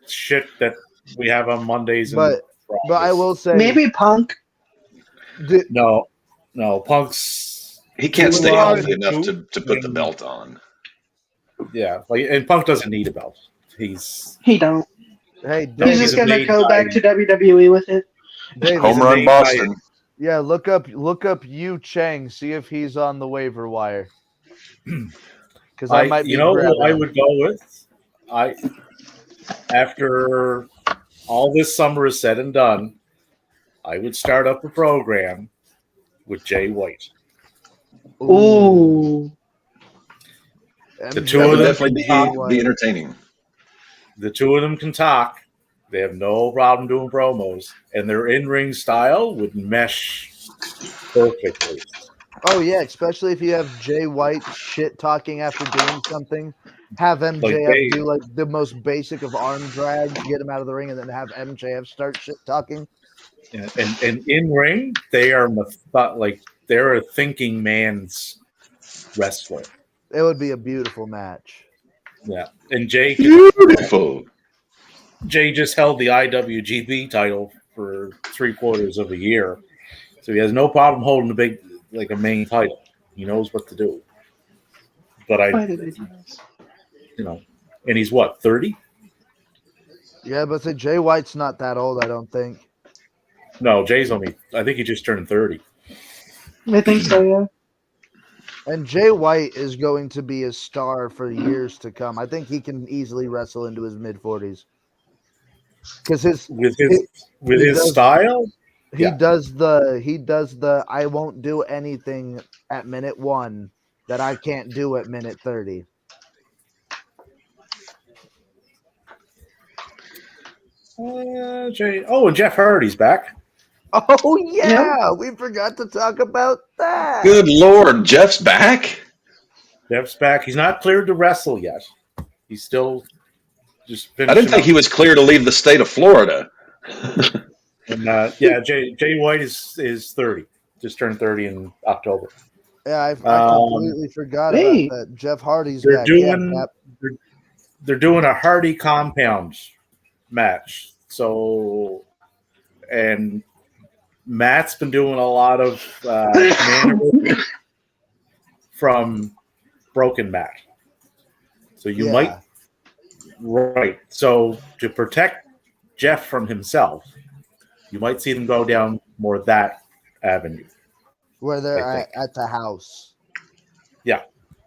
shit that we have on Mondays. But I will say, maybe Punk. No, Punk's. He can't stay healthy enough to put the belt on. Yeah, and Punk doesn't need a belt. He don't. Hey, he's just gonna go back to WWE with it. Dave, home run Boston. Yeah, look up Yu Chang. See if he's on the waiver wire. Because I might. What I would go with. After all this summer is said and done, I would start up a program with Jay White. Ooh. The two of them definitely be entertaining. The two of them can talk. They have no problem doing promos, and their in-ring style would mesh perfectly. Oh yeah, especially if you have Jay White shit talking after doing something. Have MJF do like the most basic of arm drags, get him out of the ring, and then have MJF start shit talking. Yeah, and in ring, they are they're a thinking man's wrestler. It would be a beautiful match. Yeah, and Jay beautiful. Jay just held the IWGP title for 3/4 of a year, so he has no problem holding a main title. He knows what to do. But and he's what, 30? Yeah, but Jay White's not that old, I don't think. No, I think he just turned 30. I think so, yeah. And Jay White is going to be a star for years to come. I think he can easily wrestle into his mid-40s. Because his style, he does the I won't do anything at minute 1 that I can't do at minute 30. And Jeff Hardy's back. Oh yeah, we forgot to talk about that. Good Lord, Jeff's back. Jeff's back. He's not cleared to wrestle yet. He's still just. I didn't think he was clear to leave the state of Florida. And Jay White is 30. Just turned 30 in October. Yeah, I completely forgot about that. Jeff Hardy's they're back. doing they're doing a Hardy compound match. So, and Matt's been doing a lot of mannerisms from Broken Matt. So you might right. So to protect Jeff from himself, you might see them go down more that avenue. Where they're at the house. Yeah.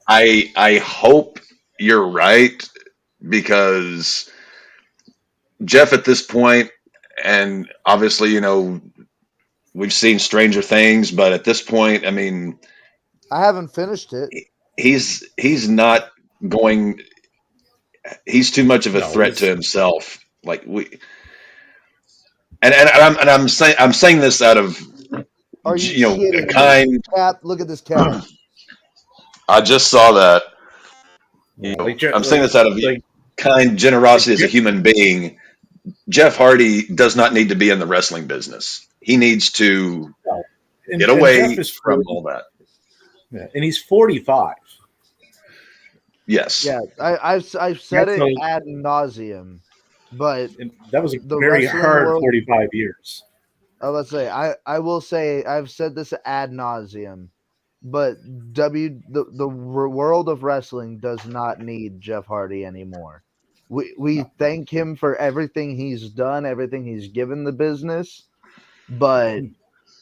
I hope you're right, because Jeff at this point, and obviously, you know, we've seen Stranger Things, but at this point, I mean, I haven't finished it. He's not going. He's too much of a threat to himself. Like I'm saying this out of Are you a kind Cap? Look at this Cap. I just saw that. I'm saying this out of kind generosity as a human being. Jeff Hardy does not need to be in the wrestling business. He needs to get away from all that. Yeah, and he's 45. Yes. Yeah, I've said it ad nauseum, but that was a very hard 45 years. Let's say I will say I've said this ad nauseum, but the world of wrestling does not need Jeff Hardy anymore. We thank him for everything he's done, everything he's given the business, but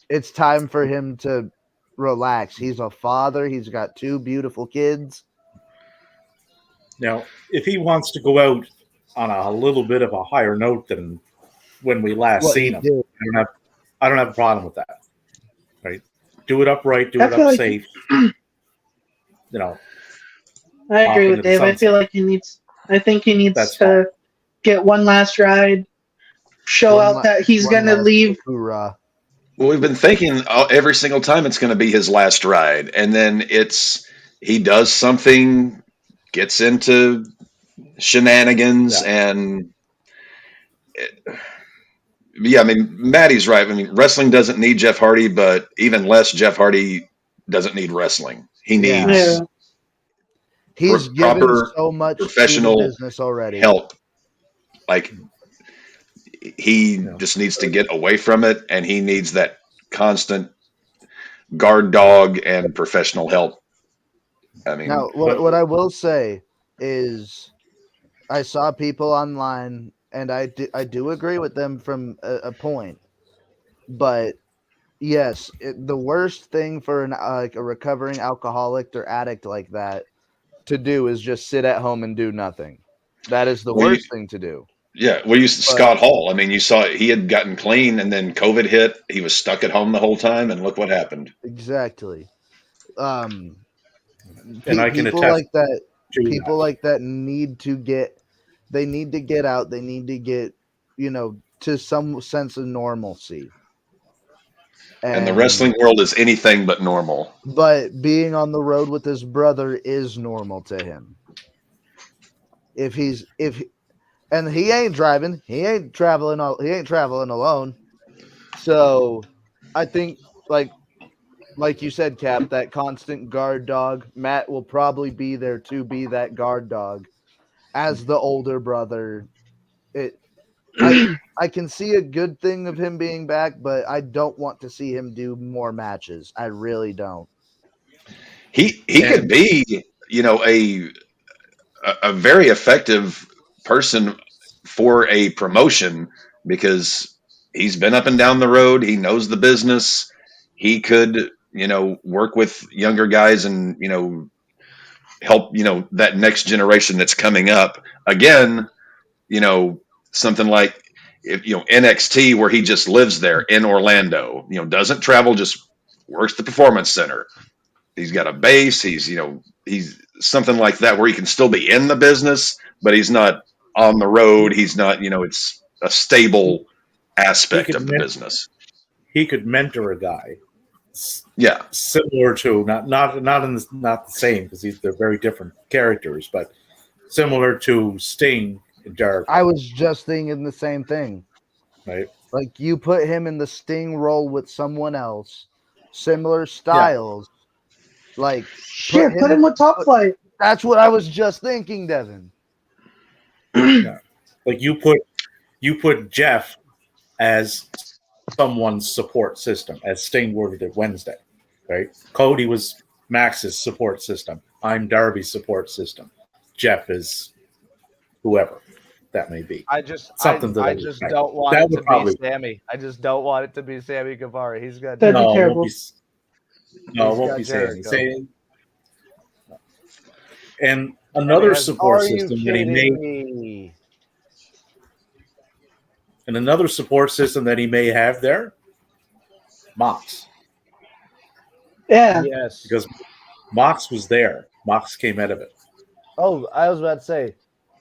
it's time for him to relax. He's a father. He's got 2 beautiful kids. Now, if he wants to go out on a little bit of a higher note than when we last seen him, I don't have a problem with that. Right? Do it upright, do it up safe. You know. I agree with Dave. I feel like I think he needs to get one last ride, show out that he's going to leave. Well, we've been thinking every single time it's going to be his last ride, and then he does something, gets into shenanigans, and I mean, Maddie's right. I mean, wrestling doesn't need Jeff Hardy, but even less, Jeff Hardy doesn't need wrestling. He needs he's given so much professional to the business already. Help. Like, he just needs to get away from it, and he needs that constant guard dog and professional help. I mean, now what I will say is, I saw people online, and I do agree with them from a point, but yes, the worst thing for a recovering alcoholic or addict like that to do is just sit at home and do nothing. That is the worst thing to do. Yeah, well, Scott Hall. I mean, you saw he had gotten clean, and then COVID hit. He was stuck at home the whole time, and look what happened. Exactly. And I can people attest like that. People like that need to get. They need to get out. They need to get, to some sense of normalcy. And the wrestling world is anything but normal. But being on the road with his brother is normal to him. And he ain't driving. He ain't traveling alone. So I think, like you said, Cap, that constant guard dog, Matt will probably be there to be that guard dog as the older brother. I can see a good thing of him being back, but I don't want to see him do more matches. I really don't. He could be, a very effective person for a promotion, because he's been up and down the road. He knows the business. He could, work with younger guys and, help, that next generation that's coming up. Again, something like NXT, where he just lives there in Orlando, doesn't travel, just works the performance center. He's got a base. He's something like that, where he can still be in the business, but he's not on the road. He's not, it's a stable aspect of the business. He could mentor a guy. Yeah. Similar to, not the same, because they're very different characters, but similar to Sting and Jericho. I was just thinking the same thing. Right. Like, you put him in the Sting role with someone else, similar styles, Like, Shit, put him with Top Flight. That's what I was just thinking, Devin. Yeah. Like you put Jeff as someone's support system, as Sting worded it Wednesday, right? Cody was Max's support system. I'm Darby's support system. Jeff is whoever that may be. I just don't want it to be Sammy. I just don't want it to be Sammy Guevara. He's got that'd be terrible. It won't be Sammy. And another support system that he may. And another support system that he may have there, Mox. Yeah. Yes. Because Mox was there. Mox came out of it. Oh, I was about to say,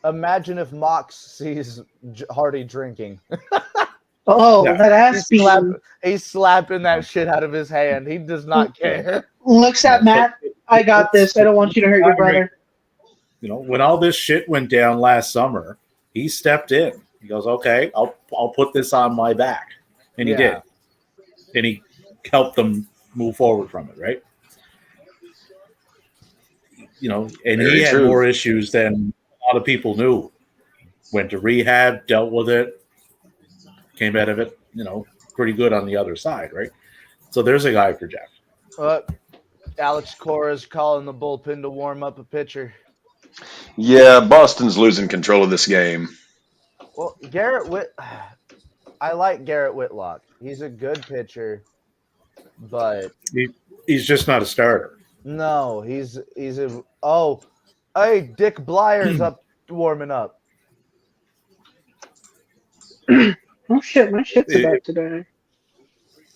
imagine if Mox sees Hardy drinking. That ass beam. He's slapping that shit out of his hand. He does not care. Looks at Matt. I got this. I don't want you to hurt your brother. You know, when all this shit went down last summer, he stepped in. He goes, okay, I'll put this on my back. And he did. And he helped them move forward from it, right? You know, and he had more issues than a lot of people knew. Went to rehab, dealt with it, came out of it, you know, pretty good on the other side, right? So there's a guy for Jeff. Alex Cora's calling the bullpen to warm up a pitcher. Yeah, Boston's losing control of this game. Well, I like Garrett Whitlock. He's a good pitcher, but he's just not a starter. No, he's a Dick Blyer's up warming up. Oh shit, my shit's about to die.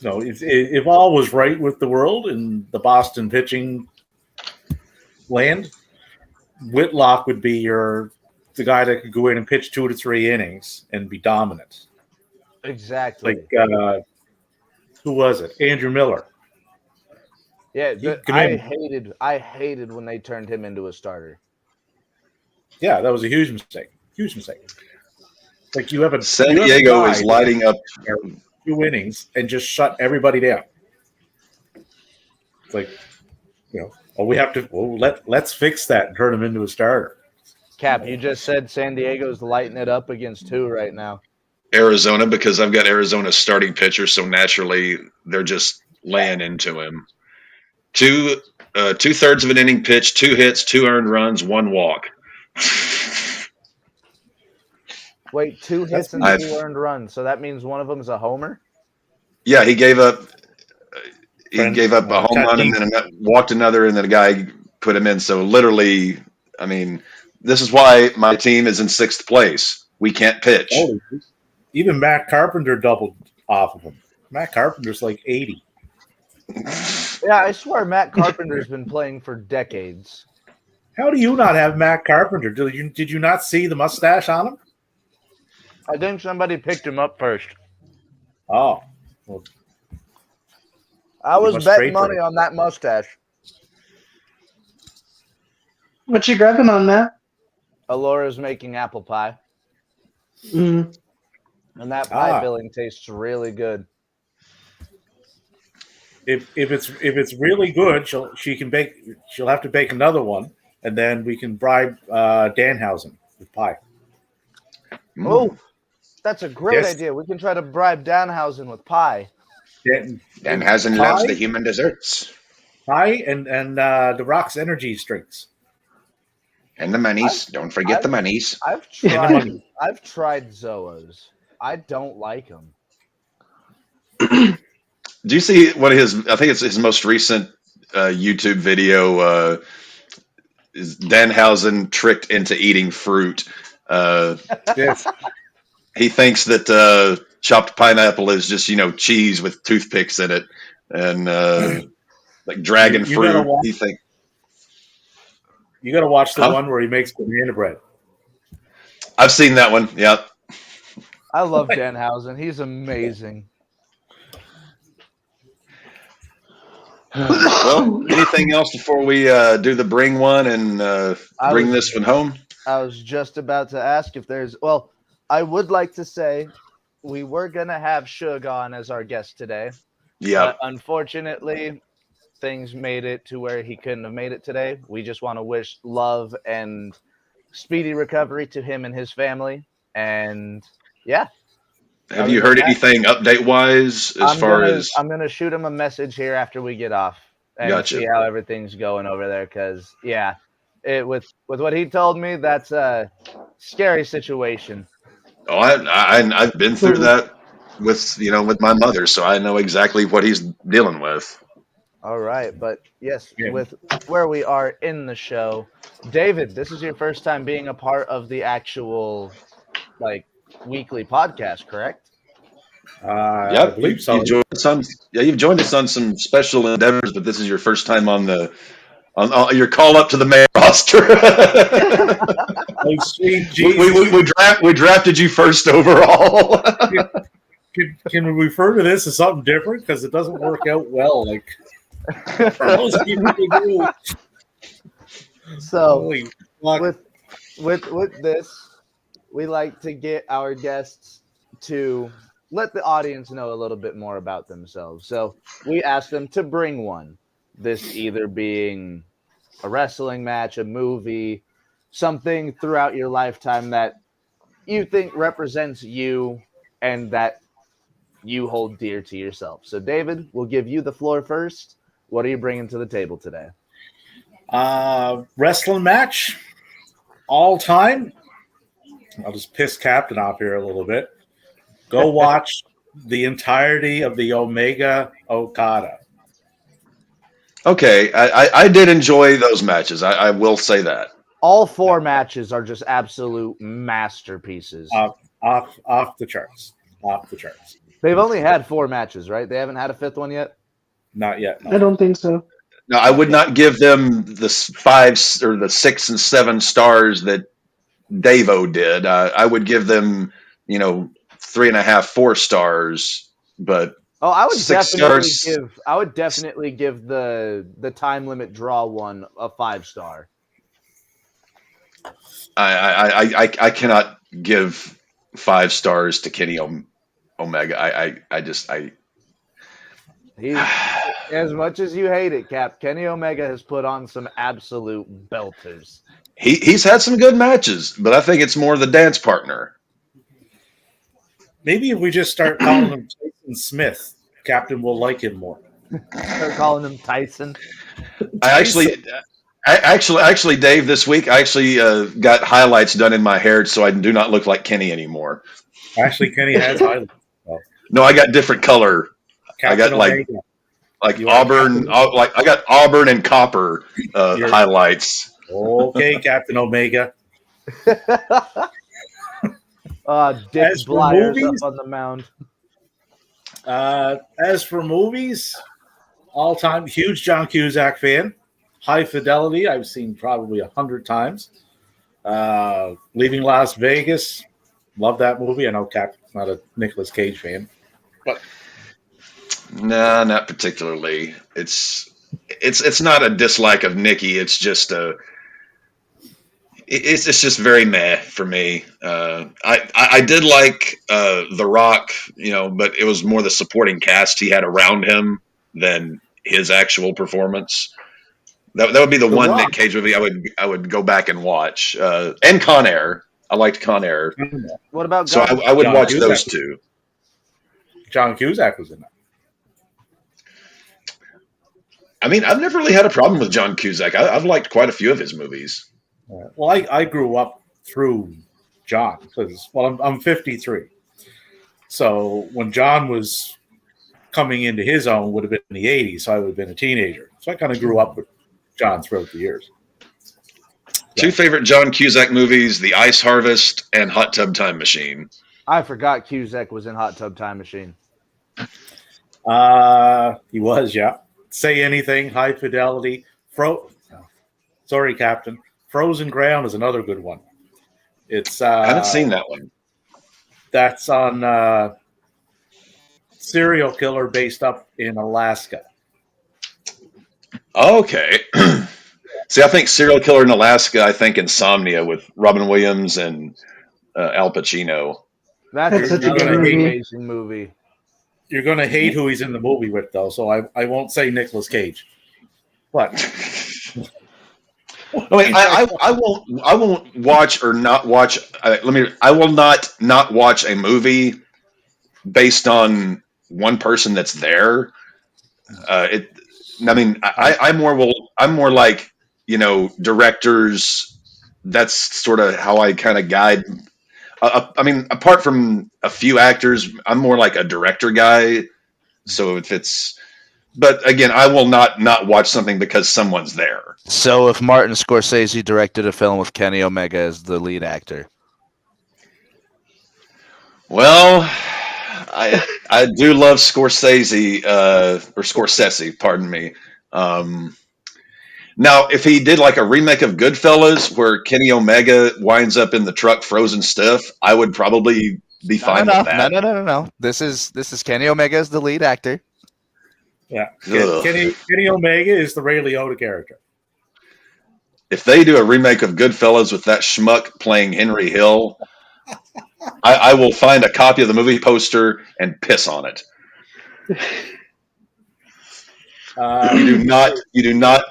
No, if all was right with the world and the Boston pitching land, Whitlock would be the guy that could go in and pitch 2 to 3 innings and be dominant. Exactly. Like who was it? Andrew Miller. Yeah, I hated when they turned him into a starter. Yeah, that was a huge mistake. Huge mistake. Like you have San Diego is lighting up 2 innings and just shut everybody down. It's like, you know, let's fix that and turn him into a starter. Cap, you just said San Diego's lighting it up against 2 right now. Arizona, because I've got Arizona's starting pitcher, so naturally they're just laying into him. 2/3 of an inning pitch, 2 hits, 2 earned runs, 1 walk. Wait, 2 hits and 2 earned runs. So that means one of them is a homer? Yeah, he gave up a home run and then walked another, and then a guy put him in. So literally, I mean, this is why my team is in 6th place. We can't pitch. Oh, even Matt Carpenter doubled off of him. Matt Carpenter's like 80. Yeah, I swear Matt Carpenter's been playing for decades. How do you not have Matt Carpenter? Did you not see the mustache on him? I think somebody picked him up first. Oh. Well, I was betting money on that mustache. What you grabbing on, Matt? Alora's making apple pie. Mm. And that pie filling tastes really good. If it's really good, she'll have to bake another one, and then we can bribe Danhausen with pie. Oh, that's a great idea. We can try to bribe Danhausen with pie. Danhausen loves the human desserts. Pie and the Rock's energy drinks. And the monies. Don't forget the monies. I've tried Zoas. I don't like them. Do you see what I think it's his most recent YouTube video, is Danhausen tricked into eating fruit. Yes. He thinks that chopped pineapple is just, cheese with toothpicks in it. And like dragon fruit. You got to watch the one where he makes banana bread. I've seen that one. Yeah. I love Danhausen. He's amazing. Well, anything else before we do the bring one and bring this one home? I was just about to ask if there's. Well, I would like to say we were going to have Suge on as our guest today. Yeah. But unfortunately, things made it to where he couldn't have made it today. We just want to wish love and speedy recovery to him and his family. And yeah. Have you heard anything update wise as far as? I'm gonna shoot him a message here after we get off and see how everything's going over there. Because with what he told me, that's a scary situation. Oh, I've been through that with my mother, so I know exactly what he's dealing with. All right, but yes, with where we are in the show, David, this is your first time being a part of the actual weekly podcast, correct? I believe so. You've joined us on some special endeavors, but this is your first time on your call up to the main roster. we drafted you first overall. Can we refer to this as something different because it doesn't work out well? For most people do. So with this, we like to get our guests to let the audience know a little bit more about themselves. So we ask them to bring one. This either being a wrestling match, a movie, something throughout your lifetime that you think represents you and that you hold dear to yourself. So David, we'll give you the floor first. What are you bringing to the table today? Wrestling match, all time. I'll just piss Captain off here a little bit. Go watch the entirety of the Omega Okada. Okay, I did enjoy those matches. I will say that. All 4 matches are just absolute masterpieces. Off the charts. Off the charts. They've only had 4 matches, right? They haven't had a 5th one yet? Not yet. No. I don't think so. No, I would not give them the 5 or the 6 and 7 stars that Davo did. I would give them, 3.5, 4 stars. But I would definitely give the time limit draw one a 5-star. I cannot give 5 stars to Kenny Omega. He's, as much as you hate it, Cap, Kenny Omega has put on some absolute belters. He's had some good matches, but I think it's more the dance partner. Maybe if we just start calling him Tyson Smith, Captain will like him more. Start calling him Tyson. Actually, Dave, this week I actually got highlights done in my hair, so I do not look like Kenny anymore. Actually, Kenny has highlights. No, I got different color. I got like auburn, I got auburn and copper highlights. Okay, Captain Omega. Dick Blyers up on the mound. As for movies, all time huge John Cusack fan. High Fidelity, I've seen probably 100 times. Leaving Las Vegas, love that movie. I know Cap's not a Nicolas Cage fan, but no, not particularly. It's not a dislike of Nicky. It's just it's just very meh for me. I did like The Rock, but it was more the supporting cast he had around him than his actual performance. That would be the one Rock. Nick Cage movie I would go back and watch. And Con Air. I liked Con Air. What about so I would watch those two. John Cusack was in that. I mean, I've never really had a problem with John Cusack. I've liked quite a few of his movies. Well, I grew up through John because, I'm 53. So when John was coming into his own would have been in the 80s, so I would have been a teenager. So I kind of grew up with John throughout the years. Two favorite John Cusack movies, The Ice Harvest and Hot Tub Time Machine. I forgot Cusack was in Hot Tub Time Machine. He was, yeah. Say Anything, High Fidelity. Sorry, Captain. Frozen Ground is another good one. It's I haven't seen that one. That's on serial killer based up in Alaska. Okay. See, I think Serial Killer in Alaska, I think Insomnia with Robin Williams and Al Pacino. That's such a good amazing movie. You're going to hate who he's in the movie with, though, so I won't say Nicolas Cage. What? I mean, I won't watch or not watch. I will not watch a movie based on one person that's there. It. I mean, I'm more like, directors. That's sort of how I kind of guide. I mean, apart from a few actors, I'm more like a director guy. So if it's, but again, I will not watch something because someone's there. So if Martin Scorsese directed a film with Kenny Omega as the lead actor, Well, I do love Scorsese, or Scorsese, pardon me. Um, Now, if he did like a remake of Goodfellas where Kenny Omega winds up in the truck frozen stiff, I would probably be fine with that. No. This is Kenny Omega as the lead actor. Yeah. Ugh. Kenny Omega is the Ray Liotta character. If they do a remake of Goodfellas with that schmuck playing Henry Hill, I will find a copy of the movie poster and piss on it. You do not.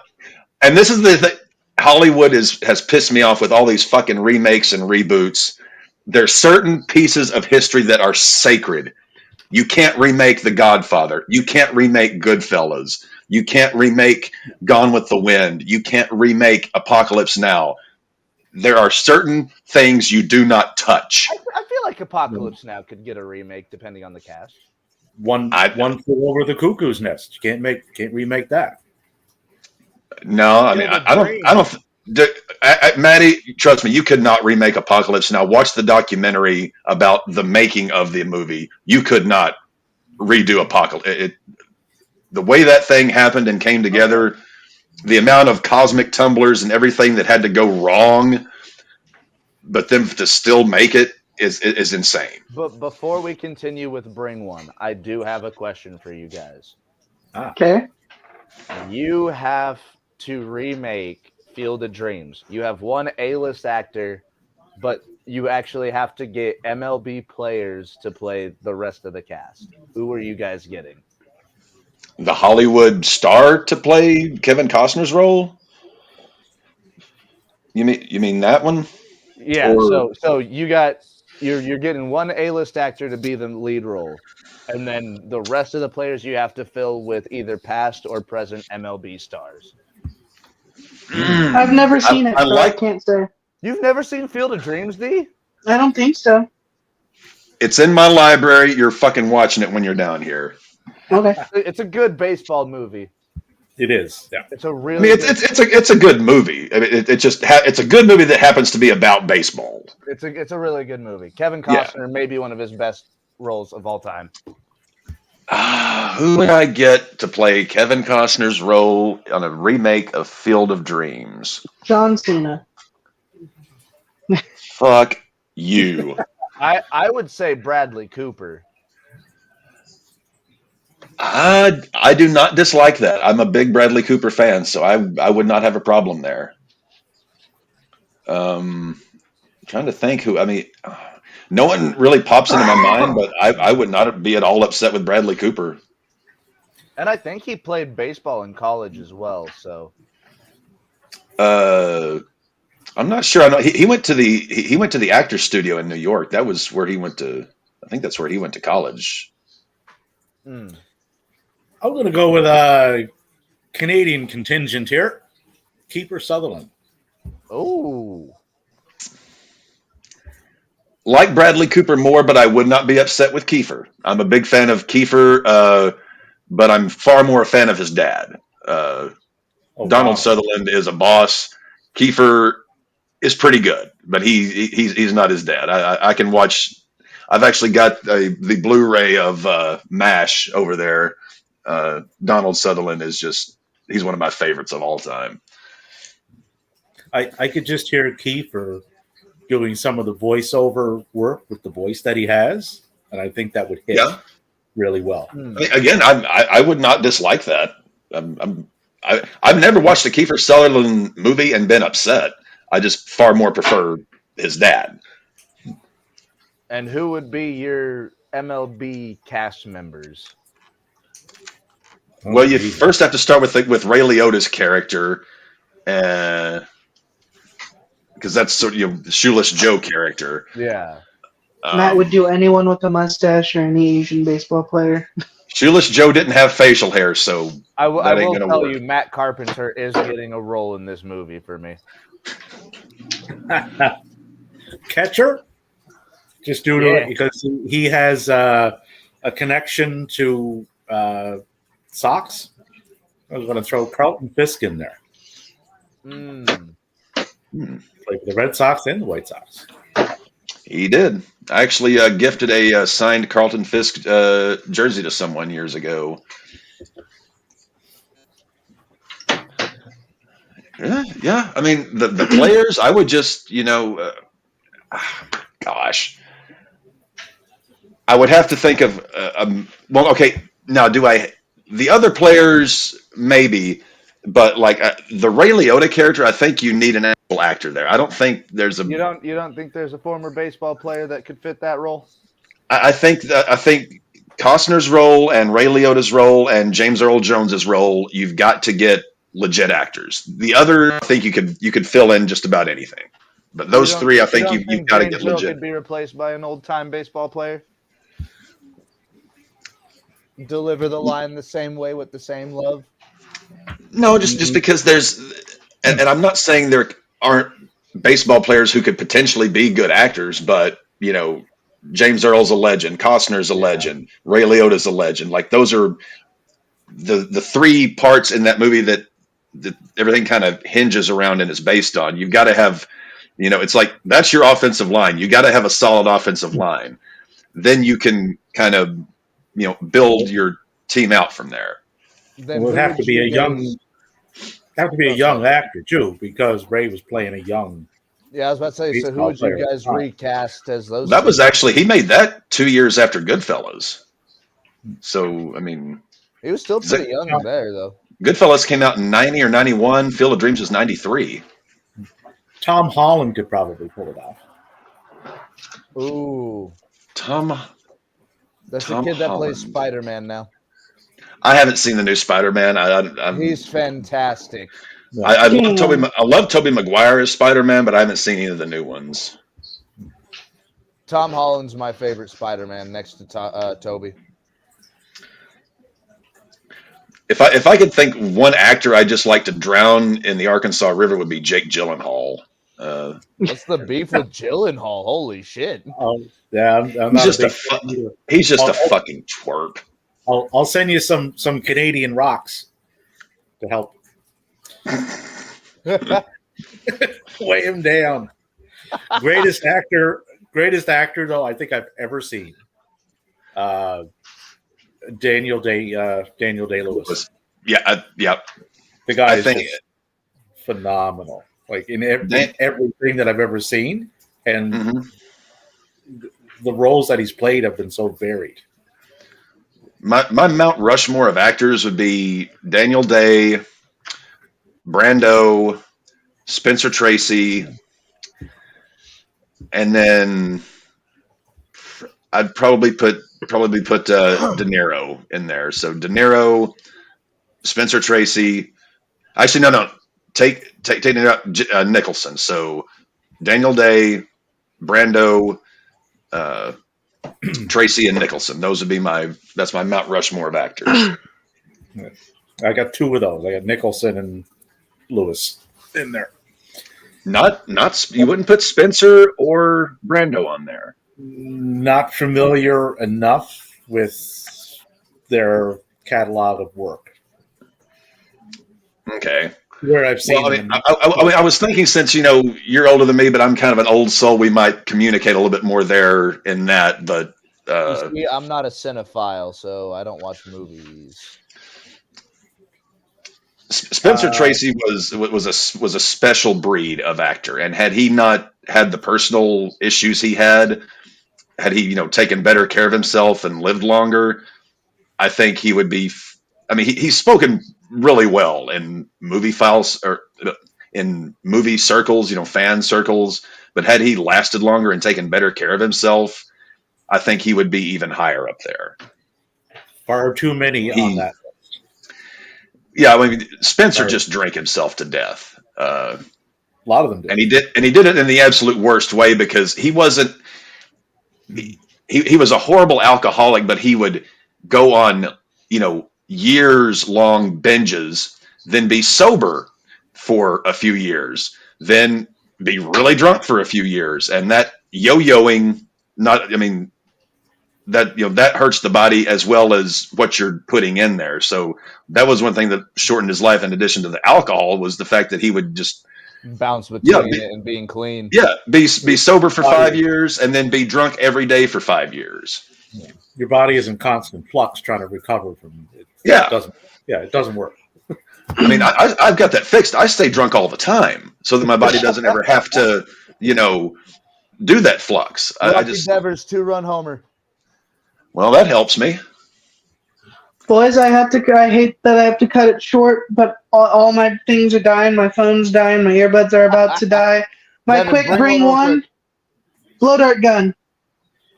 And this is the thing. Hollywood has pissed me off with all these fucking remakes and reboots. There's certain pieces of history that are sacred. You can't remake The Godfather. You can't remake Goodfellas. You can't remake Gone with the Wind. You can't remake Apocalypse Now. There are certain things you do not touch. I feel like Apocalypse Now could get a remake depending on the cast. One flew over the cuckoo's nest. You can't remake that. No, I mean, I don't. Maddie, trust me, you could not remake Apocalypse Now. Watch the documentary about the making of the movie. You could not redo Apocalypse. The way that thing happened and came together, the amount of cosmic tumblers and everything that had to go wrong, but them to still make it is insane. But before we continue with Bring One, I do have a question for you guys. Okay. You have to remake Field of Dreams. You have one A-list actor, but you actually have to get MLB players to play the rest of the cast. Who are you guys getting? The Hollywood star to play Kevin Costner's role? You mean that one? Yeah. So you're getting one A-list actor to be the lead role, and then the rest of the players you have to fill with either past or present MLB stars. I've never seen it, so I can't say. You've never seen Field of Dreams, D? I don't think so. It's in my library. You're fucking watching it when you're down here. Okay. It's a good baseball movie. It is. Yeah. It's a really. I mean, it's a good movie. I mean, it's a good movie that happens to be about baseball. It's a really good movie. Kevin Costner may be one of his best roles of all time. Who would I get to play Kevin Costner's role on a remake of Field of Dreams? John Cena. Fuck you. I would say Bradley Cooper. I do not dislike that. I'm a big Bradley Cooper fan, so I would not have a problem there. Trying to think who. I mean, no one really pops into my mind, but I would not be at all upset with Bradley Cooper. And I think he played baseball in college as well. So, I'm not sure. I know he went to the Actors Studio in New York. That was where he went to. I think that's where he went to college. I'm going to go with a Canadian contingent here, Kiefer Sutherland. Oh. Like Bradley Cooper more, but I would not be upset with Kiefer. I'm a big fan of Kiefer, but I'm far more a fan of his dad. Donald Sutherland is a boss. Kiefer is pretty good, but he's not his dad. I can watch. I've actually got the Blu-ray of MASH over there. Donald Sutherland he's one of my favorites of all time. I could just hear Kiefer doing some of the voiceover work with the voice that he has, and I think that would hit really well. Again, I would not dislike that. I've never watched a Kiefer Sutherland movie and been upset. I just far more prefer his dad. And who would be your MLB cast members? Well, you first have to start with Ray Liotta's character, because that's sort of the Shoeless Joe character. Yeah. Matt would do anyone with a mustache or any Asian baseball player. Shoeless Joe didn't have facial hair, so I that ain't will gonna tell work. you, Matt Carpenter is getting a role in this movie for me. Catcher, just due to it because he has a connection to Sox. I was going to throw Carlton Fisk in there. Played for the Red Sox and the White Sox. He did. I actually gifted a signed Carlton Fisk jersey to someone years ago. Yeah. I mean, the players, I would just, gosh. I would have to think of, well, okay, now the other players, maybe, but like the Ray Liotta character, I think you need an actual actor there. I don't think there's a. You don't think there's a former baseball player that could fit that role? I think Costner's role and Ray Liotta's role and James Earl Jones's role, you've got to get legit actors. The other, I think you could fill in just about anything. But those three, I think you've got to get legit. Could be replaced by an old time baseball player. Deliver the line the same way with the same love. No, just because there's, and I'm not saying there aren't baseball players who could potentially be good actors, but James Earl's a legend, Costner's a legend, Ray Liotta's a legend. Like those are the three parts in that movie that everything kind of hinges around and is based on. You've got to have, it's like that's your offensive line. You got to have a solid offensive line. Then you can kind of, build your team out from there. It would have to be a young actor too, because Ray was playing a young. Yeah, I was about to say. So who would you guys recast as those? That was actually he made that 2 years after Goodfellas. So I mean, he was still pretty young there, though. Goodfellas came out in 90 or 91. Field of Dreams was 93. Tom Holland could probably pull it off. Ooh, That's Tom the kid that Holland. plays Spider-Man now. I haven't seen the new Spider-Man. He's fantastic. I love Tobey Maguire as Spider-Man, but I haven't seen any of the new ones. Tom Holland's my favorite Spider-Man next to Tobey. If I could think one actor I'd just like to drown in the Arkansas River would be Jake Gyllenhaal. What's the beef with Gyllenhaal? Holy shit! Yeah, he's just a fucking twerp. I'll send you some Canadian rocks to help. Weigh him down. Greatest actor though I think I've ever seen. Daniel Day-Lewis. Yeah. The guy is phenomenal. Like in everything that I've ever seen, and the roles that he's played have been so varied. My Mount Rushmore of actors would be Daniel Day, Brando, Spencer Tracy, and then I'd probably put De Niro in there. So De Niro, Spencer Tracy. Actually, no. Take Nicholson. So Daniel Day, Brando, Tracy, and Nicholson. Those would be that's my Mount Rushmore of actors. I got two of those. I got Nicholson and Lewis in there. Not you wouldn't put Spencer or Brando on there. Not familiar enough with their catalog of work. Okay. Where I've seen them. I was thinking since you're older than me, but I'm kind of an old soul, we might communicate a little bit more there in that. But see, I'm not a cinephile, so I don't watch movies. Spencer Tracy was a special breed of actor, and had he not had the personal issues he had he taken better care of himself and lived longer, I think he would be. I mean, he's spoken really well in movie files or in movie circles, fan circles. But had he lasted longer and taken better care of himself, I think he would be even higher up there. Far too many on that list. Yeah, I mean, Spencer just drank himself to death. A lot of them did. And he did it in the absolute worst way because he wasn't he was a horrible alcoholic, but he would go on, years long binges, then be sober for a few years, then be really drunk for a few years, and that yo-yoing, that hurts the body as well as what you're putting in there. So that was one thing that shortened his life. In addition to the alcohol, was the fact that he would just bounce between it and being clean. Yeah, be sober for 5 years and then be drunk every day for 5 years. Yeah. Your body is in constant flux trying to recover from it. It doesn't work. I mean, I've got that fixed. I stay drunk all the time so that my body doesn't ever have to, do that flux. I just Devers 2-run homer. Well, that helps me. Boys, I hate that I have to cut it short, but all my things are dying. My phone's dying. My earbuds are about to die. My quick bring one, blow dart gun.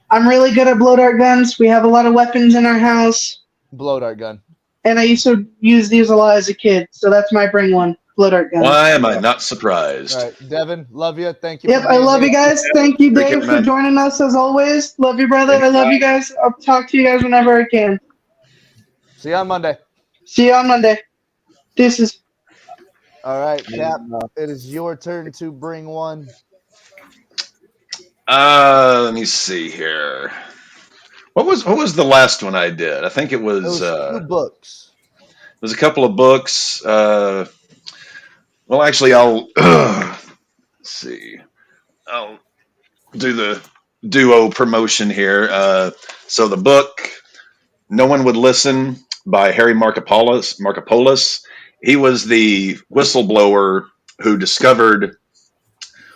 I'm really good at blow dart guns. We have a lot of weapons in our house. Blow dart gun. And I used to use these a lot as a kid, so that's my bring one, blow dart gun. Why am I not surprised? All right, Devin, love you. Thank you. Yep, I love you guys. Thank you, Dave, for joining us as always. Love you, brother. I love you guys. I'll talk to you guys whenever I can. See you on Monday. See you on Monday. Deuces. All right, Cap, it is your turn to bring one. Let me see here. What was the last one I did? I think it was 2 books. It was a couple of books. Well, actually, I'll see. I'll do the duo promotion here. So the book "No One Would Listen" by Harry Markopolos. He was the whistleblower who discovered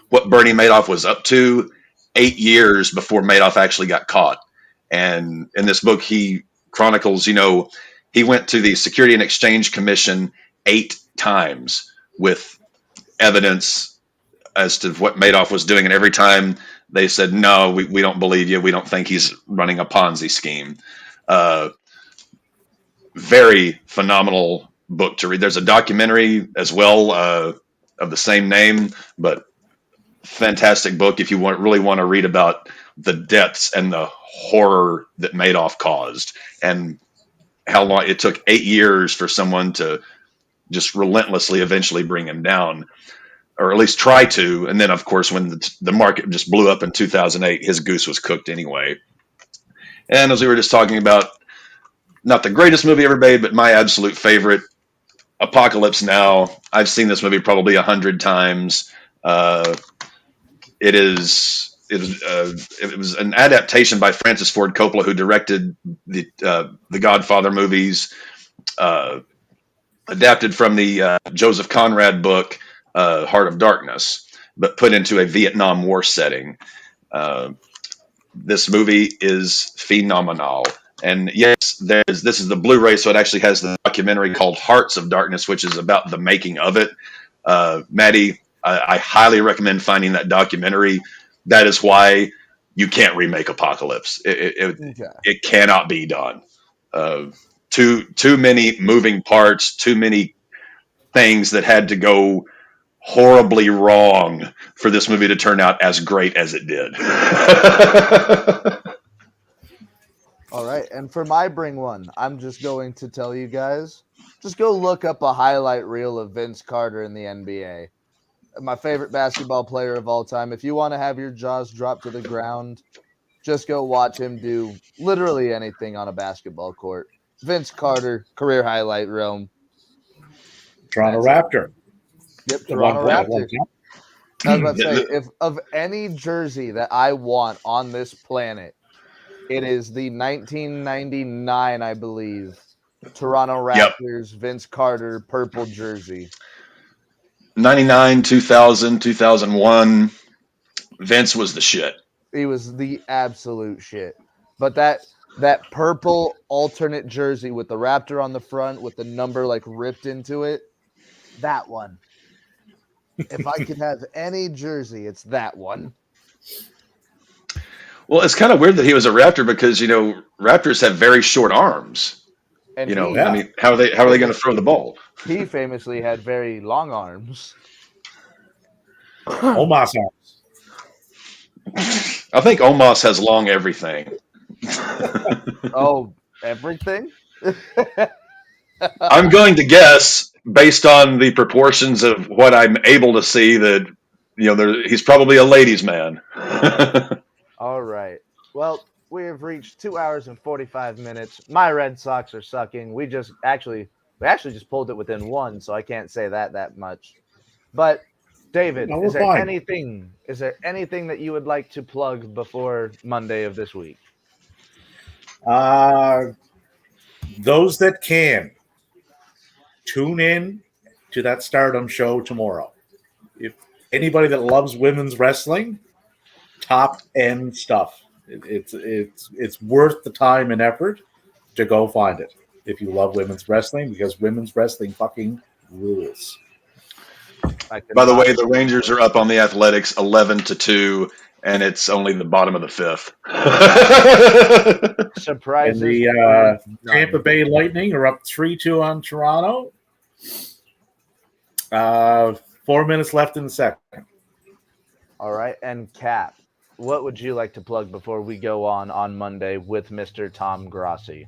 what Bernie Madoff was up to 8 years before Madoff actually got caught. And in this book, he chronicles, he went to the Security and Exchange Commission 8 times with evidence as to what Madoff was doing. And every time they said, no, we don't believe you. We don't think he's running a Ponzi scheme. Very phenomenal book to read. There's a documentary as well of the same name, but fantastic book if you really want to read about the depths and the horror that Madoff caused and how long it took 8 years for someone to just relentlessly eventually bring him down, or at least try to. And then, of course, when the market just blew up in 2008, his goose was cooked anyway. And as we were just talking about, not the greatest movie ever made, but my absolute favorite, Apocalypse Now. I've seen this movie probably 100 times. It was an adaptation by Francis Ford Coppola, who directed the Godfather movies, adapted from the Joseph Conrad book, Heart of Darkness, but put into a Vietnam War setting. This movie is phenomenal. And yes, this is the Blu-ray, so it actually has the documentary called Hearts of Darkness, which is about the making of it. Maddie, I highly recommend finding that documentary. That is why you can't remake Apocalypse. It cannot be done. Too many moving parts, too many things that had to go horribly wrong for this movie to turn out as great as it did. All right, and for my bring one, I'm just going to tell you guys, just go look up a highlight reel of Vince Carter in the NBA. My favorite basketball player of all time. If you want to have your jaws drop to the ground, just go watch him do literally anything on a basketball court. Vince Carter, career highlight reel. Toronto Raptor. Yep, Toronto Raptor. I was about to say, if of any jersey that I want on this planet, it is the 1999, I believe, Toronto Raptors Vince Carter purple jersey. 99, 2000, 2001, Vince was the shit. He was the absolute shit. But that purple alternate jersey with the Raptor on the front with the number like ripped into it, that one. If I could have any jersey, it's that one. Well, it's kind of weird that he was a Raptor because, Raptors have very short arms. And I mean, how are they going to throw the ball? He famously had very long arms. Omos arms. I think Omos has long everything. Oh, everything? I'm going to guess, based on the proportions of what I'm able to see, that he's probably a ladies' man. All right. Well, we have reached 2 hours and 45 minutes. My Red Sox are sucking. We actually just pulled it within one, so I can't say that much. But David, No, is there fine. anything that you would like to plug before Monday of this week? Those that can tune in to that Stardom show tomorrow. If anybody that loves women's wrestling, top end stuff. It's worth the time and effort to go find it if you love women's wrestling, because women's wrestling fucking rules. By the way, the Rangers are up on the Athletics 11-2, and it's only the bottom of the fifth. Surprises. And the Tampa Bay Lightning are up 3-2 on Toronto. 4 minutes left in the second. All right, and Cap, what would you like to plug before we go on Monday with Mr. Tom Grossi?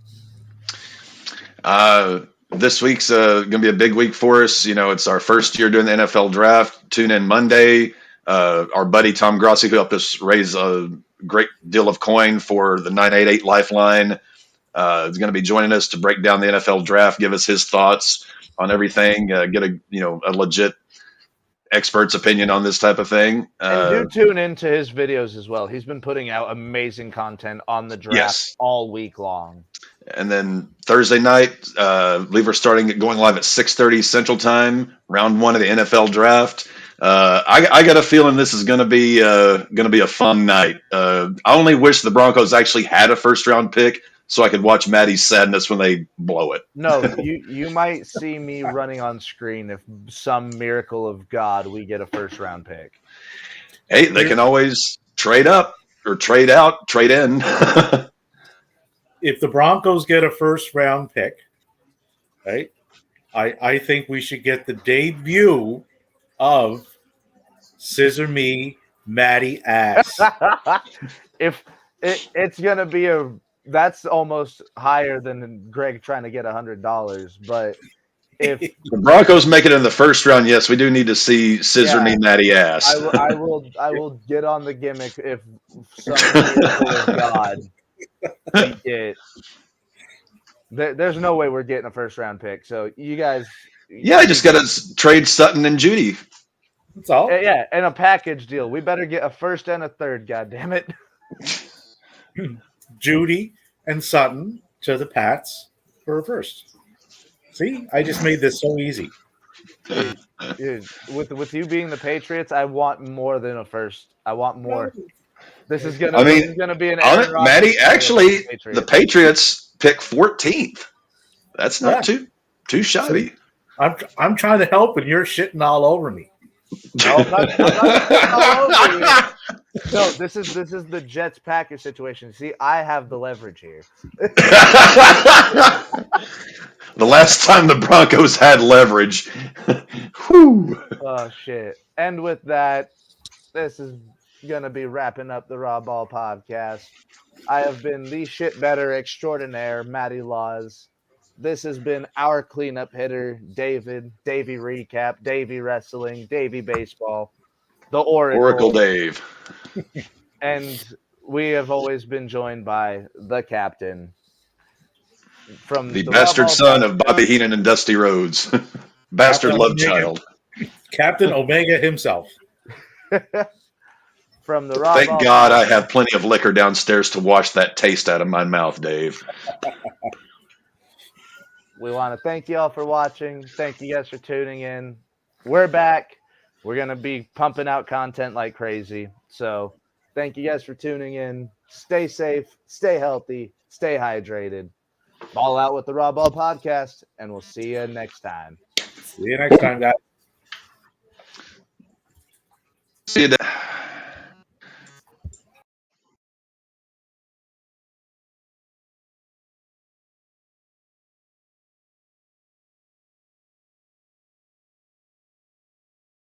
This week's going to be a big week for us. It's our first year doing the NFL draft. Tune in Monday. Our buddy Tom Grossi, who helped us raise a great deal of coin for the 988 Lifeline, is going to be joining us to break down the NFL draft, give us his thoughts on everything, get a legit expert's opinion on this type of thing. And do tune into his videos as well. He's been putting out amazing content on the draft all week long. And then Thursday night, we're going live at 6:30 Central Time, round one of the NFL draft. I got a feeling this is going to be a fun night. I only wish the Broncos actually had a first round pick so I could watch Maddie's sadness when they blow it. No, you might see me running on screen if some miracle of God we get a first round pick. Hey, they can always trade up or trade out, trade in. If the Broncos get a first round pick, right, I think we should get the debut of Scissor Me Maddie Ass. If it's gonna be that's almost higher than Greg trying to get $100, but if the Broncos make it in the first round, yes, we do need to see Scissor Me Maddie Ass. I will get on the gimmick if some miracle of God we get. There's no way we're getting a first round pick. So you guys, I just got to trade Sutton and Judy. That's all. Yeah, and a package deal. We better get a first and a third. God damn it. Judy and Sutton to the Pats for a first. See, I just made this so easy. Dude, with you being the Patriots, I want more than a first. I want more. This is gonna be an Aaron Rodgers. Maddie, actually, the Patriots pick 14th. That's not too shabby. See, I'm trying to help, and you're shitting all over me. No, I'm not shitting all over you. No, this is the Jets Packers situation. See, I have the leverage here. The last time the Broncos had leverage. Whew. Oh shit. And with that, this is gonna be wrapping up the RAWBall podcast. I have been the shit better extraordinaire, Matty Laws. This has been our cleanup hitter, Davey Recap, Davey Wrestling, Davey Baseball, the Oracle Dave. And we have always been joined by the captain. From the bastard son of Bobby Heenan and Dusty Rhodes. Bastard love child. Captain Omega himself. From the RAWBall. Thank God I have plenty of liquor downstairs to wash that taste out of my mouth, Dave. We want to thank you all for watching. Thank you guys for tuning in. We're back. We're going to be pumping out content like crazy. So thank you guys for tuning in. Stay safe, stay healthy, stay hydrated. Ball out with the RAWBall podcast, and we'll see you next time. See you next time, guys. See you.